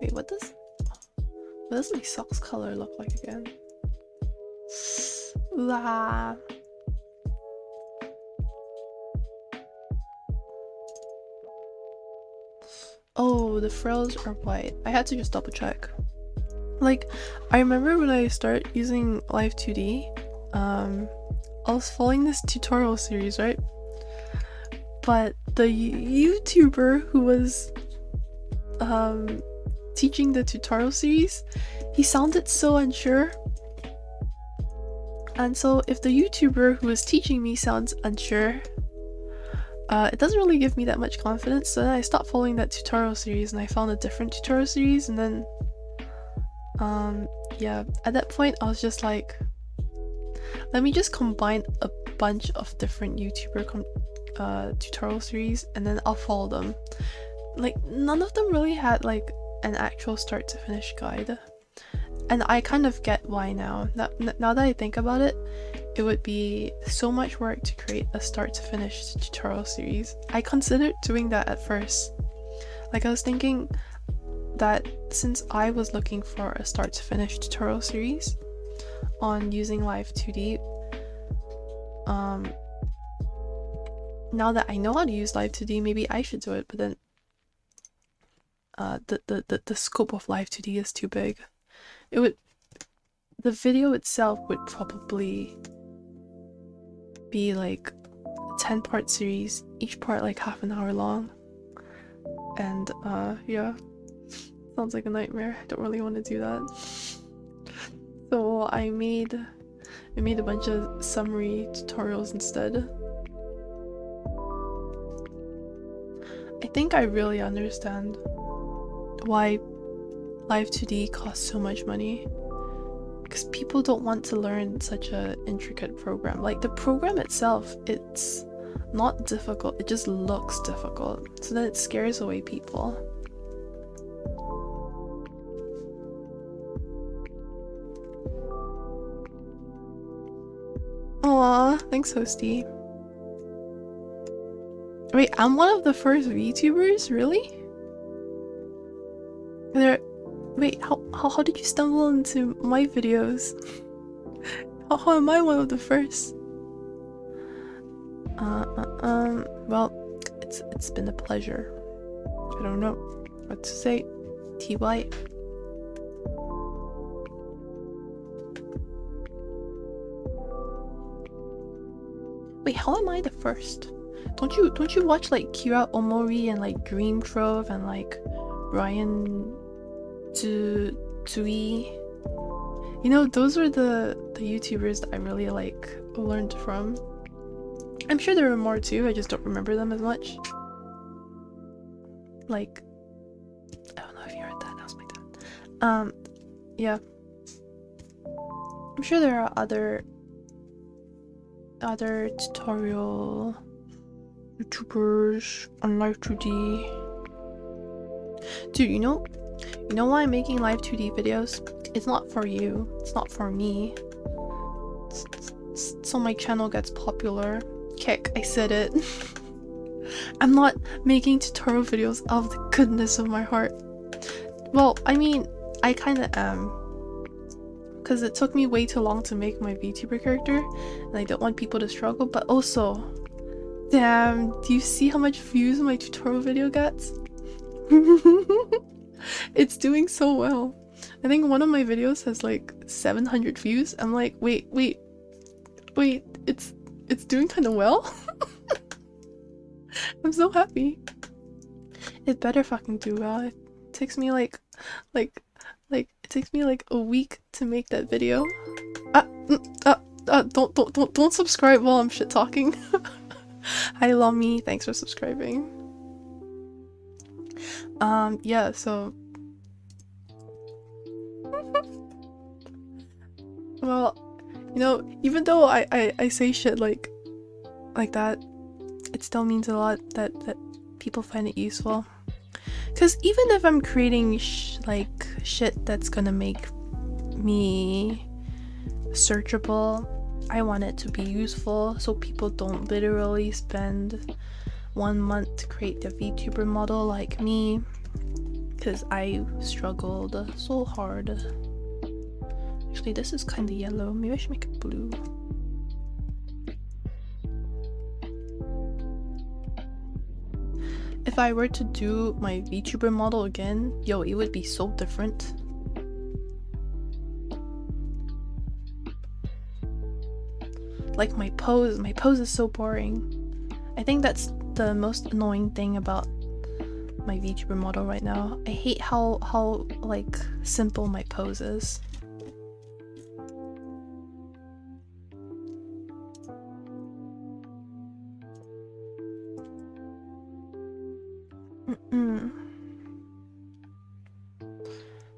Wait, what does my socks color look like again? Ah. Oh, the frills are white. I had to just double check. Like, I remember when I started using Live 2D, I was following this tutorial series, right? But the YouTuber who was teaching the tutorial series, he sounded so unsure. And so if the YouTuber who was teaching me sounds unsure, it doesn't really give me that much confidence. So then I stopped following that tutorial series and I found a different tutorial series, and then yeah, at that point I was just like, let me just combine a bunch of different YouTuber tutorial series and then I'll follow them. Like, none of them really had like an actual start to finish guide, and I kind of get why now. Now that I think about it, it would be so much work to create a start to finish tutorial series. I considered doing that at first. Like, I was thinking that since I was looking for a start to finish tutorial series on using Live 2D, now that I know how to use Live 2D, maybe I should do it, but then the scope of Live 2D is too big. The video itself would probably be like a 10-part series, each part like half an hour long, and yeah, sounds like a nightmare. I don't really want to do that. So I made a bunch of summary tutorials instead. I think I really understand why Live 2D costs so much money, because people don't want to learn such an intricate program. Like, the program itself, it's not difficult, it just looks difficult, so then it scares away people. Aw, thanks, Hosty. Wait, I'm one of the first VTubers? Really? Wait, how did you stumble into my videos? How am I one of the first? Well, it's been a pleasure. I don't know what to say. TY. Wait, how am I the first? Don't you watch like Kira Omori and like Dream Trove and like Ryan Tui? You know, those were the YouTubers that I really like learned from. I'm sure there were more too, I just don't remember them as much. Like, I don't know if you heard that was my dad. Yeah. I'm sure there are other tutorial YouTubers on Live 2D. Dude, you know why I'm making Live 2D videos? It's not for you. It's not for me. So my channel gets popular. Kick, I said it. I'm not making tutorial videos out of the goodness of my heart. Well, I mean, I kinda am. Because it took me way too long to make my VTuber character, and I don't want people to struggle, but also, damn, do you see how much views my tutorial video gets? It's doing so well. I think one of my videos has like 700 views. I'm like, wait, it's doing kind of well. I'm so happy. It better fucking do well. It takes me like it takes me like a week to make that video. don't subscribe while I'm shit talking. Hi Lomi, thanks for subscribing. Yeah, so well, you know, even though I say shit like that, it still means a lot that people find it useful. Cause even if I'm creating like shit that's gonna make me searchable, I want it to be useful so people don't literally spend 1 month to create the VTuber model like me, because I struggled so hard. Actually, this is kind of yellow. Maybe I should make it blue. If I were to do my VTuber model again, yo, it would be so different. Like my pose is so boring. I think that's the most annoying thing about my VTuber model right now. I hate how like simple my pose is.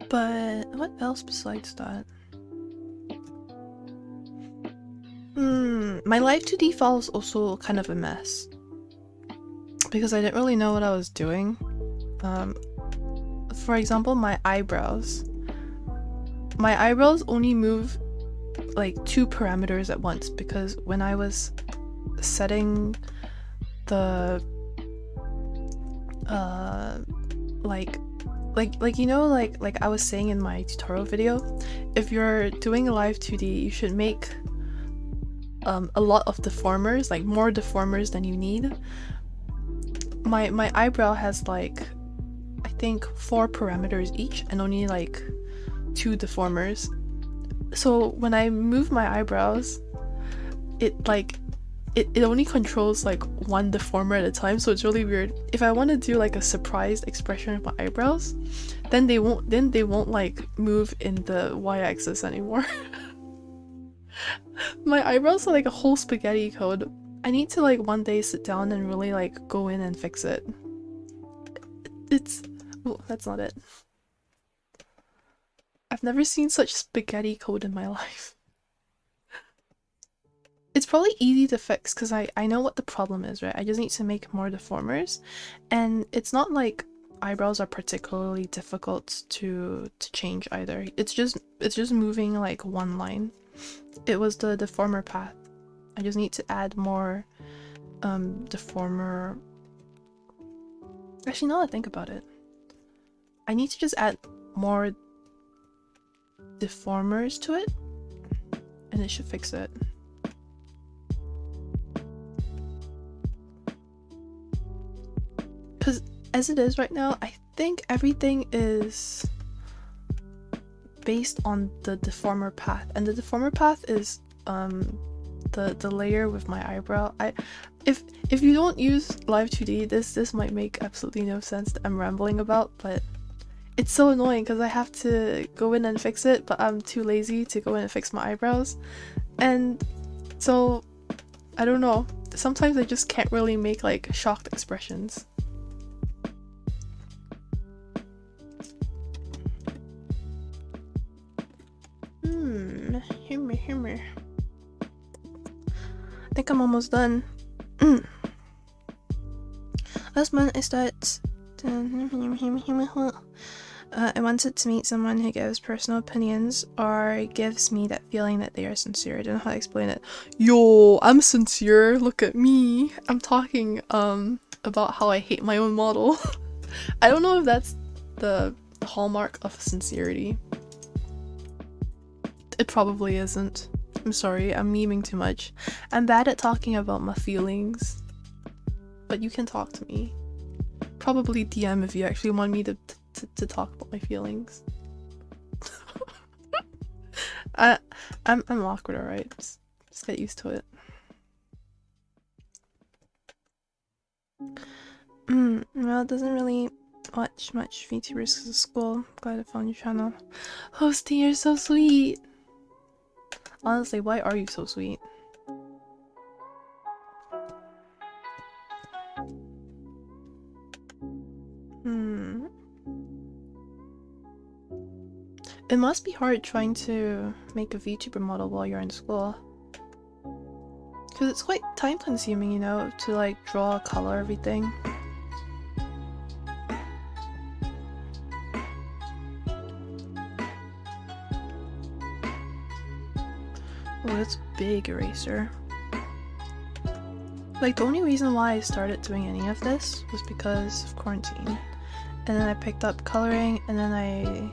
But what else besides that? My Live 2D file is also kind of a mess because I didn't really know what I was doing. For example, my eyebrows only move like 2 parameters at once, because when I was setting the like you know, like I was saying in my tutorial video, if you're doing a live 2D, you should make a lot of deformers, like more deformers than you need. My eyebrow has like, I think 4 parameters each and only like 2 deformers. So when I move my eyebrows, it only controls like 1 deformer at a time, so it's really weird. If I want to do like a surprised expression of my eyebrows, then they won't like move in the y-axis anymore. My eyebrows are like a whole spaghetti code. I need to like one day sit down and really like go in and fix it. Oh, that's not it. I've never seen such spaghetti code in my life. It's probably easy to fix because I know what the problem is, right? I just need to make more deformers, and it's not like eyebrows are particularly difficult to change either. It's just moving like 1 line. It was the deformer path. I just need to add more deformer. Actually, now that I think about it, I need to just add more deformers to it and it should fix it. Because as it is right now, I think everything is based on the deformer path, and the deformer path is the layer with my eyebrow. If you don't use Live 2D, this might make absolutely no sense that I'm rambling about, but it's so annoying because I have to go in and fix it, but I'm too lazy to go in and fix my eyebrows, and so I don't know, sometimes I just can't really make like shocked expressions. Humor. I think I'm almost done. Last month I started. I wanted to meet someone who gives personal opinions or gives me that feeling that they are sincere. I don't know how to explain it. Yo, I'm sincere. Look at me. I'm talking about how I hate my own model. I don't know if that's the hallmark of sincerity. It probably isn't. I'm sorry, I'm memeing too much. I'm bad at talking about my feelings. But you can talk to me. Probably DM if you actually want me to talk about my feelings. I'm awkward, alright? Just get used to it. Well, it doesn't really watch much VTubers because of school. Glad I found your channel. Hosty, you're so sweet! Honestly, why are you so sweet? It must be hard trying to make a VTuber model while you're in school. Because it's quite time consuming, you know, to like draw, color everything. Oh, that's a big eraser. Like, the only reason why I started doing any of this was because of quarantine. And then I picked up coloring, and then I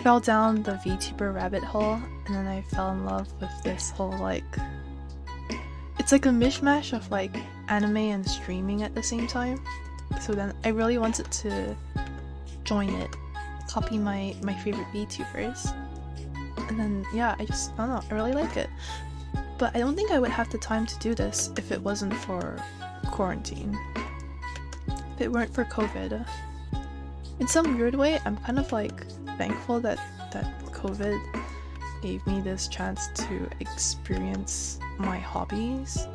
fell down the VTuber rabbit hole, and then I fell in love with this whole, like... It's like a mishmash of, like, anime and streaming at the same time. So then I really wanted to join it, copy my favorite VTubers. And then, yeah, I don't know, I really like it. But I don't think I would have the time to do this if it wasn't for quarantine. If it weren't for COVID. In some weird way, I'm kind of like thankful that COVID gave me this chance to experience my hobbies.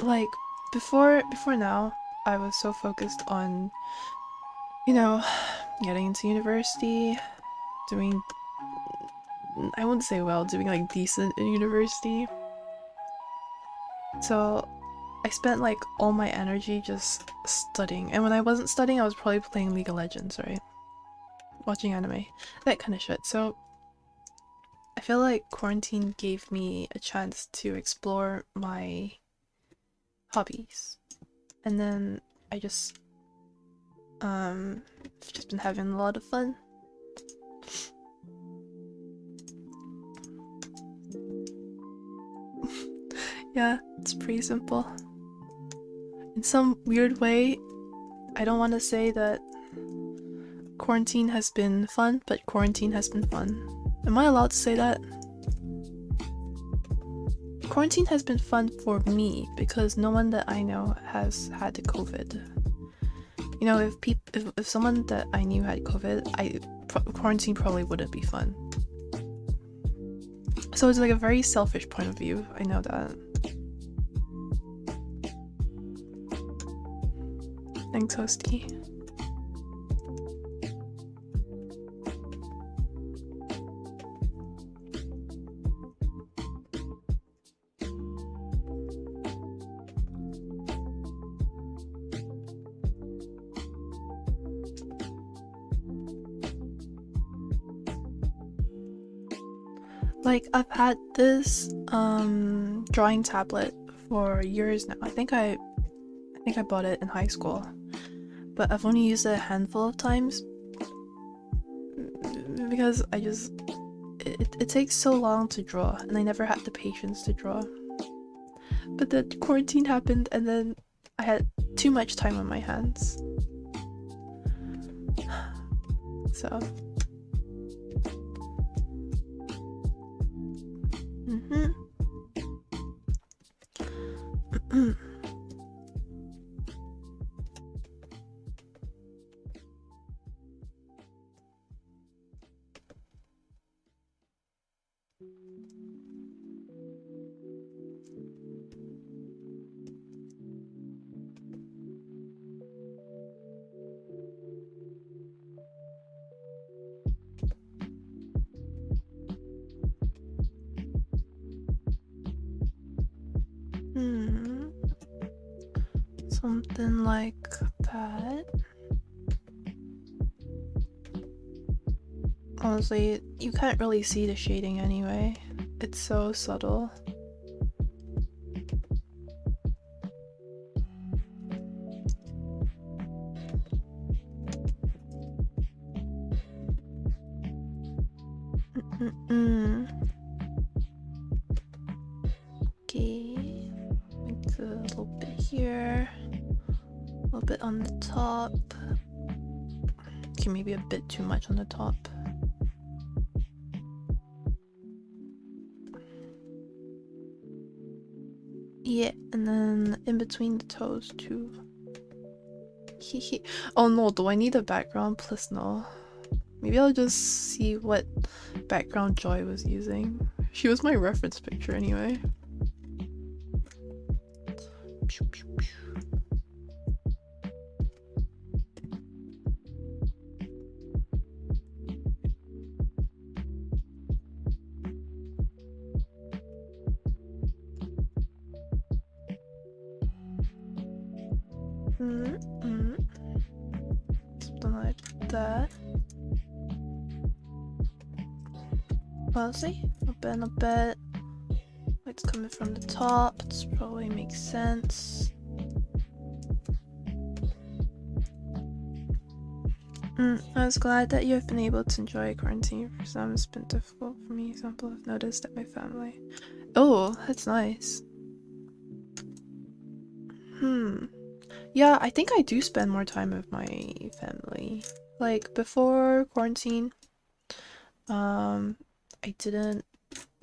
Like, before now, I was so focused on, you know, getting into university, doing, I wouldn't say well, doing like decent in university. So I spent like all my energy just studying, and when I wasn't studying I was probably playing League of Legends, right? Watching anime, that kind of shit. So I feel like quarantine gave me a chance to explore my hobbies, and then I just been having a lot of fun. Yeah, it's pretty simple. In some weird way, I don't want to say that quarantine has been fun, but quarantine has been fun. Am I allowed to say that? Quarantine has been fun for me because no one that I know has had COVID. You know, if someone that I knew had COVID, quarantine probably wouldn't be fun. So it's like a very selfish point of view, I know that. Thanks, Hosty. Like, I've had this drawing tablet for years now. I think I bought it in high school, but I've only used it a handful of times because it takes so long to draw, and I never had the patience to draw. But then quarantine happened, and then I had too much time on my hands. So something like that. Honestly, you can't really see the shading anyway. It's so subtle. Okay, like a little bit here, a little bit on the top. Okay, maybe a bit too much on the top. Yeah, and then in between the toes too. Oh no, do I need a background? Please no. Maybe I'll just see what background Joy was using. She was my reference picture anyway. Pew, pew, pew. Something like that. Well, see, open a bit. It's coming from the top. This probably makes sense. I was glad that you have been able to enjoy quarantine. For some, it's been difficult for me. Example, I've noticed that my family. Oh, that's nice. Yeah, I think I do spend more time with my family. Like before quarantine, I didn't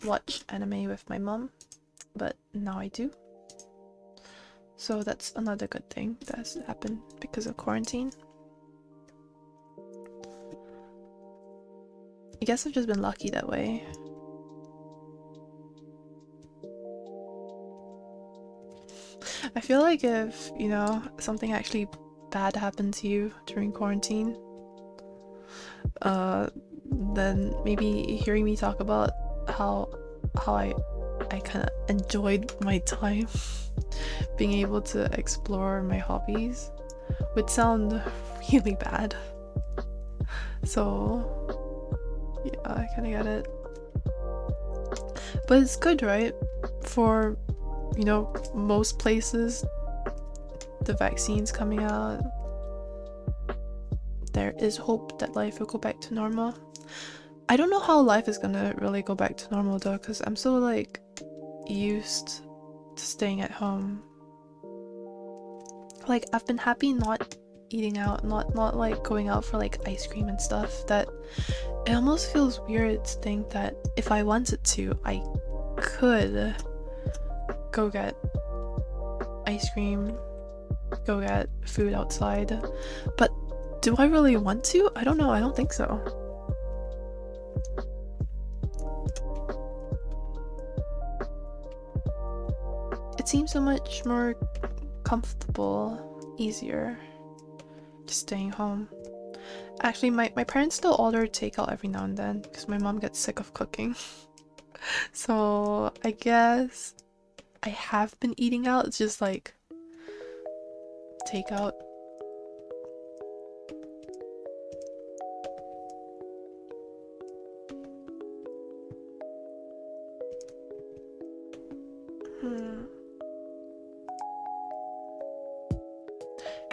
watch anime with my mom, but now I do. So that's another good thing that has happened because of quarantine. I guess I've just been lucky that way. I feel like if, you know, something actually bad happened to you during quarantine, then maybe hearing me talk about how I kind of enjoyed my time being able to explore my hobbies would sound really bad. So yeah, I kind of get it. But it's good, right? For, you know, most places, the vaccine's coming out. There is hope that life will go back to normal. I don't know how life is gonna really go back to normal though, because I'm so like used to staying at home. Like I've been happy not eating out, not like going out for like ice cream and stuff, that it almost feels weird to think that if I wanted to, I could go get ice cream, go get food outside. But do I really want to? I don't know, I don't think so. It seems so much more comfortable, easier, just staying home. Actually, my parents still order takeout every now and then because my mom gets sick of cooking. So I guess I have been eating out. It's just like takeout.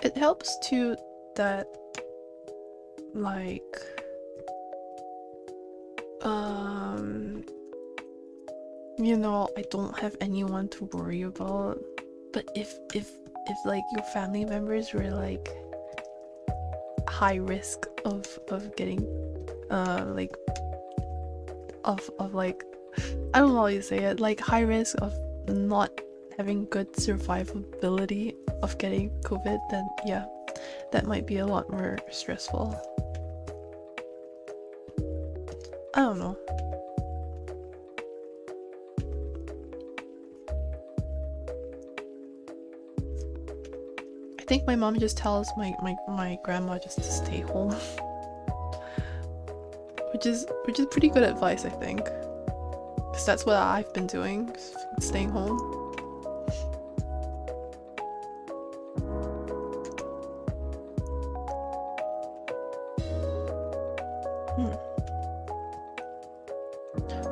It helps too that like you know, I don't have anyone to worry about. But if like your family members were like high risk of getting like of like, I don't know how you say it, like high risk of not having good survivability of getting COVID, then yeah, that might be a lot more stressful. I don't know. I think my mom just tells my grandma just to stay home. which is pretty good advice, I think. Because that's what I've been doing, staying home.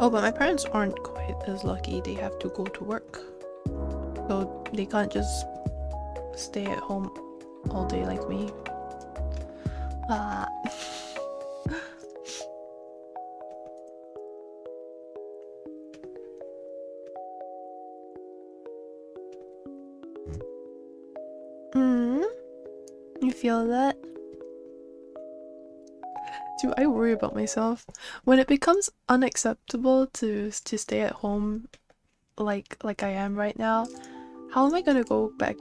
Oh, but my parents aren't quite as lucky. They have to go to work. So they can't just stay at home all day like me. You feel that? Do I worry about myself? When it becomes unacceptable to stay at home like I am right now, how am I gonna go back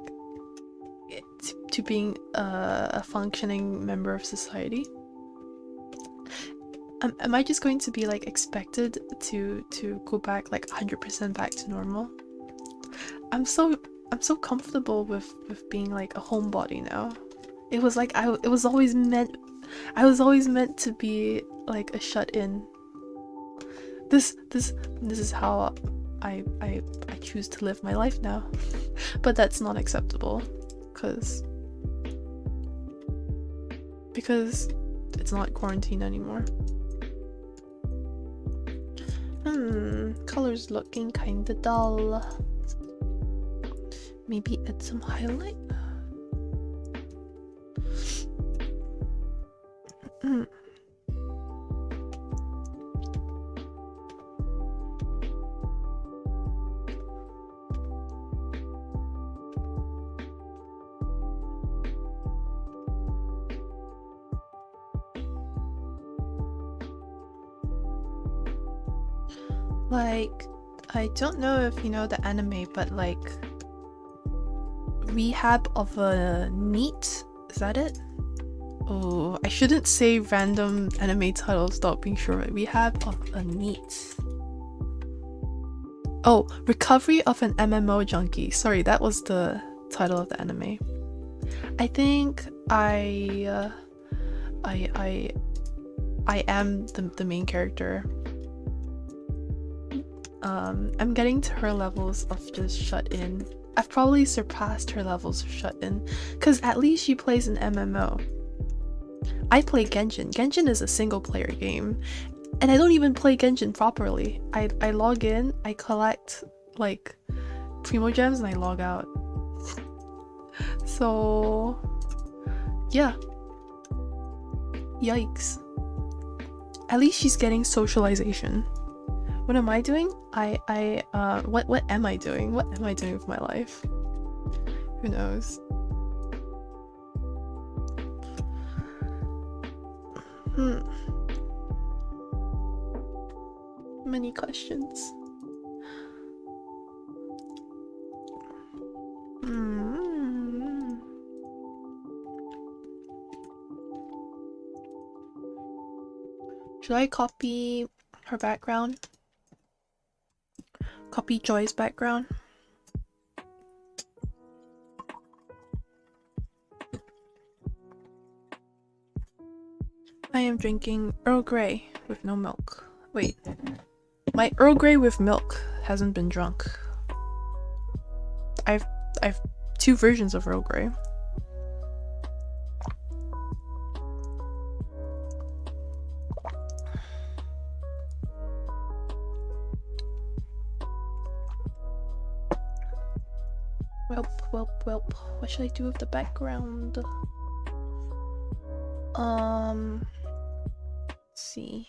to being a functioning member of society? Am I just going to be like expected to go back like 100% back to normal? I'm so comfortable with being like a homebody now. It was like I was always meant to be like a shut-in. This is how I choose to live my life now. But that's not acceptable because it's not quarantine anymore. Color's looking kinda dull. Maybe add some highlight. Like, I don't know if you know the anime, but like Rehab of a Neat? Is that it? Oh, I shouldn't say random anime titles without being sure. Rehab of a Neat. Oh, Recovery of an MMO Junkie. Sorry, that was the title of the anime. I think I am the main character. I'm getting to her levels of just shut in. I've probably surpassed her levels of shut in, because at least she plays an MMO. I play Genshin. Genshin is a single player game, and I don't even play Genshin properly. I log in, I collect like Primo Gems, and I log out. So yeah. Yikes. At least she's getting socialization. What am I doing? What am I doing? What am I doing with my life? Who knows? Many questions. Should I copy her background? Copy Joy's background? I am drinking Earl Grey with no milk. Wait, my Earl Grey with milk hasn't been drunk. I've two versions of Earl Grey. Welp. What should I do with the background? Let's see.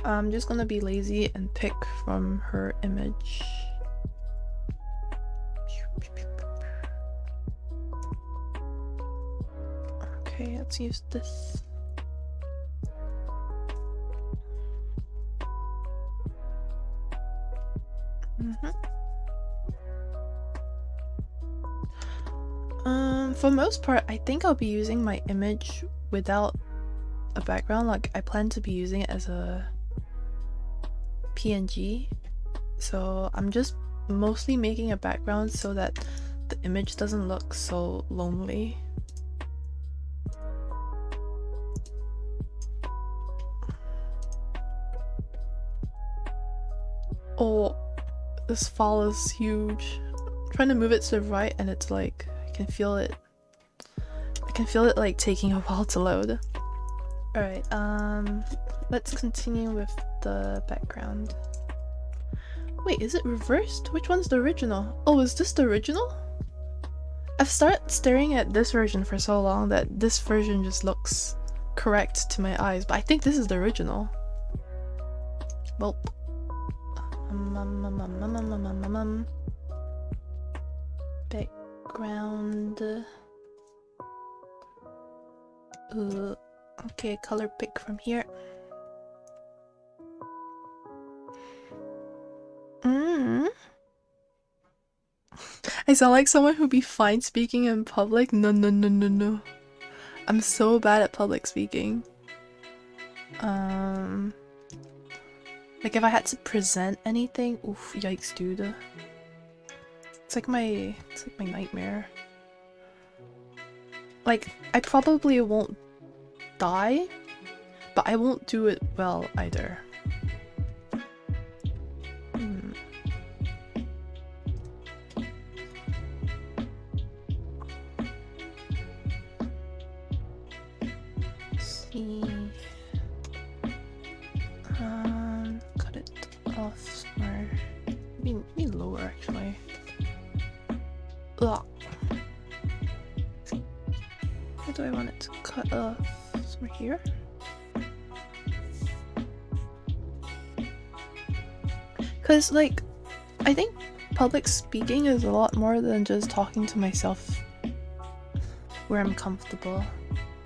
I'm just gonna be lazy and pick from her image. Okay, let's use this. For most part, I think I'll be using my image without a background. Like, I plan to be using it as a PNG. So I'm just mostly making a background so that the image doesn't look so lonely. Oh, this fall is huge. I'm trying to move it to the right and it's like, I can feel it like taking a while to load. Alright, let's continue with the background. Wait, is it reversed? Which one's the original? Oh, is this the original? I've started staring at this version for so long that this version just looks correct to my eyes, but I think this is the original. Well, background. Okay, color pick from here. I sound like someone who'd be fine speaking in public. No. I'm so bad at public speaking. Like if I had to present anything, oof, yikes, dude. It's like my nightmare. Like, I probably won't die, but I won't do it well either. Let's see. Cut it off somewhere. Maybe lower actually. Ugh. Where do I want it to cut off? Somewhere here? Cause like, I think public speaking is a lot more than just talking to myself where I'm comfortable.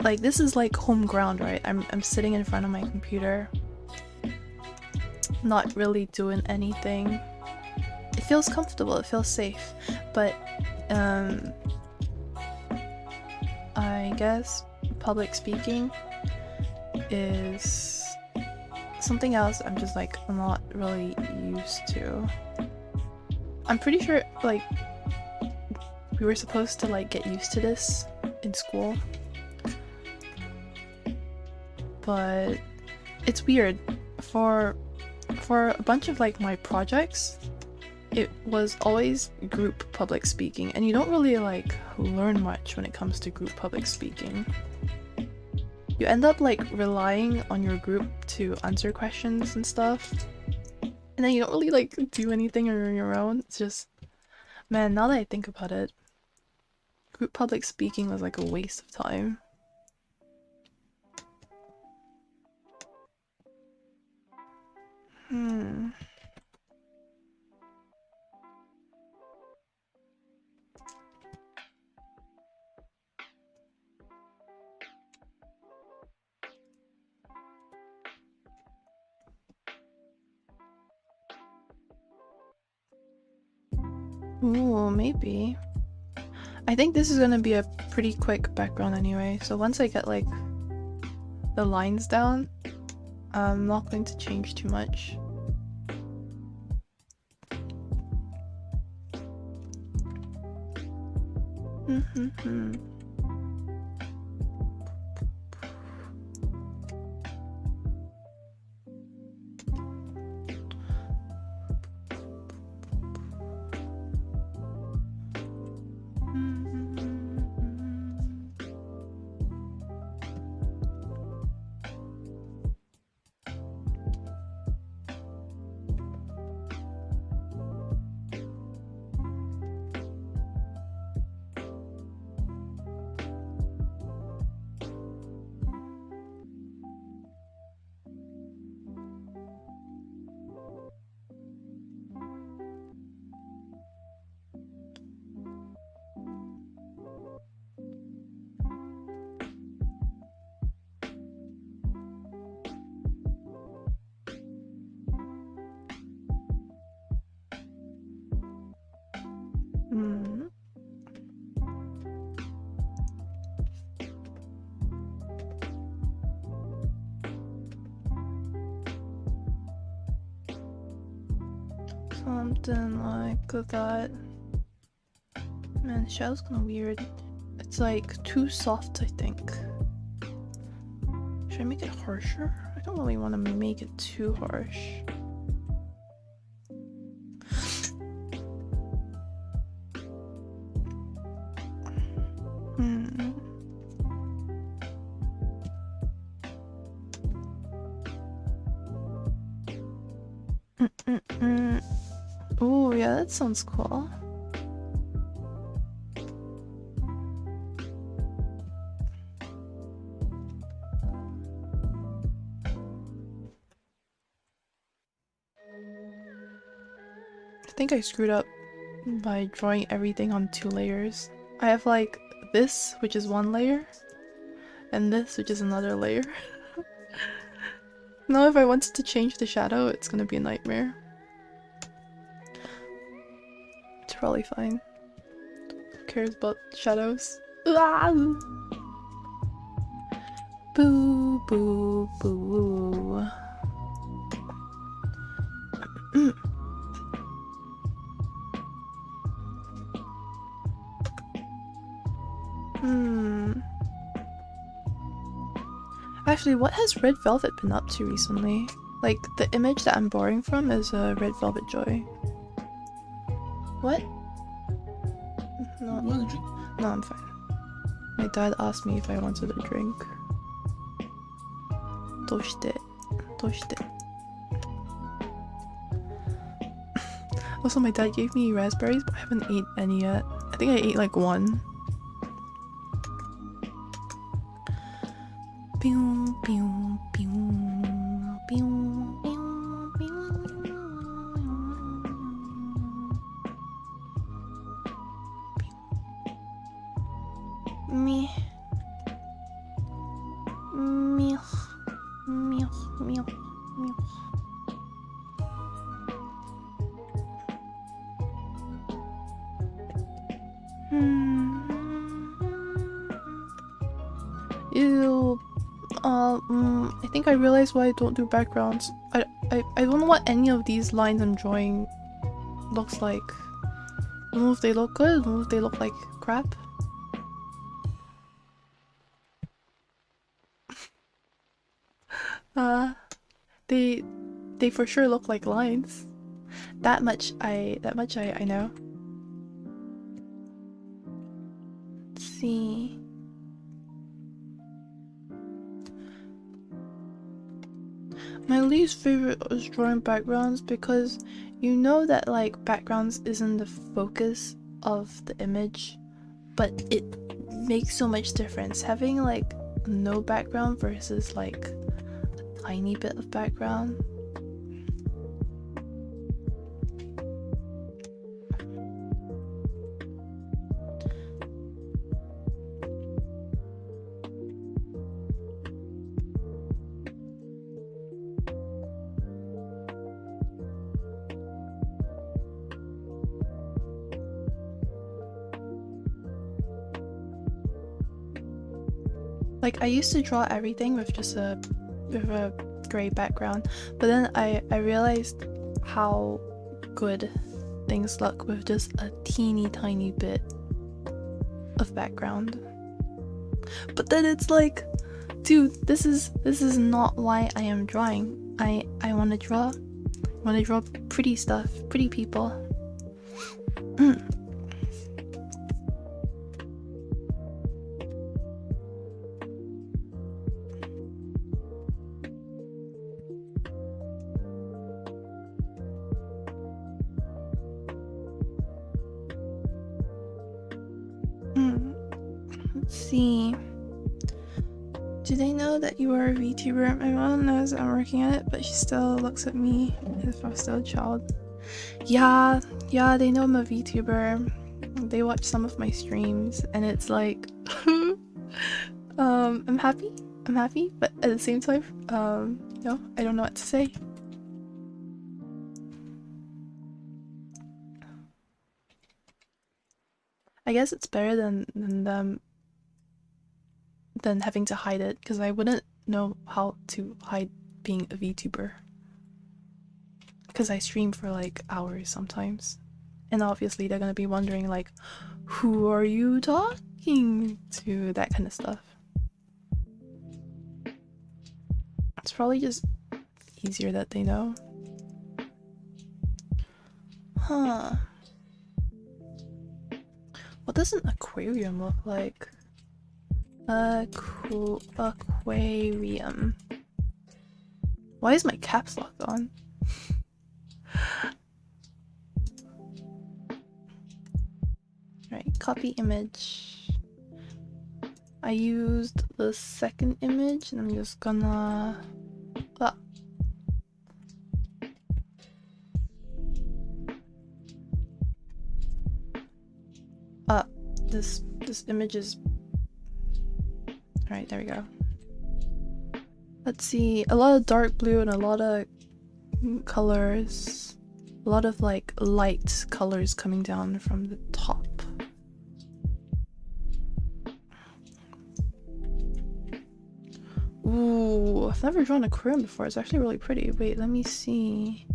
Like this is like home ground, right? I'm sitting in front of my computer, not really doing anything. It feels comfortable, it feels safe, but I guess public speaking is something else I'm just like not really used to. I'm pretty sure like we were supposed to like get used to this in school, but it's weird. For a bunch of like my projects, it was always group public speaking, and you don't really like learn much when it comes to group public speaking. You end up like relying on your group to answer questions and stuff, and then you don't really like do anything on your own. It's just, man, now that I think about it, group public speaking was like a waste of time. Ooh, maybe. I think this is gonna be a pretty quick background anyway, so once I get like the lines down, I'm not going to change too much. Something like that. Man, the shadow's kind of weird. It's like too soft, I think. Should I make it harsher? I don't really want to make it too harsh. Oh yeah, that sounds cool. I think I screwed up by drawing everything on 2 layers. I have like this, which is 1 layer, and this, which is another layer. Now if I wanted to change the shadow, it's gonna be a nightmare. It's probably fine. Who cares about shadows? But Boo, boo, boo. Actually, what has Red Velvet been up to recently? Like, the image that I'm borrowing from is a Red Velvet Joy. What? No, You want a drink? no, I'm fine. My dad asked me if I wanted a drink. Doshite. Also, my dad gave me raspberries, but I haven't ate any yet. I think I ate like one. Pew, pew, pew, pew, pew, pew. Me. Milk. Milk, milk, milk. Ew. I think I realized why I don't do backgrounds. I don't know what any of these lines I'm drawing looks like. I don't know if they look good, I don't know if they look like crap. They for sure look like lines. That much I know. Let's see. My least favorite is drawing backgrounds because you know that like backgrounds isn't the focus of the image, but it makes so much difference. Having like no background versus like a tiny bit of background. Like I used to draw everything with just a gray background, but then I realized how good things look with just a teeny tiny bit of background. But then it's like, dude, this is not why I am drawing. I want to draw pretty stuff, pretty people. Let's see. Do they know that you are a VTuber? My mom knows I'm working on it, but she still looks at me as if I'm still a child. Yeah, they know I'm a VTuber. They watch some of my streams, and it's like, I'm happy, but at the same time, no, I don't know what to say. I guess it's better than having to hide it, because I wouldn't know how to hide being a VTuber. Because I stream for like hours sometimes. And obviously they're gonna be wondering like, who are you talking to? That kind of stuff. It's probably just easier that they know. Huh. What does an aquarium look like? Aquarium. Why is my caps lock on? Right, copy image. I used the second image and I'm just gonna... this image is... Alright, there we go. Let's see, a lot of dark blue and a lot of colors. A lot of like light colors coming down from the top. Ooh, I've never drawn a aquarium before. It's actually really pretty. Wait, let me see.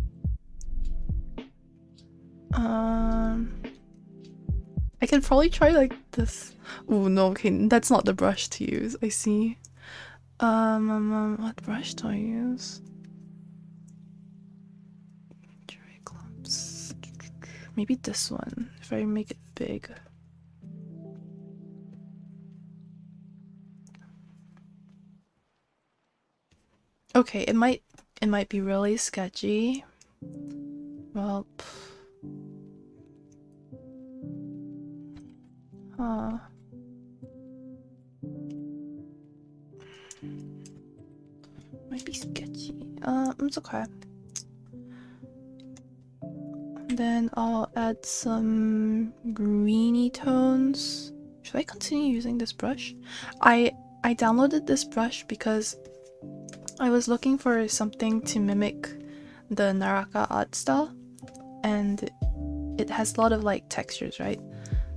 I could probably try like this. Oh no, okay, that's not the brush to use. I see. What brush do I use? Cherry clumps. Maybe this one, if I make it big. Okay, it might be really sketchy. Well, might be sketchy. It's okay. Then I'll add some greeny tones. Should I continue using this brush? I downloaded this brush because I was looking for something to mimic the Naraka art style, and it has a lot of like textures, right?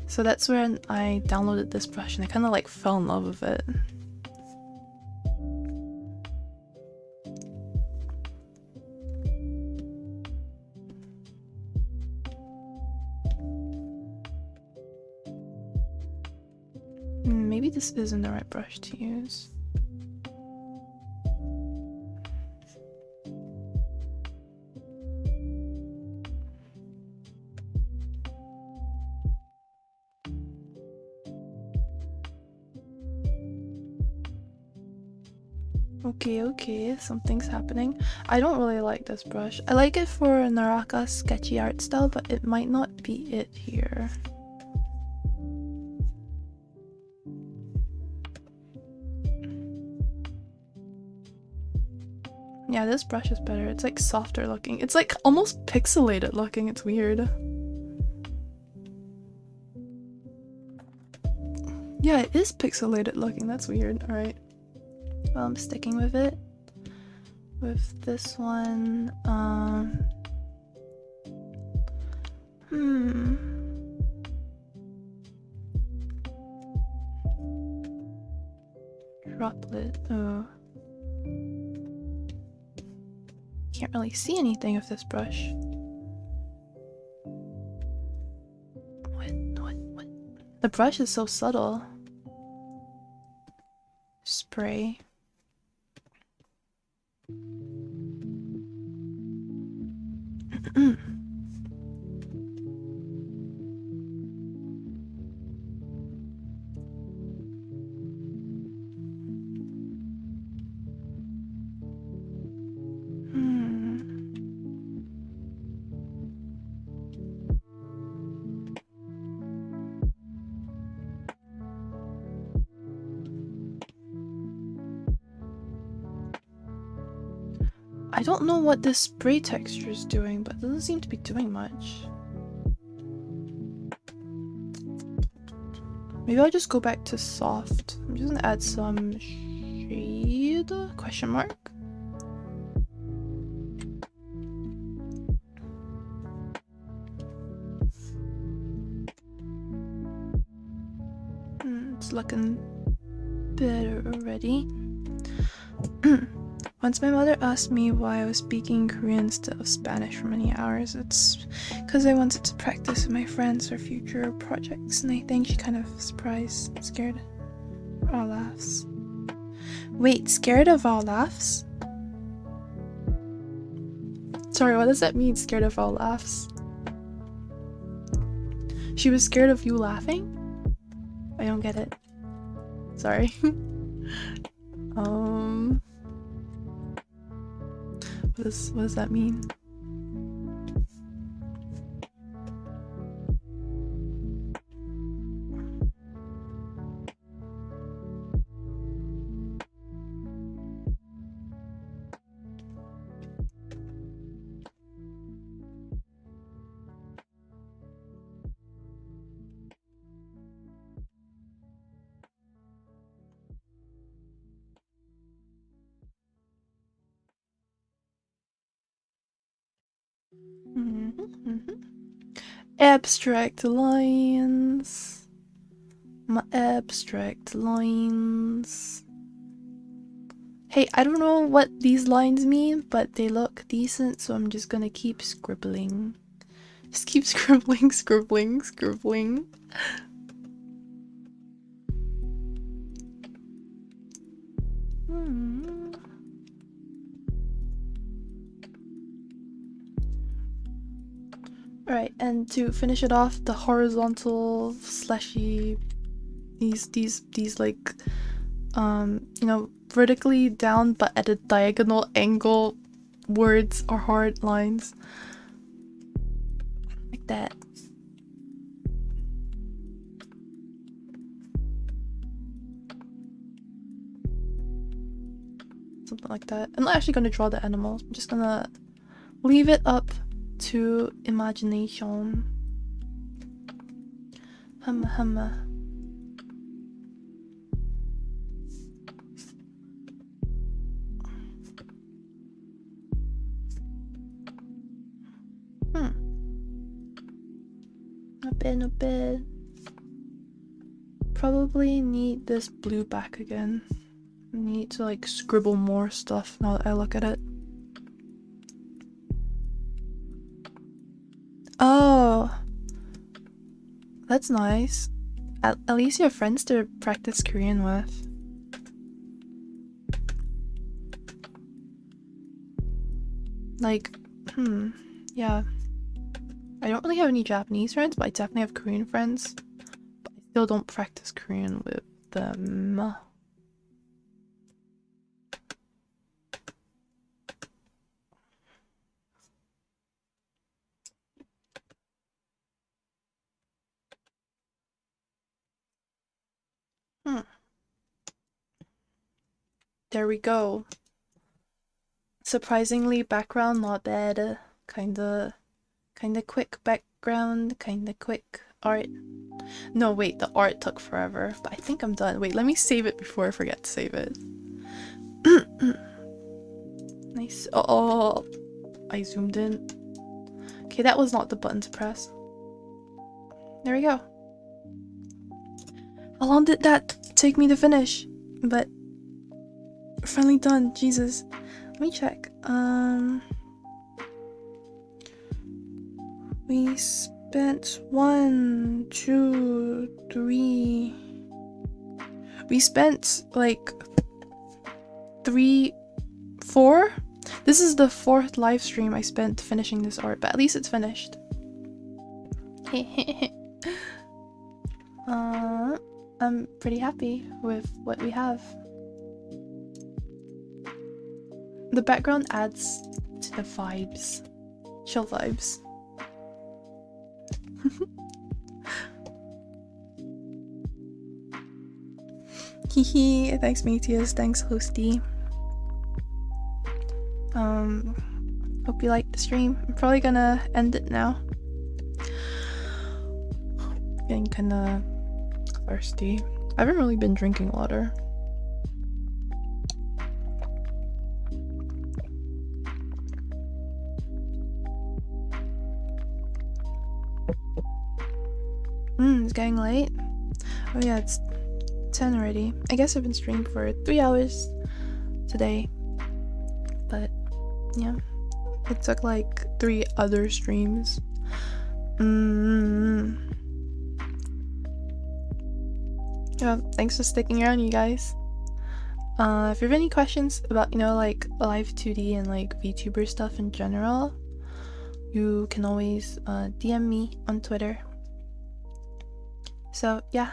So that's when I downloaded this brush and I kind of like fell in love with it. Maybe this isn't the right brush to use. Okay, something's happening. I don't really like this brush. I like it for Naraka's sketchy art style, but it might not be it here. Yeah, this brush is better. It's like softer looking. It's like almost pixelated looking. It's weird. Yeah, it is pixelated looking. That's weird. Alright. Well, I'm sticking with it. With this one, Droplet. Oh. Can't really see anything with this brush. What? The brush is so subtle. Spray. I don't know what this spray texture is doing, but it doesn't seem to be doing much. Maybe I'll just go back to soft. I'm just gonna add some shade? Question mark? It's looking better already. Once my mother asked me why I was speaking Korean instead of Spanish for many hours. It's because I wanted to practice with my friends for future projects, and I think she kind of surprised, scared of our laughs. Wait, scared of our laughs? Sorry, what does that mean, scared of our laughs? She was scared of you laughing? I don't get it. Sorry. What does that mean? Abstract lines. My abstract lines. Hey, I don't know what these lines mean, but they look decent, so I'm just gonna keep scribbling. Just keep scribbling, scribbling, scribbling. Alright, and to finish it off, the horizontal slashy, these like, you know, vertically down but at a diagonal angle words or hard lines. Like that. Something like that. I'm not actually going to draw the animals. I'm just gonna leave it up to imagination. Humma humma. Not bad. Probably need this blue back again. I need to like scribble more stuff now that I look at it. Oh, that's nice. At least you have friends to practice Korean with. Like, yeah. I don't really have any Japanese friends, but I definitely have Korean friends. But I still don't practice Korean with them. There we go. Surprisingly, background not bad. Kinda quick background, kinda quick art. No, wait, the art took forever, but I think I'm done. Wait, let me save it before I forget to save it. Nice. Oh, I zoomed in. Okay, that was not the button to press. There we go. How long did that take me to finish? But we're finally done. Jesus. Let me check. We spent 1, 2, 3. We spent like 3, 4? This is the 4th live stream I spent finishing this art, but at least it's finished. I'm pretty happy with what we have. The background adds to the vibes. Chill vibes. Hehe, thanks Matthias, thanks Hosty. Hope you liked the stream. I'm probably gonna end it now. Getting kinda thirsty. I haven't really been drinking water. It's getting late. Oh yeah, it's 10 already. I guess I've been streaming for 3 hours today. But yeah, it took like 3 other streams. Yeah, thanks for sticking around, you guys. If you have any questions about, you know, like live 2D and like VTuber stuff in general, you can always DM me on Twitter. So yeah.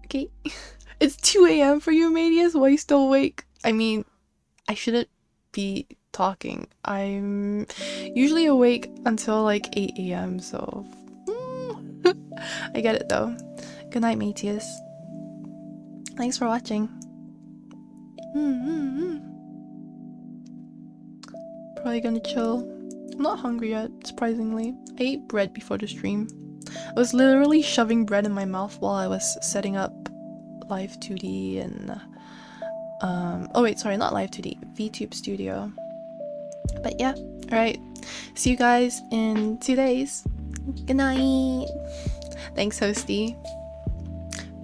Okay. It's 2 AM for you, Manias. Why are you still awake? I mean, I shouldn't be talking. I'm usually awake until like 8 AM, so I get it though. Good night, Matthias. Thanks for watching. Probably gonna chill. I'm not hungry yet, surprisingly. I ate bread before the stream. I was literally shoving bread in my mouth while I was setting up Live 2D and oh wait, sorry, not Live 2D, VTube Studio. But yeah, alright. See you guys in 2 days. Good night. Thanks, Hosty.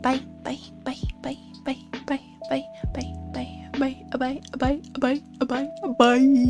Bye, bye, bye, bye, bye, bye, bye, bye, bye, bye. Bye. Bye. Bye. Bye. Bye. Bye.